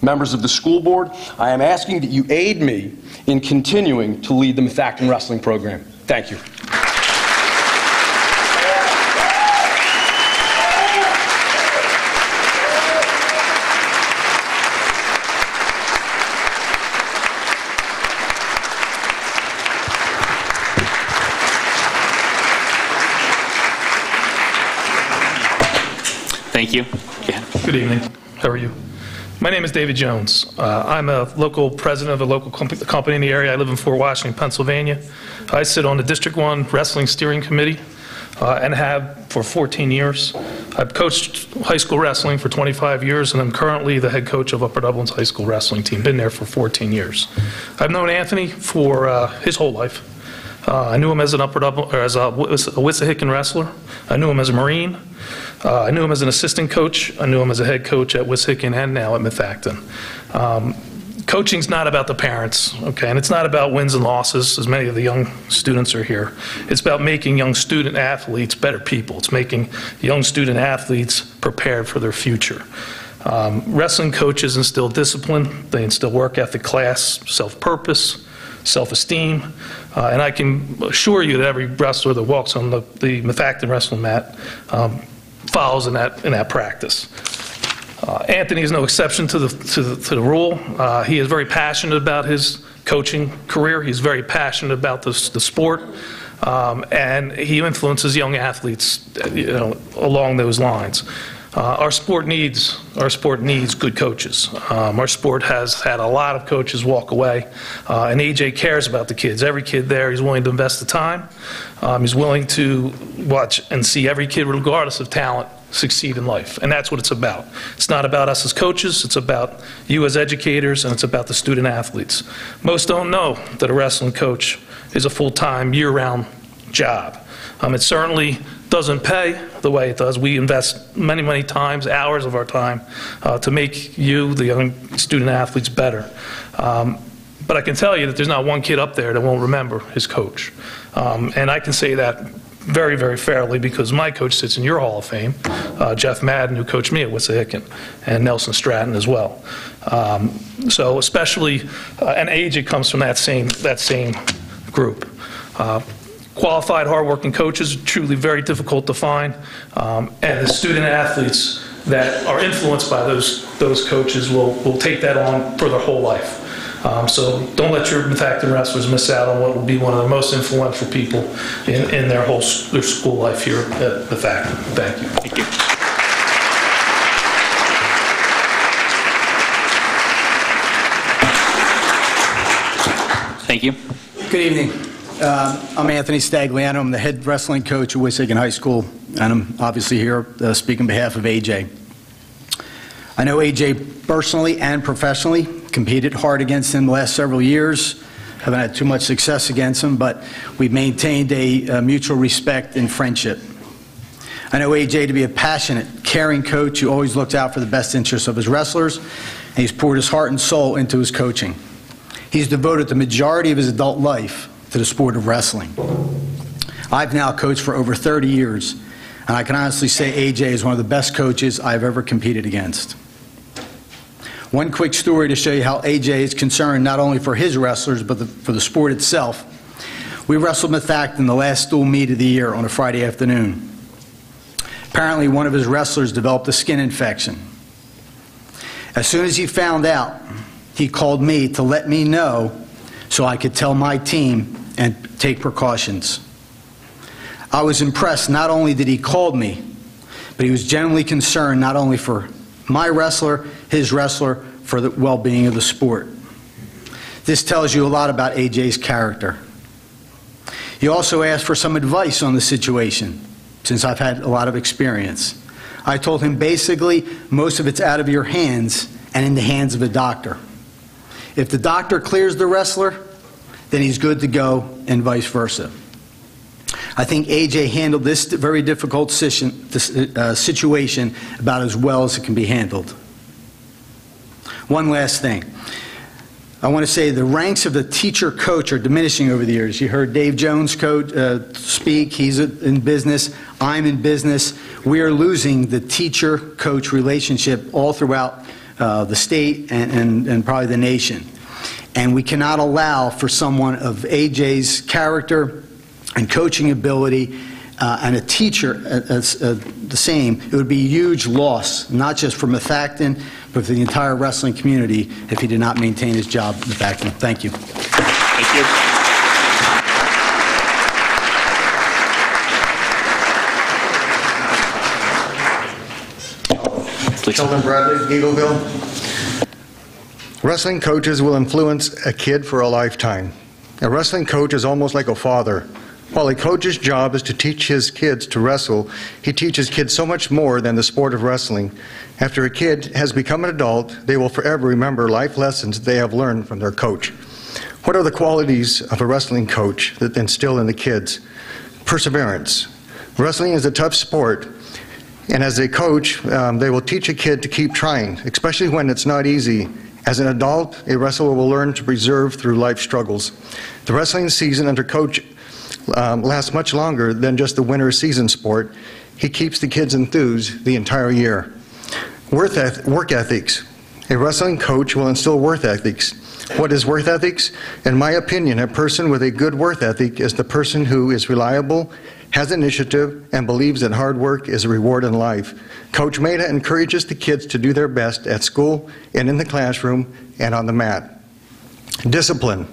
Members of the school board, I am asking that you aid me in continuing to lead the Methacton wrestling program. Thank you. Thank you. Good evening. How are you? My name is David Jones. I'm a local president of a local company in the area. I live in Fort Washington, Pennsylvania. I sit on the District 1 Wrestling Steering Committee and have for 14 years. I've coached high school wrestling for 25 years, and I'm currently the head coach of Upper Dublin's high school wrestling team. Been there for 14 years. I've known Anthony for his whole life. I knew him as an Upper Dublin, or as a Wissahickon wrestler. I knew him as a Marine. I knew him as an assistant coach. I knew him as a head coach at Wissahickon and now at Methacton. Coaching's not about the parents, okay, and it's not about wins and losses, as many of the young students are here. It's about making young student athletes better people. It's making young student athletes prepared for their future. Wrestling coaches instill discipline. They instill work ethic, class, self-purpose, self-esteem, and I can assure you that every wrestler that walks on the Methacton wrestling mat follows in that practice. Anthony is no exception to the rule. He is very passionate about his coaching career. He's very passionate about the sport, and he influences young athletes, along those lines. Our sport needs good coaches. Our sport has had a lot of coaches walk away, and AJ cares about the kids. Every kid there, he's willing to invest the time. He's willing to watch and see every kid, regardless of talent, succeed in life, and that's what it's about. It's not about us as coaches, it's about you as educators, and it's about the student athletes. Most don't know that a wrestling coach is a full-time, year-round job. It certainly doesn't pay the way it does. We invest many, many times, hours of our time, to make you, the young student athletes, better. But I can tell you that there's not one kid up there that won't remember his coach. And I can say that very, very fairly because my coach sits in your Hall of Fame, Jeff Madden, who coached me at Wissahickon, and Nelson Stratton as well. So especially, and AJ comes from that same group. Qualified, hardworking coaches are truly very difficult to find, and the student athletes that are influenced by those coaches will take that on for their whole life. So don't let your Methacton wrestlers miss out on what will be one of the most influential people in their school life here at Methacton. Thank you. Thank you. Thank you. Good evening. I'm Anthony Stagliano. I'm the head wrestling coach at Wissahickon High School, and I'm obviously here speaking on behalf of AJ. I know AJ personally and professionally, competed hard against him the last several years. Haven't had too much success against him, but we've maintained a mutual respect and friendship. I know AJ to be a passionate, caring coach who always looks out for the best interests of his wrestlers, and he's poured his heart and soul into his coaching. He's devoted the majority of his adult life to the sport of wrestling. I've now coached for over 30 years, and I can honestly say AJ is one of the best coaches I've ever competed against. One quick story to show you how AJ is concerned not only for his wrestlers, but for the sport itself. We wrestled Methacton the last dual meet of the year on a Friday afternoon. Apparently, one of his wrestlers developed a skin infection. As soon as he found out, he called me to let me know so I could tell my team and take precautions. I was impressed. Not only did he call me, but he was genuinely concerned not only for my wrestler, his wrestler, for the well-being of the sport. This tells you a lot about AJ's character. He also asked for some advice on the situation, since I've had a lot of experience. I told him basically most of it's out of your hands and in the hands of a doctor. If the doctor clears the wrestler, then he's good to go, and vice versa. I think AJ handled this very difficult situation about as well as it can be handled. One last thing. I want to say the ranks of the teacher-coach are diminishing over the years. You heard Dave Jones speak. He's in business. I'm in business. We are losing the teacher-coach relationship all throughout the state and probably the nation. And we cannot allow for someone of AJ's character and coaching ability and a teacher the same. It would be a huge loss, not just for Methacton, but for the entire wrestling community if he did not maintain his job at Methacton. Thank you. Thank you. Sheldon Bradley, Eagleville. Wrestling coaches will influence a kid for a lifetime. A wrestling coach is almost like a father. While a coach's job is to teach his kids to wrestle, he teaches kids so much more than the sport of wrestling. After a kid has become an adult, they will forever remember life lessons they have learned from their coach. What are the qualities of a wrestling coach that instill in the kids? Perseverance. Wrestling is a tough sport, and as a coach, they will teach a kid to keep trying, especially when it's not easy. As an adult, a wrestler will learn to persevere through life struggles. The wrestling season under coach lasts much longer than just the winter season sport. He keeps the kids enthused the entire year. Work ethics. A wrestling coach will instill work ethics. What is work ethics? In my opinion, a person with a good work ethic is the person who is reliable, has initiative, and believes that hard work is a reward in life. Coach Maida encourages the kids to do their best at school and in the classroom and on the mat. Discipline.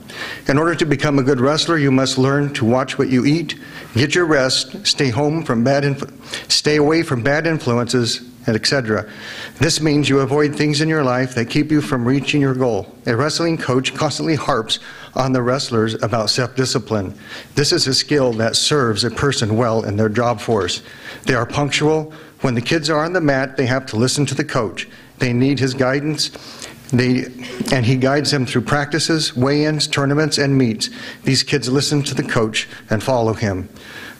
In order to become a good wrestler, you must learn to watch what you eat, get your rest, stay away from bad influences, and etc. This means you avoid things in your life that keep you from reaching your goal. A wrestling coach constantly harps on the wrestlers about self-discipline. This is a skill that serves a person well in their job force. They are punctual. When the kids are on the mat, they have to listen to the coach. They need his guidance, and he guides them through practices, weigh-ins, tournaments, and meets. These kids listen to the coach and follow him.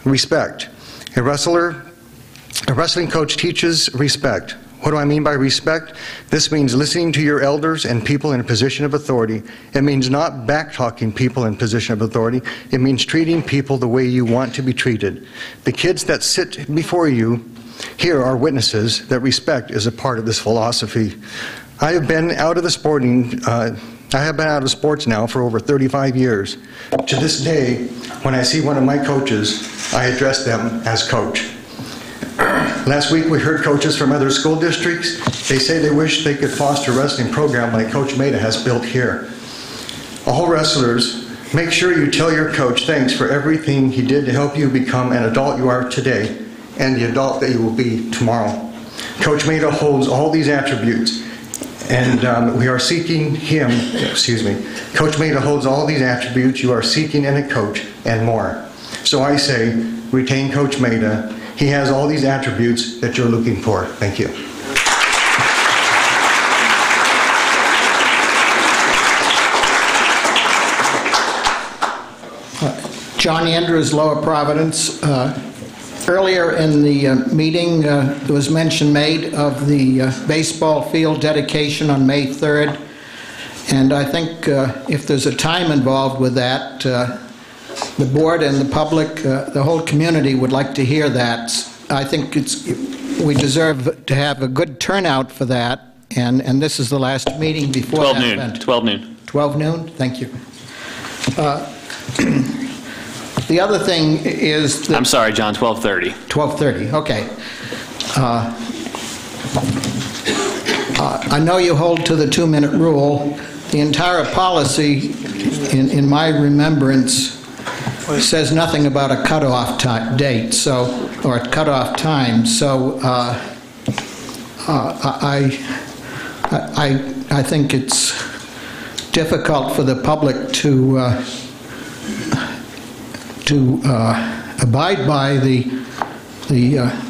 Respect. A wrestling coach teaches respect. What do I mean by respect? This means listening to your elders and people in a position of authority. It means not back-talking people in position of authority. It means treating people the way you want to be treated. The kids that sit before you here are witnesses that respect is a part of this philosophy. I have been out of sports now for over 35 years. To this day, when I see one of my coaches, I address them as coach. Last week we heard coaches from other school districts. They say they wish they could foster a wrestling program like Coach Maida has built here. All wrestlers, make sure you tell your coach thanks for everything he did to help you become an adult you are today and the adult that you will be tomorrow. Coach Maida holds all these attributes, and we are seeking him, Coach Maida holds all these attributes you are seeking in a coach, and more. So I say, retain Coach Maida. He has all these attributes that you're looking for. Thank you. John Andrews, Lower Providence. Earlier in the meeting, there was mention made of the baseball field dedication on May 3rd. And I think if there's a time involved with that, the board and the public, the whole community would like to hear that. I think we deserve to have a good turnout for that. And this is the last meeting before 12 that noon. event. 12 noon. 12 noon? Thank you. The other thing is that... I'm sorry, John, 12:30. 12:30, okay. I know you hold to the 2-minute rule. The entire policy, in my remembrance, says nothing about a cutoff date, or a cutoff time. So I think it's difficult for the public to abide by the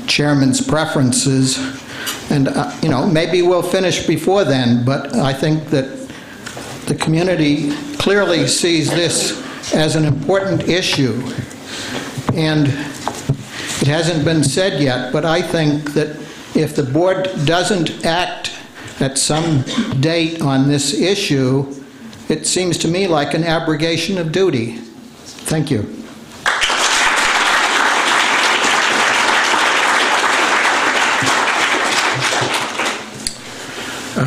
chairman's preferences, and maybe we'll finish before then. But I think that the community clearly sees this as an important issue, and it hasn't been said yet. But I think that if the board doesn't act at some date on this issue, it seems to me like an abrogation of duty. Thank you.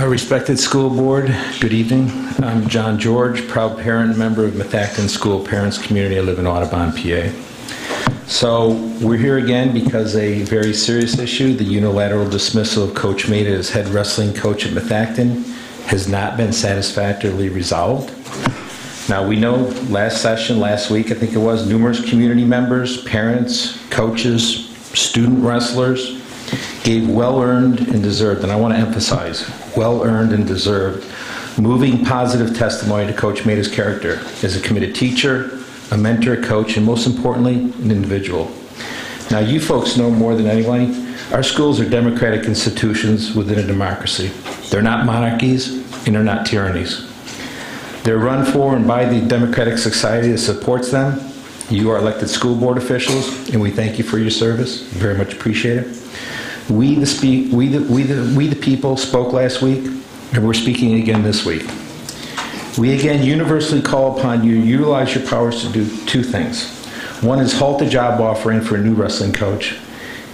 Respected school board, good evening. I'm John George, proud parent and member of Methacton School Parents Community. I live in Audubon, PA. So we're here again because a very serious issue, the unilateral dismissal of Coach Maida as head wrestling coach at Methacton, has not been satisfactorily resolved. Now, we know last week, I think it was, numerous community members, parents, coaches, student wrestlers gave well-earned and deserved, and I want to emphasize, well-earned and deserved, moving positive testimony to Coach Maida's character as a committed teacher, a mentor, coach, and most importantly, an individual. Now, you folks know more than anybody, our schools are democratic institutions within a democracy. They're not monarchies, and they're not tyrannies. They're run for and by the democratic society that supports them. You are elected school board officials, and we thank you for your service. Very much appreciate it. We the people spoke last week, and we're speaking again this week. We again universally call upon you to utilize your powers to do two things. One is halt the job offering for a new wrestling coach,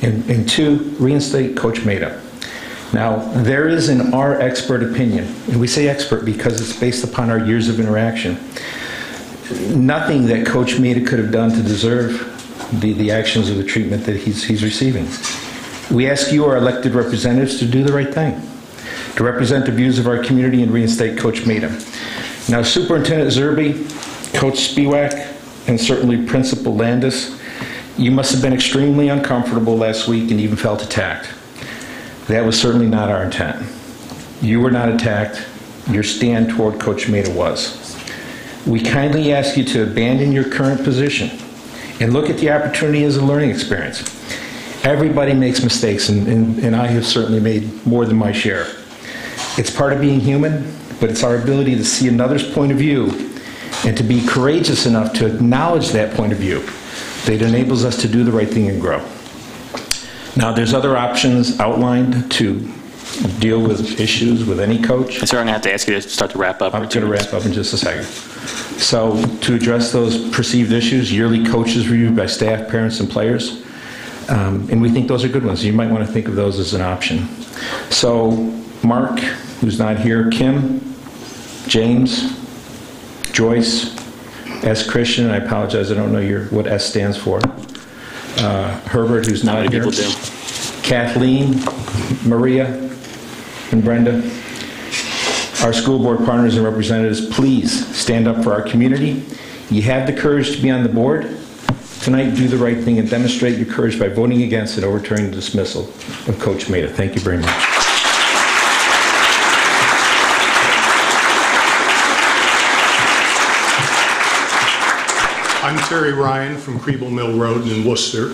and two, reinstate Coach Maida. Now, there is, in our expert opinion, and we say expert because it's based upon our years of interaction, nothing that Coach Maida could have done to deserve the actions or the treatment that he's receiving. We ask you, our elected representatives, to do the right thing, to represent the views of our community and reinstate Coach Maida. Now, Superintendent Zerbe, Coach Spiewak, and certainly Principal Landis, you must have been extremely uncomfortable last week and even felt attacked. That was certainly not our intent. You were not attacked. Your stand toward Coach Maida was. We kindly ask you to abandon your current position and look at the opportunity as a learning experience. Everybody makes mistakes, and I have certainly made more than my share. It's part of being human, but it's our ability to see another's point of view and to be courageous enough to acknowledge that point of view that enables us to do the right thing and grow. Now, there's other options outlined to deal with issues with any coach. Sir, I'm going to have to ask you to start to wrap up. I'm going to wrap up in just a second. So, to address those perceived issues, yearly coaches reviewed by staff, parents, and players. And we think those are good ones. You might want to think of those as an option. So, Mark, who's not here, Kim, James, Joyce, S. Christian, I apologize, I don't know what S stands for. Herbert, who's not here. People do. Kathleen, Maria, and Brenda. Our school board partners and representatives, please stand up for our community. You have the courage to be on the board. Tonight, do the right thing and demonstrate your courage by voting against and overturning the dismissal of Coach Maida. Thank you very much. I'm Terry Ryan from Creeble Mill Road in Worcester.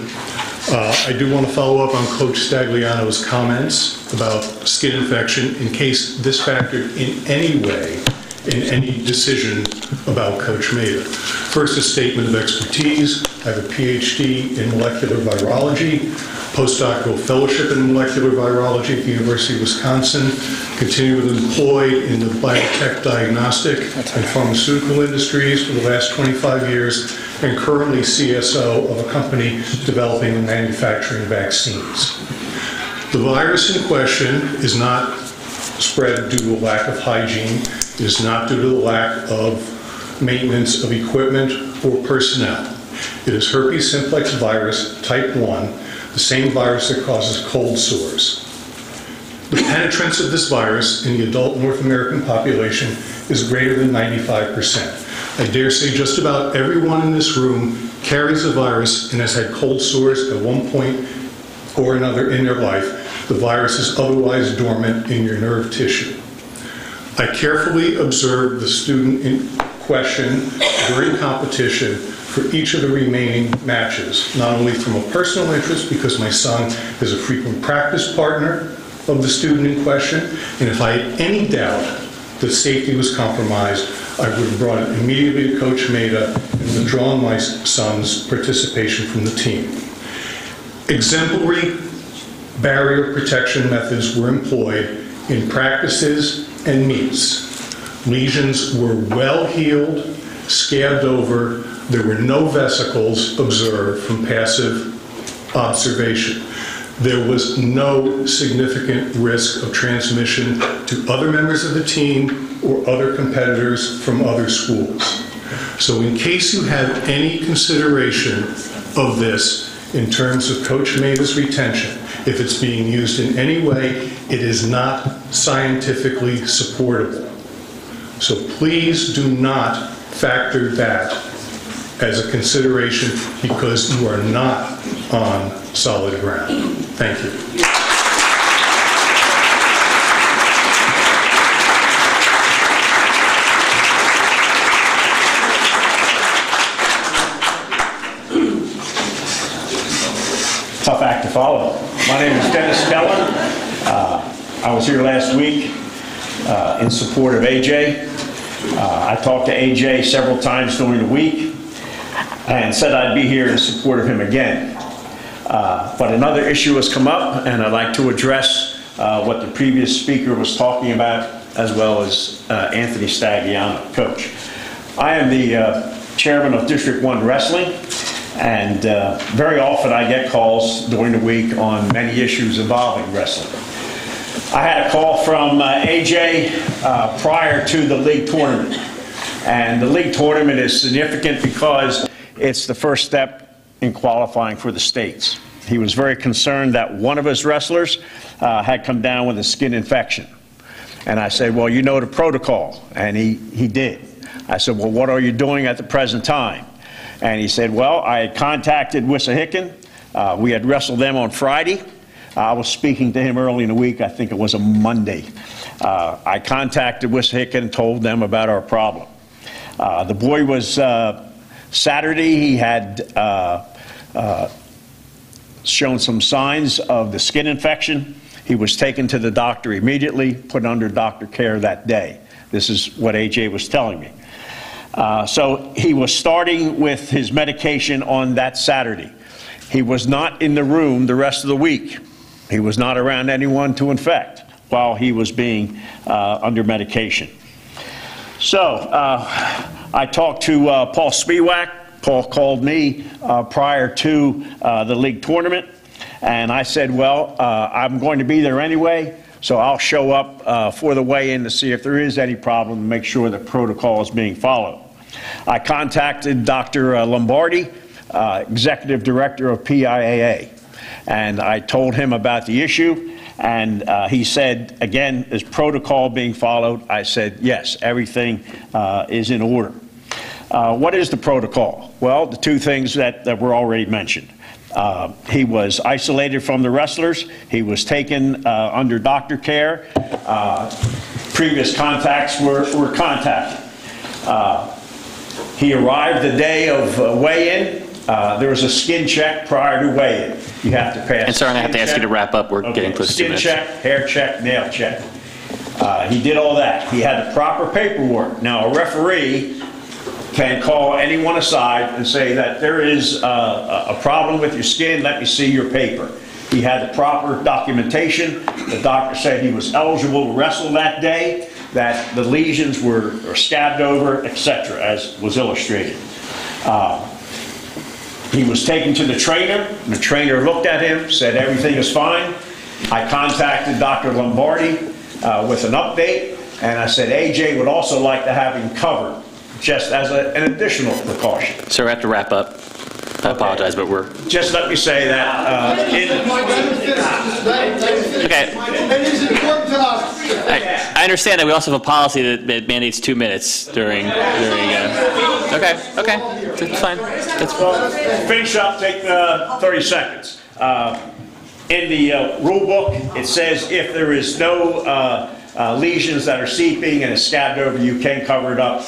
I do want to follow up on Coach Stagliano's comments about skin infection in case this factored in any way in any decision about Coach Maida. First, a statement of expertise. I have a PhD in molecular virology, postdoctoral fellowship in molecular virology at the University of Wisconsin, continued employed in the biotech diagnostic and pharmaceutical industries for the last 25 years, and currently CSO of a company developing and manufacturing vaccines. The virus in question is not spread due to a lack of hygiene. It is not due to the lack of maintenance of equipment or personnel. It is herpes simplex virus type 1, the same virus that causes cold sores. The penetrance of this virus in the adult North American population is greater than 95%. I dare say just about everyone in this room carries the virus and has had cold sores at one point or another in their life. The virus is otherwise dormant in your nerve tissue. I carefully observed the student in question during competition for each of the remaining matches, not only from a personal interest because my son is a frequent practice partner of the student in question, and if I had any doubt that safety was compromised, I would have brought it immediately to Coach Maida and withdrawn my son's participation from the team. Exemplary barrier protection methods were employed in practices and meets. Lesions were well healed, scabbed over. There were no vesicles observed from passive observation. There was no significant risk of transmission to other members of the team or other competitors from other schools. So in case you have any consideration of this in terms of Coach Maida's retention, if it's being used in any way, it is not scientifically supportable. So please do not factor that as a consideration because you are not on solid ground. Thank you. Tough act to follow. My name is Dennis Keller. I was here last week in support of AJ. I talked to AJ several times during the week and said I'd be here in support of him again. But another issue has come up, and I'd like to address what the previous speaker was talking about, as well as Anthony Stagliano, Coach. I am the chairman of District 1 Wrestling, and very often I get calls during the week on many issues involving wrestling. I had a call from AJ prior to the league tournament, and the league tournament is significant because it's the first step in qualifying for the states. He was very concerned that one of his wrestlers had come down with a skin infection. And I said, well, you know the protocol. And he did. I said, well, what are you doing at the present time? And he said, well, I had contacted Wissahickon. We had wrestled them on Friday. I was speaking to him early in the week. I think it was a Monday. I contacted Wissahickon and told them about our problem. The boy was Saturday. He had shown some signs of the skin infection. He was taken to the doctor immediately, put under doctor care that day. This is what AJ was telling me. So he was starting with his medication on that Saturday. He was not in the room the rest of the week. He was not around anyone to infect while he was being under medication. So I talked to Paul Spiewak. Paul called me prior to the league tournament, and I said, well, I'm going to be there anyway, so I'll show up for the weigh-in to see if there is any problem and make sure that protocol is being followed. I contacted Dr. Lombardi, Executive Director of PIAA, and I told him about the issue, and he said, again, is protocol being followed? I said, yes, everything is in order. What is the protocol? Well, the two things that were already mentioned. He was isolated from the wrestlers. He was taken under doctor care. Previous contacts were contacted. He arrived the day of weigh-in. There was a skin check prior to weigh-in. You have to pass. And sir, I have to ask you to wrap up. We're getting close to 2 minutes. Skin check, hair check, nail check. He did all that. He had the proper paperwork. Now, a referee can call anyone aside and say that there is a problem with your skin, let me see your paper. He had the proper documentation. The doctor said he was eligible to wrestle that day, that the lesions were scabbed over, etc., as was illustrated. He was taken to the trainer. The trainer looked at him, said everything is fine. I contacted Dr. Lombardi with an update, and I said AJ would also like to have him covered, just as an additional precaution. Sir, I have to wrap up. I apologize, but we're... Just let me say that... Okay. I understand that we also have a policy that mandates 2 minutes during okay, that's fine. That's well, finish up, take 30 seconds. In the rule book, it says if there is no lesions that are seeping and is scabbed over, you can cover it up.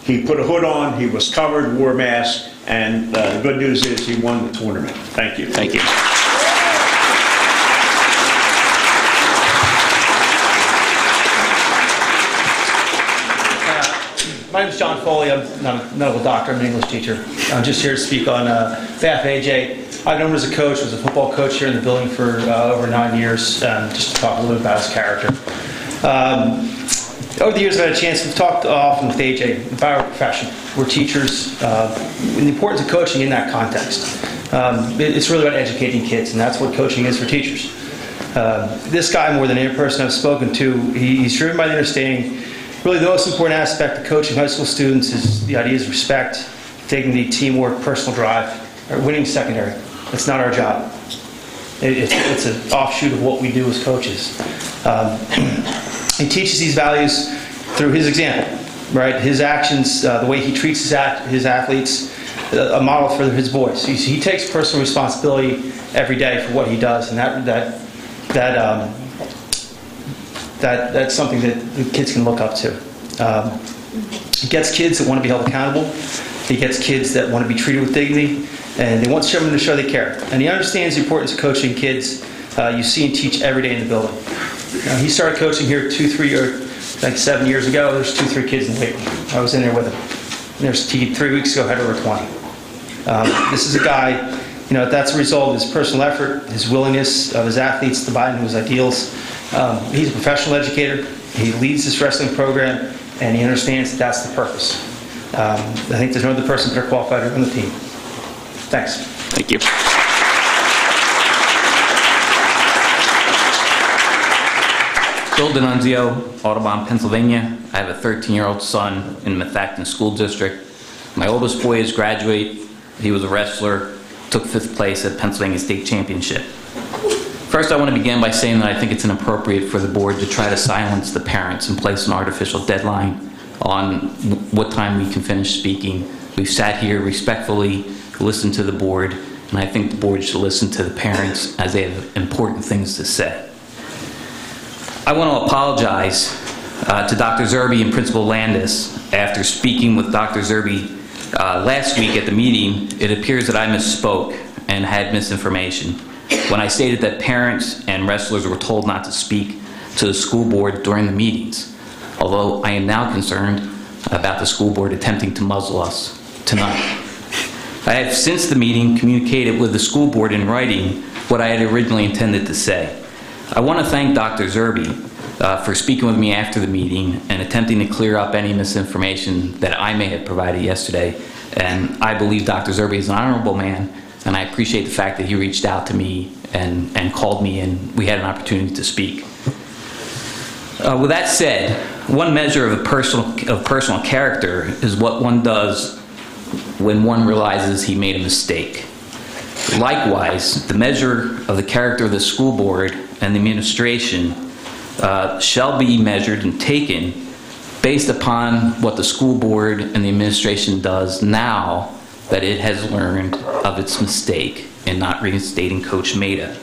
He put a hood on, he was covered, wore a mask, and the good news is he won the tournament. Thank you. Thank you. My name is John Foley. I'm not a medical doctor. I'm an English teacher. I'm just here to speak on behalf of AJ. I've known him as a coach. I was a football coach here in the building for over 9 years, just to talk a little bit about his character. Over the years, I've had a chance, we've talked often with AJ about our profession. We're teachers, and the importance of coaching in that context. It's really about educating kids, and that's what coaching is for teachers. This guy, more than any person I've spoken to, he's driven by the understanding, really the most important aspect of coaching high school students is the ideas of respect, dignity, teamwork, personal drive, or winning secondary. It's not our job. It's an offshoot of what we do as coaches. He teaches these values through his example, right? His actions, the way he treats his athletes, a model for his boys. He takes personal responsibility every day for what he does, and that's something that the kids can look up to. He gets kids that want to be held accountable. He gets kids that want to be treated with dignity, and they want someone to show they care. And he understands the importance of coaching kids you see and teach every day in the building. He started coaching here 7 years ago. There's 2-3 kids in the weight room. I was in there with him. And 3 weeks ago, had over 20. This is a guy, that's a result of his personal effort, his willingness of his athletes to buy into his ideals. He's a professional educator. He leads this wrestling program, and he understands that that's the purpose. I think there's no other person better qualified on the team. Thanks. Thank you. Bill D'Annunzio, Audubon, Pennsylvania. I have a 13-year-old son in Methacton School District. My oldest boy is graduate. He was a wrestler, took 5th place at Pennsylvania State Championship. First, I want to begin by saying that I think it's inappropriate for the board to try to silence the parents and place an artificial deadline on what time we can finish speaking. We've sat here respectfully, listened to the board, and I think the board should listen to the parents as they have important things to say. I want to apologize to Dr. Zerbe and Principal Landis. After speaking with Dr. Zerbe last week at the meeting, it appears that I misspoke and had misinformation when I stated that parents and wrestlers were told not to speak to the school board during the meetings, although I am now concerned about the school board attempting to muzzle us tonight. I have since the meeting communicated with the school board in writing what I had originally intended to say. I want to thank Dr. Zerbe for speaking with me after the meeting and attempting to clear up any misinformation that I may have provided yesterday. And I believe Dr. Zerbe is an honorable man, and I appreciate the fact that he reached out to me and called me, and we had an opportunity to speak. With that said, one measure of personal character is what one does when one realizes he made a mistake. Likewise, the measure of the character of the school board and the administration shall be measured and taken based upon what the school board and the administration does now that it has learned of its mistake in not reinstating Coach Maida.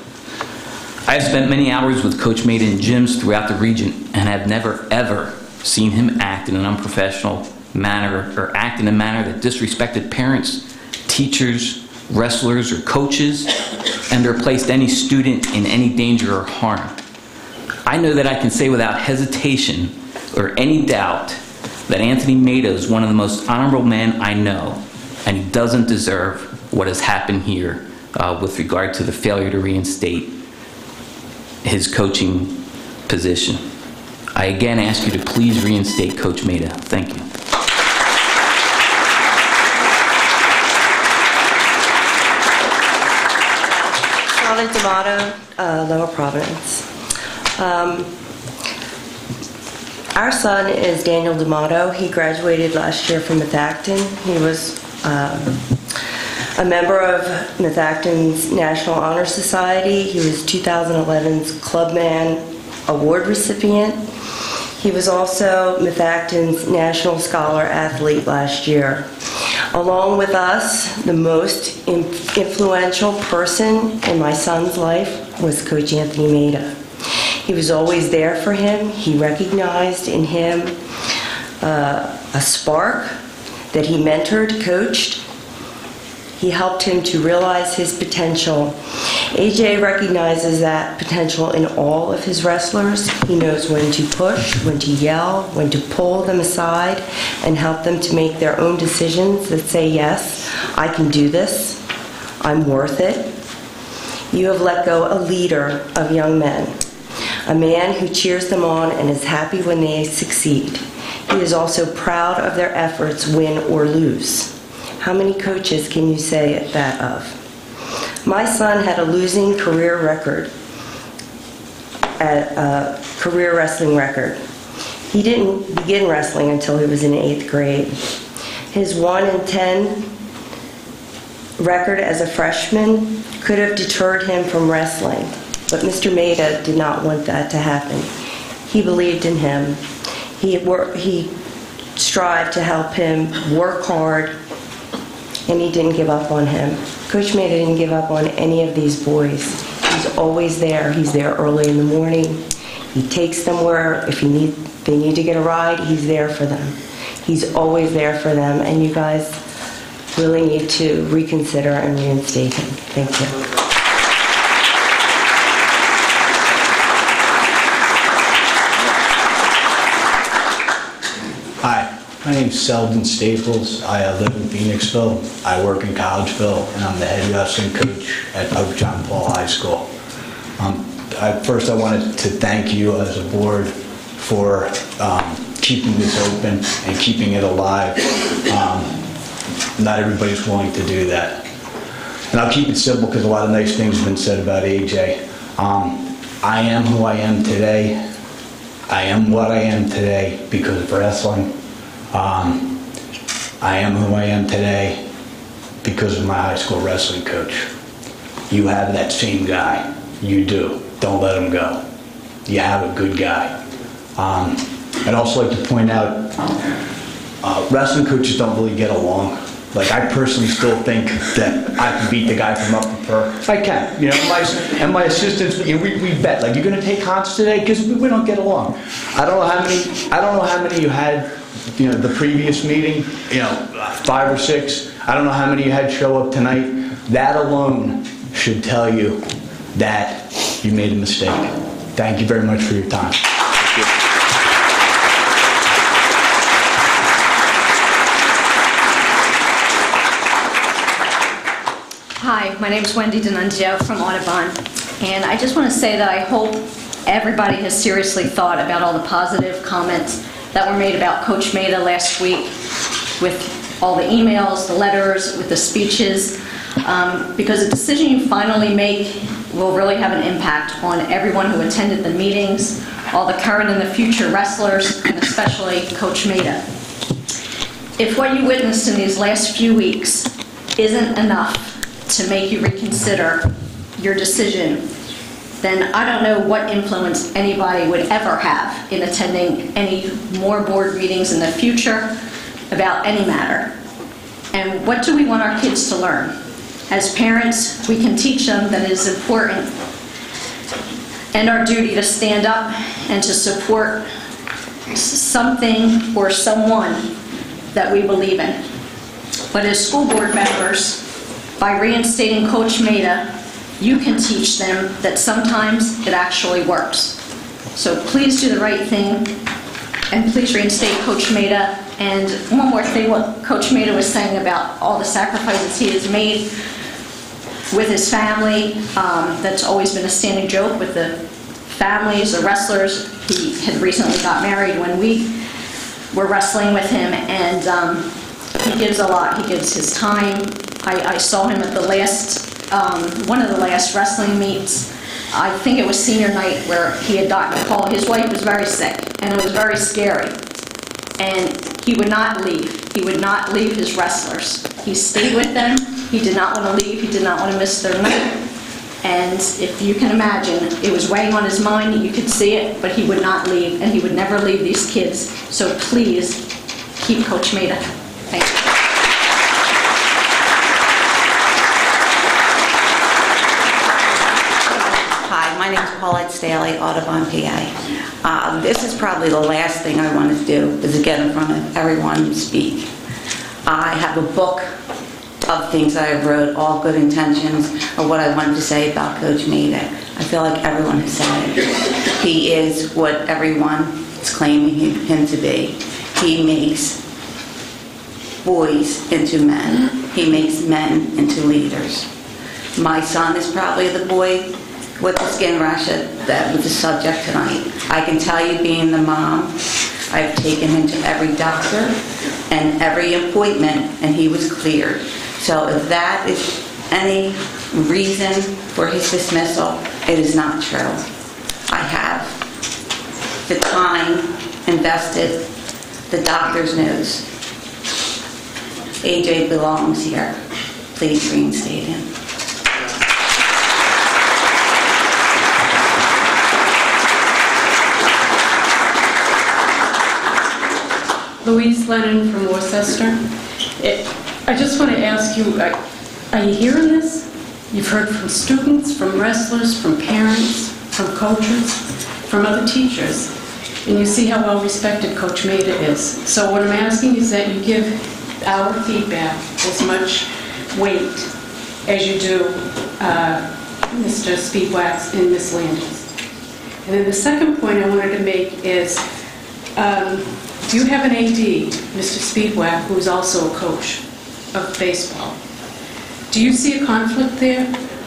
I have spent many hours with Coach Maida in gyms throughout the region and have never ever seen him act in an unprofessional manner or act in a manner that disrespected parents, teachers, wrestlers, or coaches, and or placed any student in any danger or harm. I know that I can say without hesitation or any doubt that Anthony Maida is one of the most honorable men I know, and he doesn't deserve what has happened here with regard to the failure to reinstate his coaching position. I again ask you to please reinstate Coach Maida. Thank you. Charlotte D'Amato, Lower Providence. Our son is Daniel D'Amato. He graduated last year from Methacton. He was a member of Methacton's National Honor Society. He was 2011's Clubman Award recipient. He was also Methacton's National Scholar Athlete last year. Along with us, the most influential person in my son's life was Coach Anthony Maida. He was always there for him. He recognized in him a spark that he mentored, coached. He helped him to realize his potential. AJ recognizes that potential in all of his wrestlers. He knows when to push, when to yell, when to pull them aside and help them to make their own decisions that say, yes, I can do this, I'm worth it. You have let go a leader of young men, a man who cheers them on and is happy when they succeed. He is also proud of their efforts, win or lose. How many coaches can you say that of? My son had a losing career record, a career wrestling record. He didn't begin wrestling until he was in 8th grade. His 1-10 record as a freshman could have deterred him from wrestling, but Mr. Maida did not want that to happen. He believed in him. He strived to help him work hard, and he didn't give up on him. Coach Maida didn't give up on any of these boys. He's always there. He's there early in the morning. He takes them where, if they need to get a ride, he's there for them. He's always there for them, and you guys really need to reconsider and reinstate him. Thank you. Hi, my name's Selden Staples. I live in Phoenixville. I work in Collegeville, and I'm the head wrestling coach at Pope John Paul High School. First, I wanted to thank you as a board for keeping this open and keeping it alive. Not everybody's willing to do that. And I'll keep it simple because a lot of nice things have been said about AJ. I am who I am today. I am what I am today because of wrestling. I am who I am today because of my high school wrestling coach. You have that same guy. You do. Don't let him go. You have a good guy. I'd also like to point out, wrestling coaches don't really get along. Like, I personally still think that I can beat the guy from Upper Perk. I can, you know. My assistants, you know, we bet. Like, you're going to take Hans today because we don't get along. I don't know how many you had, you know, the previous meeting. You know, 5 or 6. I don't know how many you had show up tonight. That alone should tell you that you made a mistake. Thank you very much for your time. Hi, my name is Wendy D'Annunzio from Audubon, and I just want to say that I hope everybody has seriously thought about all the positive comments that were made about Coach Maida last week, with all the emails, the letters, with the speeches, because the decision you finally make will really have an impact on everyone who attended the meetings, all the current and the future wrestlers, and especially Coach Maida. If what you witnessed in these last few weeks isn't enough to make you reconsider your decision, then I don't know what influence anybody would ever have in attending any more board meetings in the future about any matter. And what do we want our kids to learn? As parents, we can teach them that it is important and our duty to stand up and to support something or someone that we believe in. But as school board members, by reinstating Coach Maida, you can teach them that sometimes it actually works. So please do the right thing, and please reinstate Coach Maida. And one more thing, what Coach Maida was saying about all the sacrifices he has made with his family, that's always been a standing joke with the families, the wrestlers. He had recently got married when we were wrestling with him, and he gives a lot. He gives his time. I saw him at the last, one of the last wrestling meets. I think it was senior night, where he had gotten a call. His wife was very sick, and it was very scary. And he would not leave. He would not leave his wrestlers. He stayed with them. He did not want to leave. He did not want to miss their night. And if you can imagine, it was weighing on his mind. You could see it, but he would not leave, and he would never leave these kids. So please keep Coach Maida. Thank you. Hi, my name is Paulette Staley, Audubon, PA. This is probably the last thing I want to do, is to get in front of everyone and speak. I have a book of things that I wrote, all good intentions of what I wanted to say about Coach Maida. I feel like everyone has said it. He is what everyone is claiming him to be. He makes boys into men. He makes men into leaders. My son is probably the boy with the skin rash that was the subject tonight. I can tell you, being the mom, I've taken him to every doctor and every appointment, and he was cleared. So if that is any reason for his dismissal, it is not true. I have the time invested, the doctor's notes. AJ belongs here. Please reinstate him. Louise Lennon from Worcester. I just want to ask you, are you hearing this? You've heard from students, from wrestlers, from parents, from coaches, from other teachers, and you see how well respected Coach Maida is. So what I'm asking is that you give our feedback as much weight as you do Mr. Speedwax and Ms. Landis. And then the second point I wanted to make is, do you have an AD, Mr. Speedwax, who's also a coach of baseball? Do you see a conflict there?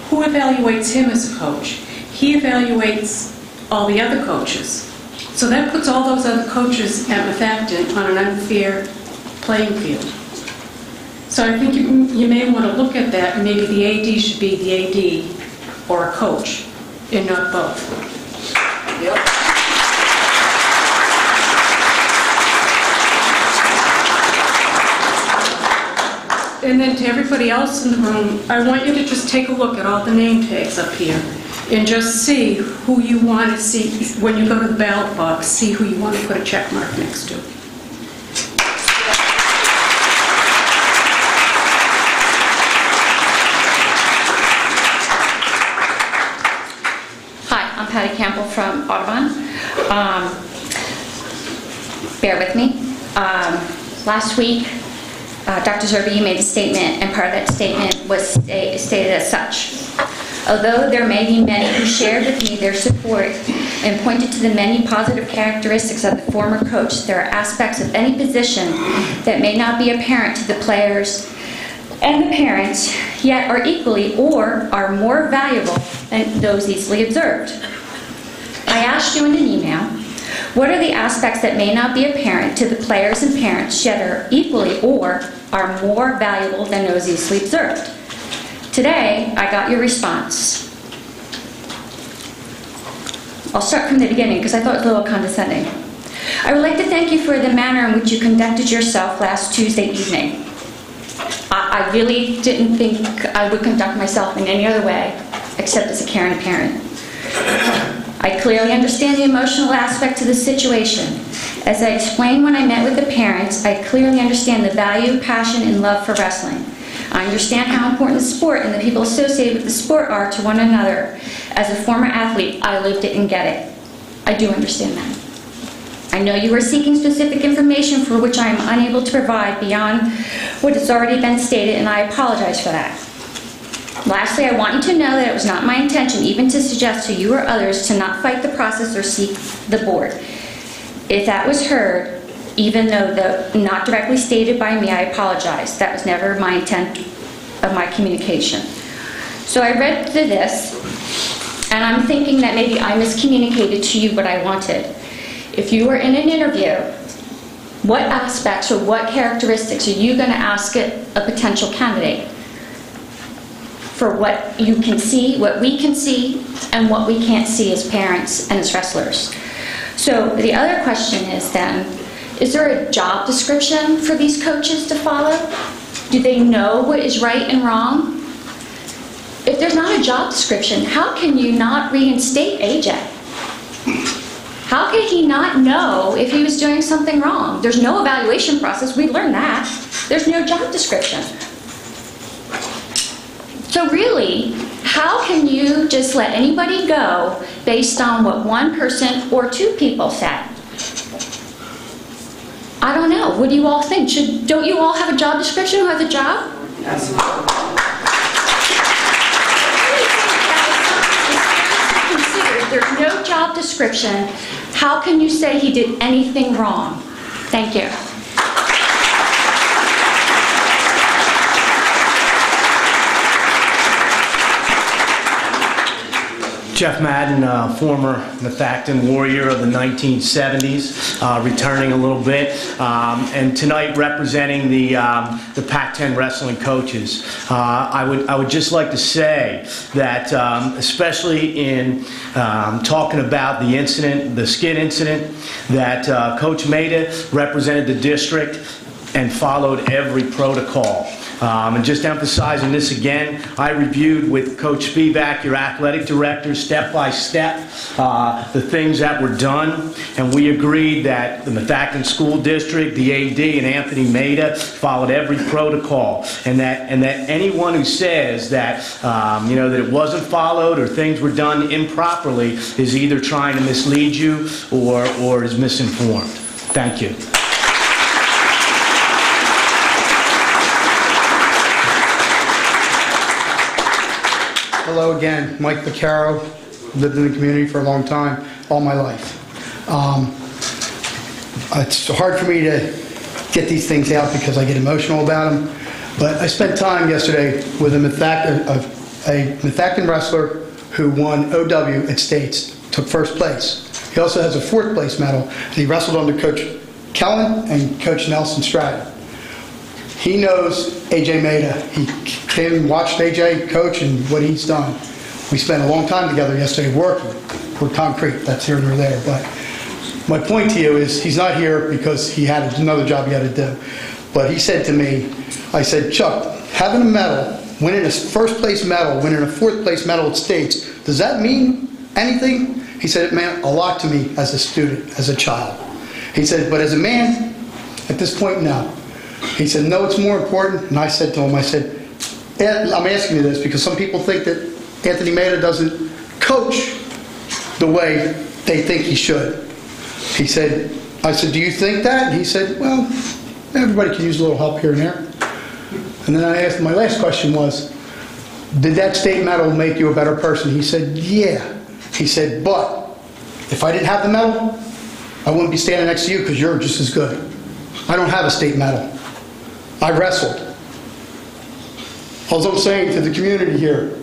Who evaluates him as a coach? He evaluates all the other coaches. So that puts all those other coaches at Methacton on an unfair playing field. So I think you may want to look at that, and maybe the AD should be the AD or a coach, and not both. Yep. And then to everybody else in the room, I want you to just take a look at all the name tags up here and just see who you want to see. When you go to the ballot box, see who you want to put a check mark next to. Hi, I'm Patty Campbell from Audubon. Bear with me. Last week, Dr. Zerbe, you made a statement, and part of that statement was stated as such. Although there may be many who shared with me their support and pointed to the many positive characteristics of the former coach, there are aspects of any position that may not be apparent to the players and the parents, yet are equally or are more valuable than those easily observed. I asked you in an email, what are the aspects that may not be apparent to the players and parents, yet are equally or are more valuable than those easily observed? Today, I got your response. I'll start from the beginning because I thought it was a little condescending. I would like to thank you for the manner in which you conducted yourself last Tuesday evening. I really didn't think I would conduct myself in any other way except as a caring parent. I clearly understand the emotional aspect to the situation. As I explained when I met with the parents, I clearly understand the value, passion, and love for wrestling. I understand how important the sport and the people associated with the sport are to one another. As a former athlete, I lived it and get it. I do understand that. I know you are seeking specific information for which I am unable to provide beyond what has already been stated, and I apologize for that. Lastly, I want you to know that it was not my intention even to suggest to you or others to not fight the process or seek the board. If that was heard, even though not directly stated by me, I apologize. That was never my intent of my communication. So I read through this, and I'm thinking that maybe I miscommunicated to you what I wanted. If you were in an interview, what aspects or what characteristics are you going to ask a potential candidate for what you can see, what we can see, and what we can't see as parents and as wrestlers? So the other question is then, is there a job description for these coaches to follow? Do they know what is right and wrong? If there's not a job description, how can you not reinstate AJ? How could he not know if he was doing something wrong? There's no evaluation process. We learned that. There's no job description. So really, how can you just let anybody go based on what one person or two people said? I don't know. What do you all think? Don't you all have a job description? Who has a job? If there's no job description, how can you say he did anything wrong? Thank you. Jeff Madden, former Methacton Warrior of the 1970s, returning a little bit, and tonight representing the Pac-10 wrestling coaches. I would just like to say that, especially in talking about the incident, the skid incident, that Coach Maida represented the district and followed every protocol. And just emphasizing this again, I reviewed with Coach Spivak, your athletic director, step by step, the things that were done, and we agreed that the Methacton School District, the AD, and Anthony Maida followed every protocol, and that anyone who says that that it wasn't followed or things were done improperly is either trying to mislead you or is misinformed. Thank you. Hello again, Mike Vaccaro, lived in the community for a long time, all my life. It's hard for me to get these things out because I get emotional about them, but I spent time yesterday with a Methacton wrestler who won OW at States, took first place. He also has a fourth place medal, and he wrestled under Coach Kellen and Coach Nelson Stratton. He knows AJ Maida. He came and watched AJ coach and what he's done. We spent a long time together yesterday working with concrete. That's here nor there. But my point to you is he's not here because he had another job he had to do. But he said to me, I said, Chuck, having a medal, winning a first place medal, winning a fourth place medal at States, does that mean anything? He said it meant a lot to me as a student, as a child. He said, but as a man, at this point, no. He said, no, it's more important. And I said to him, I said, I'm asking you this because some people think that Anthony Maida doesn't coach the way they think he should. He said, I said, do you think that? And he said, well, everybody can use a little help here and there. And then I asked him, my last question was, did that state medal make you a better person? He said, yeah. He said, but if I didn't have the medal, I wouldn't be standing next to you because you're just as good. I don't have a state medal. I wrestled. All I'm saying to the community here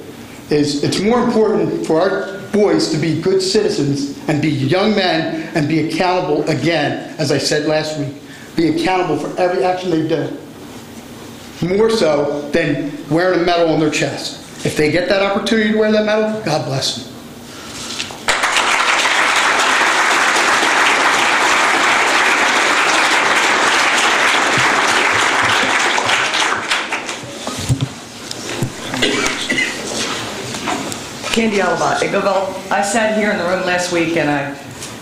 is it's more important for our boys to be good citizens and be young men and be accountable again, as I said last week, be accountable for every action they do. More so than wearing a medal on their chest. If they get that opportunity to wear that medal, God bless them. Candy Alaba. I sat here in the room last week and I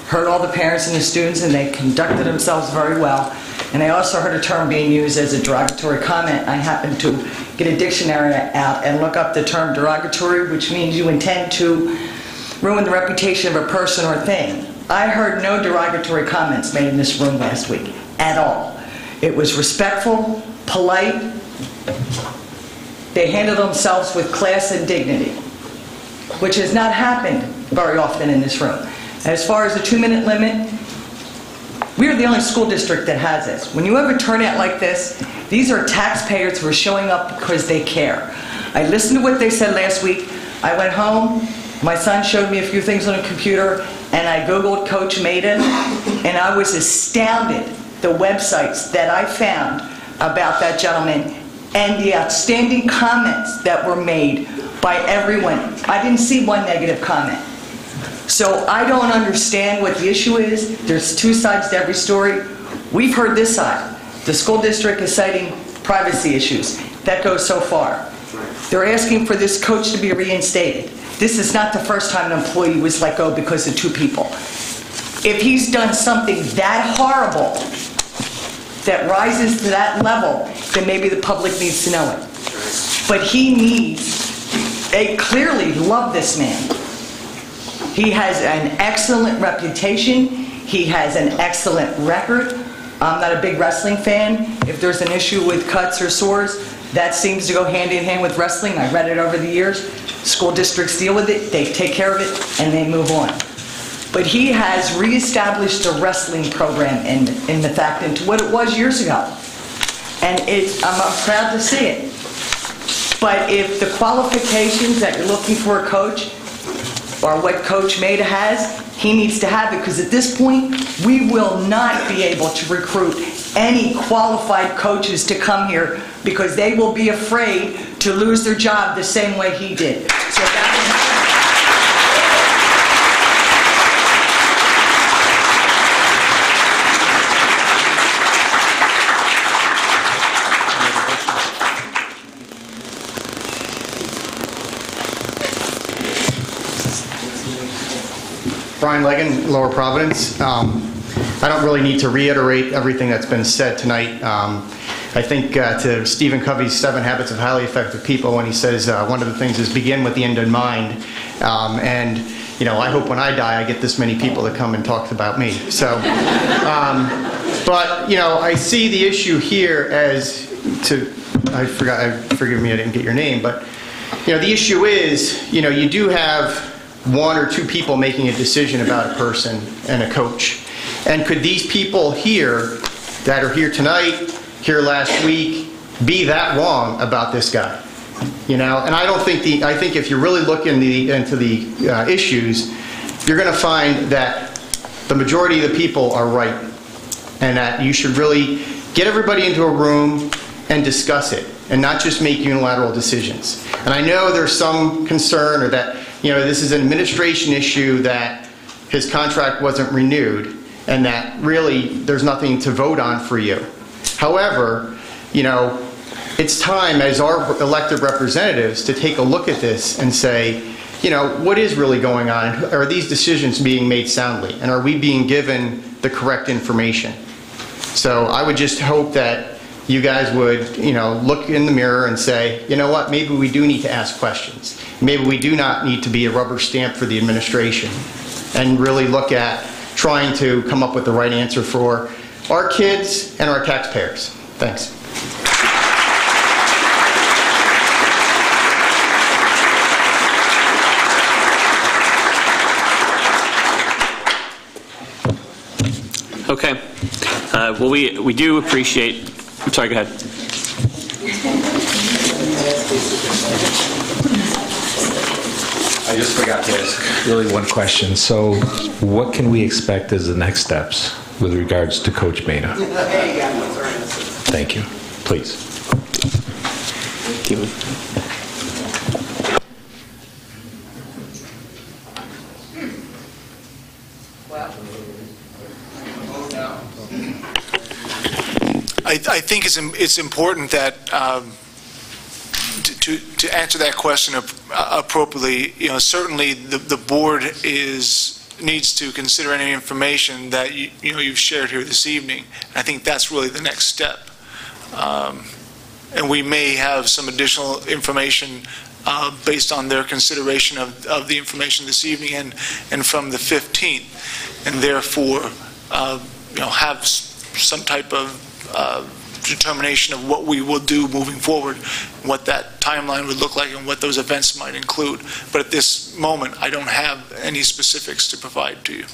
heard all the parents and the students and they conducted themselves very well. And I also heard a term being used as a derogatory comment. I happened to get a dictionary out and look up the term derogatory, which means you intend to ruin the reputation of a person or thing. I heard no derogatory comments made in this room last week at all. It was respectful, polite. They handled themselves with class and dignity, which has not happened very often in this room. As far as the 2-minute limit, we are the only school district that has this. When you have a turnout like this, these are taxpayers who are showing up because they care. I listened to what they said last week. I went home, my son showed me a few things on a computer, and I Googled Coach Maida, and I was astounded the websites that I found about that gentleman and the outstanding comments that were made by everyone. I didn't see one negative comment. So I don't understand what the issue is. There's two sides to every story. We've heard this side. The school district is citing privacy issues. That goes so far. They're asking for this coach to be reinstated. This is not the first time an employee was let go because of 2 people. If he's done something that horrible, that rises to that level, then maybe the public needs to know it. But he needs, they clearly love this man. He has an excellent reputation. He has an excellent record. I'm not a big wrestling fan. If there's an issue with cuts or sores, that seems to go hand in hand with wrestling. I've read it over the years. School districts deal with it, they take care of it, and they move on. But he has reestablished a wrestling program in Methacton to what it was years ago. And I'm proud to see it. But if the qualifications that you're looking for a coach or what Coach Maida has, he needs to have it, because at this point, we will not be able to recruit any qualified coaches to come here because they will be afraid to lose their job the same way he did. So Brian Legan, Lower Providence. I don't really need to reiterate everything that's been said tonight. I think to Stephen Covey's 7 Habits of Highly Effective People, when he says one of the things is begin with the end in mind. And I hope when I die I get this many people that come and talk about me. So, but I see the issue here as forgive me, I didn't get your name, but the issue is you do have 1 or 2 people making a decision about a person and a coach. And could these people here that are here tonight, here last week, be that wrong about this guy? And I don't think I think if you really look into the issues, you're going to find that the majority of the people are right, and that you should really get everybody into a room and discuss it, and not just make unilateral decisions. And I know there's some concern, or that this is an administration issue, that his contract wasn't renewed, and that really there's nothing to vote on for you. However, it's time as our elected representatives to take a look at this and say, what is really going on? Are these decisions being made soundly? And are we being given the correct information? So I would just hope that you guys would, look in the mirror and say, you know what, maybe we do need to ask questions. Maybe we do not need to be a rubber stamp for the administration, and really look at trying to come up with the right answer for our kids and our taxpayers. Thanks. Okay. Well, we do appreciate... I'm sorry, go ahead. I just forgot to ask really one question. So what can we expect as the next steps with regards to Coach Maida? Thank you. Please. I think it's important that to answer that question appropriately, certainly the board needs to consider any information that you've shared here this evening. I think that's really the next step. And we may have some additional information based on their consideration of the information this evening and from the 15th, and therefore, have some type of determination of what we will do moving forward, what that timeline would look like, and what those events might include. But at this moment, I don't have any specifics to provide to you.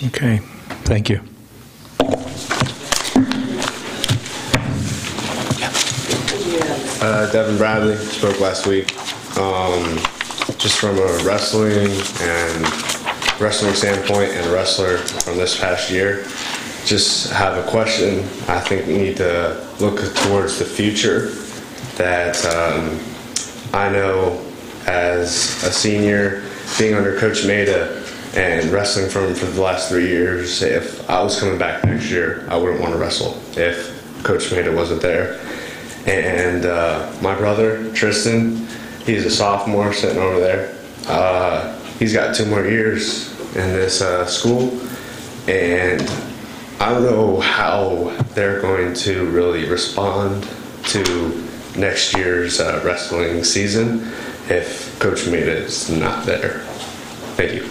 Okay, thank you. Devin Bradley spoke last week. Just from a wrestling standpoint and a wrestler from this past year, just have a question. I think we need to look towards the future. That I know as a senior, being under Coach Maida and wrestling for him for the last 3 years, if I was coming back next year, I wouldn't want to wrestle if Coach Maida wasn't there. And my brother, Tristan, he's a sophomore sitting over there. He's got 2 more years in this school, and I don't know how they're going to really respond to next year's wrestling season if Coach Maida is not there. Thank you.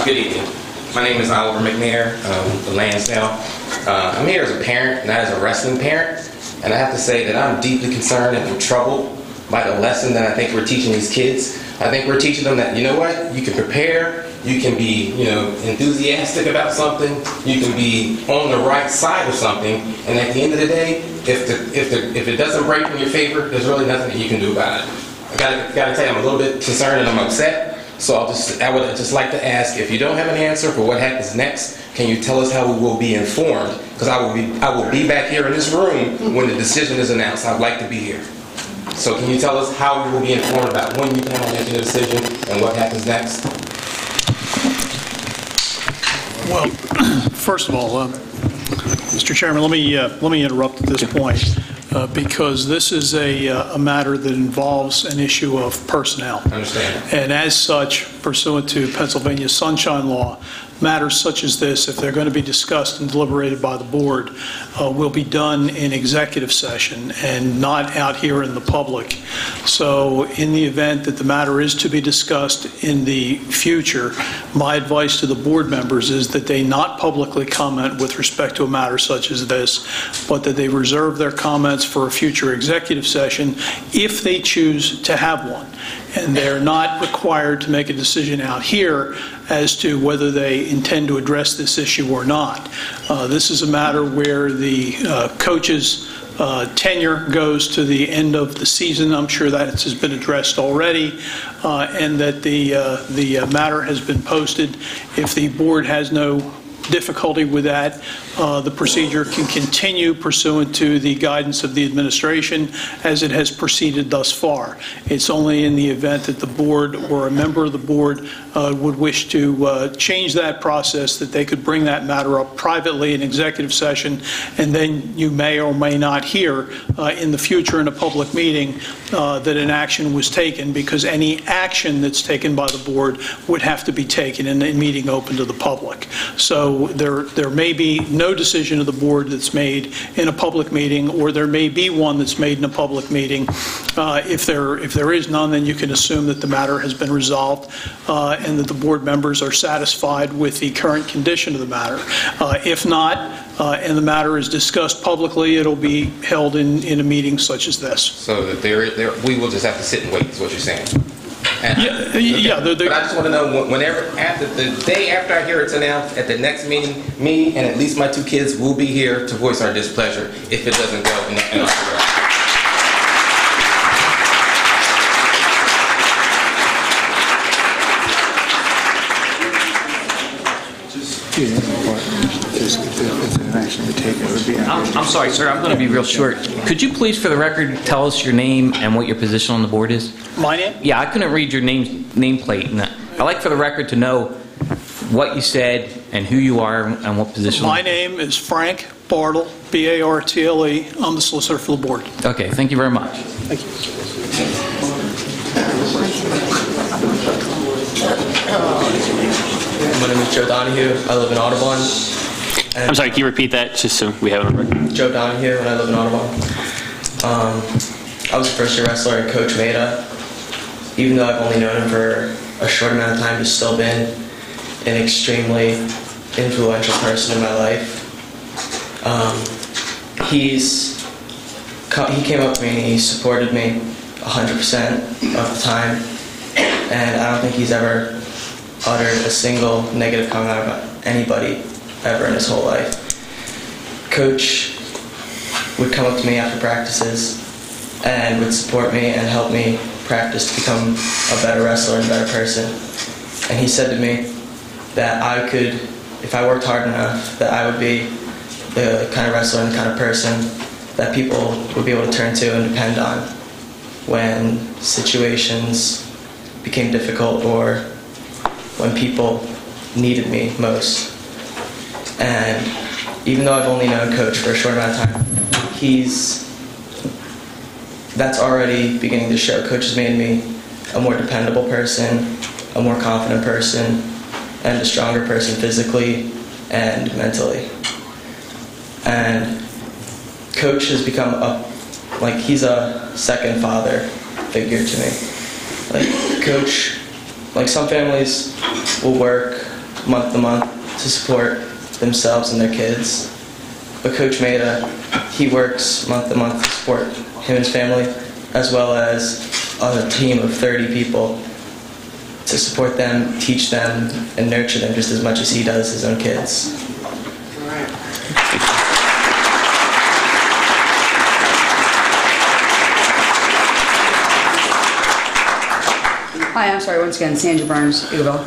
Good evening. My name is Oliver McNair, the Lansdale. I'm here as a parent, not as a wrestling parent, and I have to say that I'm deeply concerned and I'm troubled by the lesson that I think we're teaching these kids. I think we're teaching them that, you know what, you can prepare, you can be, enthusiastic about something, you can be on the right side of something, and at the end of the day, if it doesn't break in your favor, there's really nothing that you can do about it. I gotta tell you, I'm a little bit concerned and I'm upset. So I would just like to ask, if you don't have an answer for what happens next, can you tell us how we will be informed? Because I will be back here in this room when the decision is announced. I'd like to be here. So can you tell us how we will be informed about when you plan on making a decision and what happens next? Well, first of all, Mr. Chairman, let me interrupt at this point. Because this is a matter that involves an issue of personnel. I understand. And as such, pursuant to Pennsylvania Sunshine Law, matters such as this, if they're going to be discussed and deliberated by the board, will be done in executive session and not out here in the public. So in the event that the matter is to be discussed in the future, my advice to the board members is that they not publicly comment with respect to a matter such as this, but that they reserve their comments for a future executive session if they choose to have one. And they're not required to make a decision out here as to whether they intend to address this issue or not. This is a matter where the coach's tenure goes to the end of the season. I'm sure that has been addressed already, and that the matter has been posted. If the board has no difficulty with that, the procedure can continue pursuant to the guidance of the administration as it has proceeded thus far. It's only in the event that the board or a member of the board would wish to change that process that they could bring that matter up privately in executive session, and then you may or may not hear in the future in a public meeting that an action was taken, because any action that's taken by the board would have to be taken in a meeting open to the public. So there may be no decision of the board that's made in a public meeting, or there may be one that's made in a public meeting. If there is none, then you can assume that the matter has been resolved and that the board members are satisfied with the current condition of the matter. If not, and the matter is discussed publicly, it'll be held in a meeting such as this. So that we will just have to sit and wait, is what you're saying? Yeah. But I just want to know, whenever, after the day after I hear it's announced, at the next meeting, me and at least my 2 kids will be here to voice our displeasure if it doesn't go in our direction. I'm sorry, sir. I'm going to be real short. Could you please, for the record, tell us your name and what your position on the board is? My name? Yeah, I couldn't read your nameplate. And I'd like for the record to know what you said and who you are and what position. My name is Frank Bartle, B-A-R-T-L-E. I'm the solicitor for the board. Okay, thank you very much. Thank you. My name is Joe Donahue. I live in Audubon. I'm sorry, can you repeat that just so we have it on record? Joe Donahue, and I live in Audubon. I was a first-year wrestler, and Coach Maida, even though I've only known him for a short amount of time, has still been an extremely influential person in my life. He came up to me and he supported me 100% of the time, and I don't think he's ever uttered a single negative comment about anybody ever in his whole life. Coach would come up to me after practices and would support me and help me practice to become a better wrestler and a better person. And he said to me that I could, if I worked hard enough, that I would be the kind of wrestler and the kind of person that people would be able to turn to and depend on when situations became difficult or when people needed me most. And even though I've only known Coach for a short amount of time, that's already beginning to show. Coach has made me a more dependable person, a more confident person, and a stronger person physically and mentally. And Coach has become he's a second father figure to me. Coach, some families will work month to month to support themselves and their kids, but Coach Maida, he works month to month to support him and his family, as well as a team of 30 people to support them, teach them, and nurture them just as much as he does his own kids. Hi, I'm sorry, once again, Sandra Burns, Eagleville.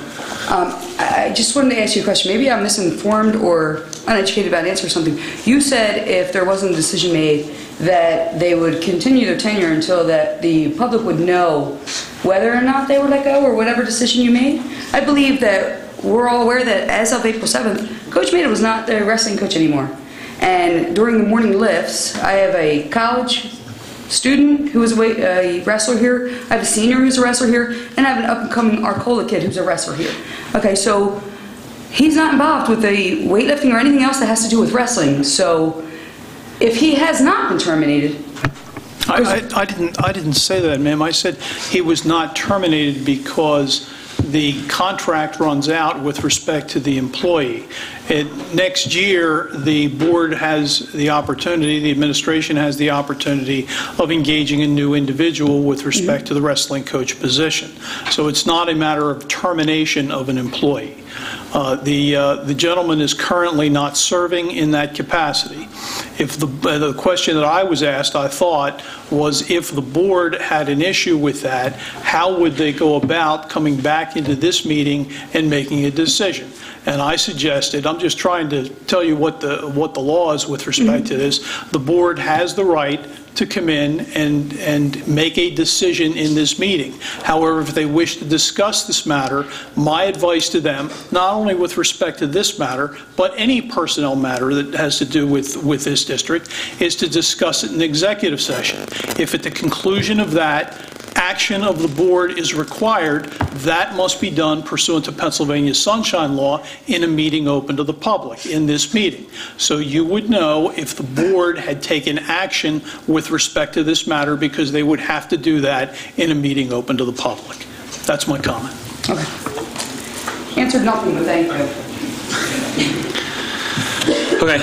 I just wanted to ask you a question. Maybe I'm misinformed or uneducated about answering something. You said if there wasn't a decision made that they would continue their tenure until that the public would know whether or not they would let go or whatever decision you made. I believe that we're all aware that as of April 7th, Coach Maida was not the wrestling coach anymore. And during the morning lifts, I have a college student who is a wrestler here, I have a senior who's a wrestler here, and I have an up-and-coming Arcola kid who's a wrestler here. Okay, so he's not involved with the weightlifting or anything else that has to do with wrestling. So if he has not been terminated... I didn't say that, ma'am. I said he was not terminated because the contract runs out with respect to the employee. Next year, the board has the opportunity, the administration has the opportunity of engaging a new individual with respect to the wrestling coach position. So it's not a matter of termination of an employee. The gentleman is currently not serving in that capacity. If the question that I was asked, I thought, was if the board had an issue with that, how would they go about coming back into this meeting and making a decision? And I suggested, I'm just trying to tell you what the law is with respect to this. The board has the right to come in and make a decision in this meeting. However, if they wish to discuss this matter, my advice to them, not only with respect to this matter, but any personnel matter that has to do with this district, is to discuss it in executive session. If at the conclusion of that, action of the board is required, that must be done pursuant to Pennsylvania Sunshine Law in a meeting open to the public in this meeting. So you would know if the board had taken action with respect to this matter because they would have to do that in a meeting open to the public. That's my comment. Okay. Answered nothing, but thank you. Okay,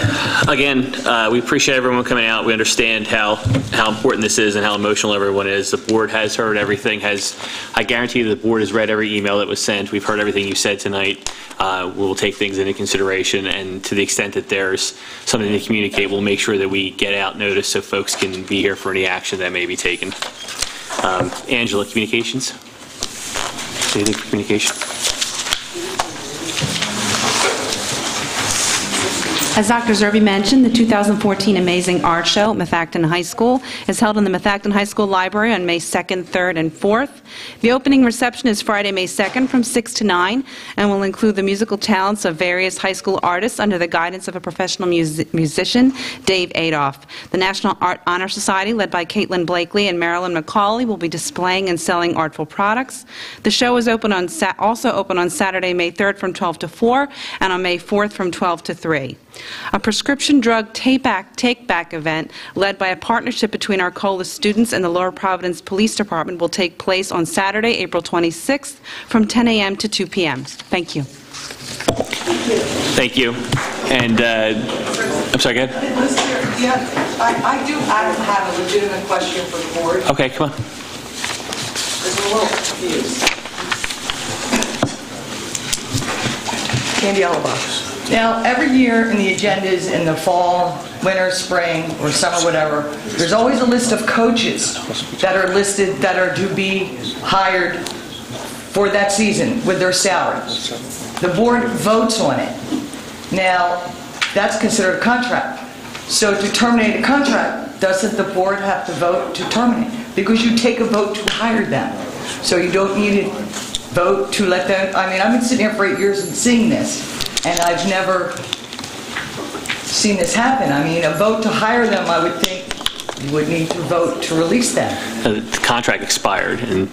again, we appreciate everyone coming out. We understand how important this is and how emotional everyone is. The board has heard everything. I guarantee you the board has read every email that was sent. We've heard everything you said tonight. We'll take things into consideration, and to the extent that there's something to communicate, we'll make sure that we get out notice so folks can be here for any action that may be taken. Angela, communications? Anything for communication? As Dr. Zerbe mentioned, the 2014 Amazing Art Show at Methacton High School is held in the Methacton High School Library on May 2nd, 3rd, and 4th. The opening reception is Friday, May 2nd from 6 to 9 and will include the musical talents of various high school artists under the guidance of a professional musician, Dave Adolph. The National Art Honor Society, led by Caitlin Blakely and Marilyn McCauley, will be displaying and selling artful products. The show is also open on Saturday, May 3rd from 12 to 4 and on May 4th from 12 to 3. A prescription drug take-back event led by a partnership between Arcola students and the Lower Providence Police Department will take place on Saturday, April 26th from 10 a.m. to 2 p.m. Thank you. Thank you. And, I'm sorry, go ahead. I do have a legitimate question for the board. Okay, come on. I'm a little confused. Candy Alaba. Now, every year in the agendas in the fall, winter, spring, or summer, whatever, there's always a list of coaches that are listed that are to be hired for that season with their salary. The board votes on it. Now, that's considered a contract. So to terminate a contract, doesn't the board have to vote to terminate? Because you take a vote to hire them. So you don't need a vote to let them, I mean, I've been sitting here for 8 years and seeing this, and I've never seen this happen. I mean, a vote to hire them, I would think you would need to vote to release them. The contract expired, and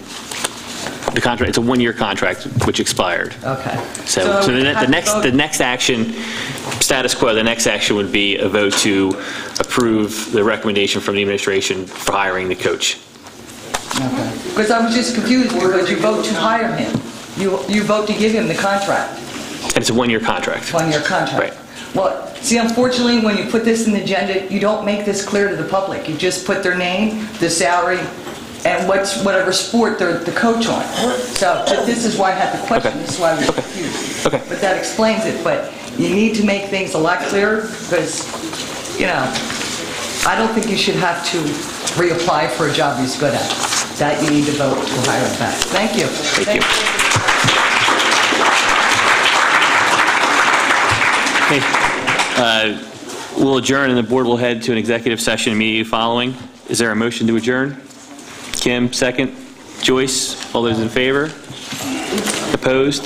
the contract, it's a one-year contract which expired. Okay. So the next action, status quo, the next action would be a vote to approve the recommendation from the administration for hiring the coach. Okay. Because I was just confused because you vote to hire him. You vote to give him the contract. And it's a one-year contract. One-year contract. Right. Well, see, unfortunately, when you put this in the agenda, you don't make this clear to the public. You just put their name, the salary, and whatever sport they're the coach on. So this is why I had the question. This is why I was confused. Okay. But that explains it. But you need to make things a lot clearer because, you know, I don't think you should have to reapply for a job he's good at. That you need to vote to hire him back. Thank you. Thank you. We'll adjourn and the board will head to an executive session immediately following. Is there a motion to adjourn? Kim, second. Joyce, all those in favor? Opposed?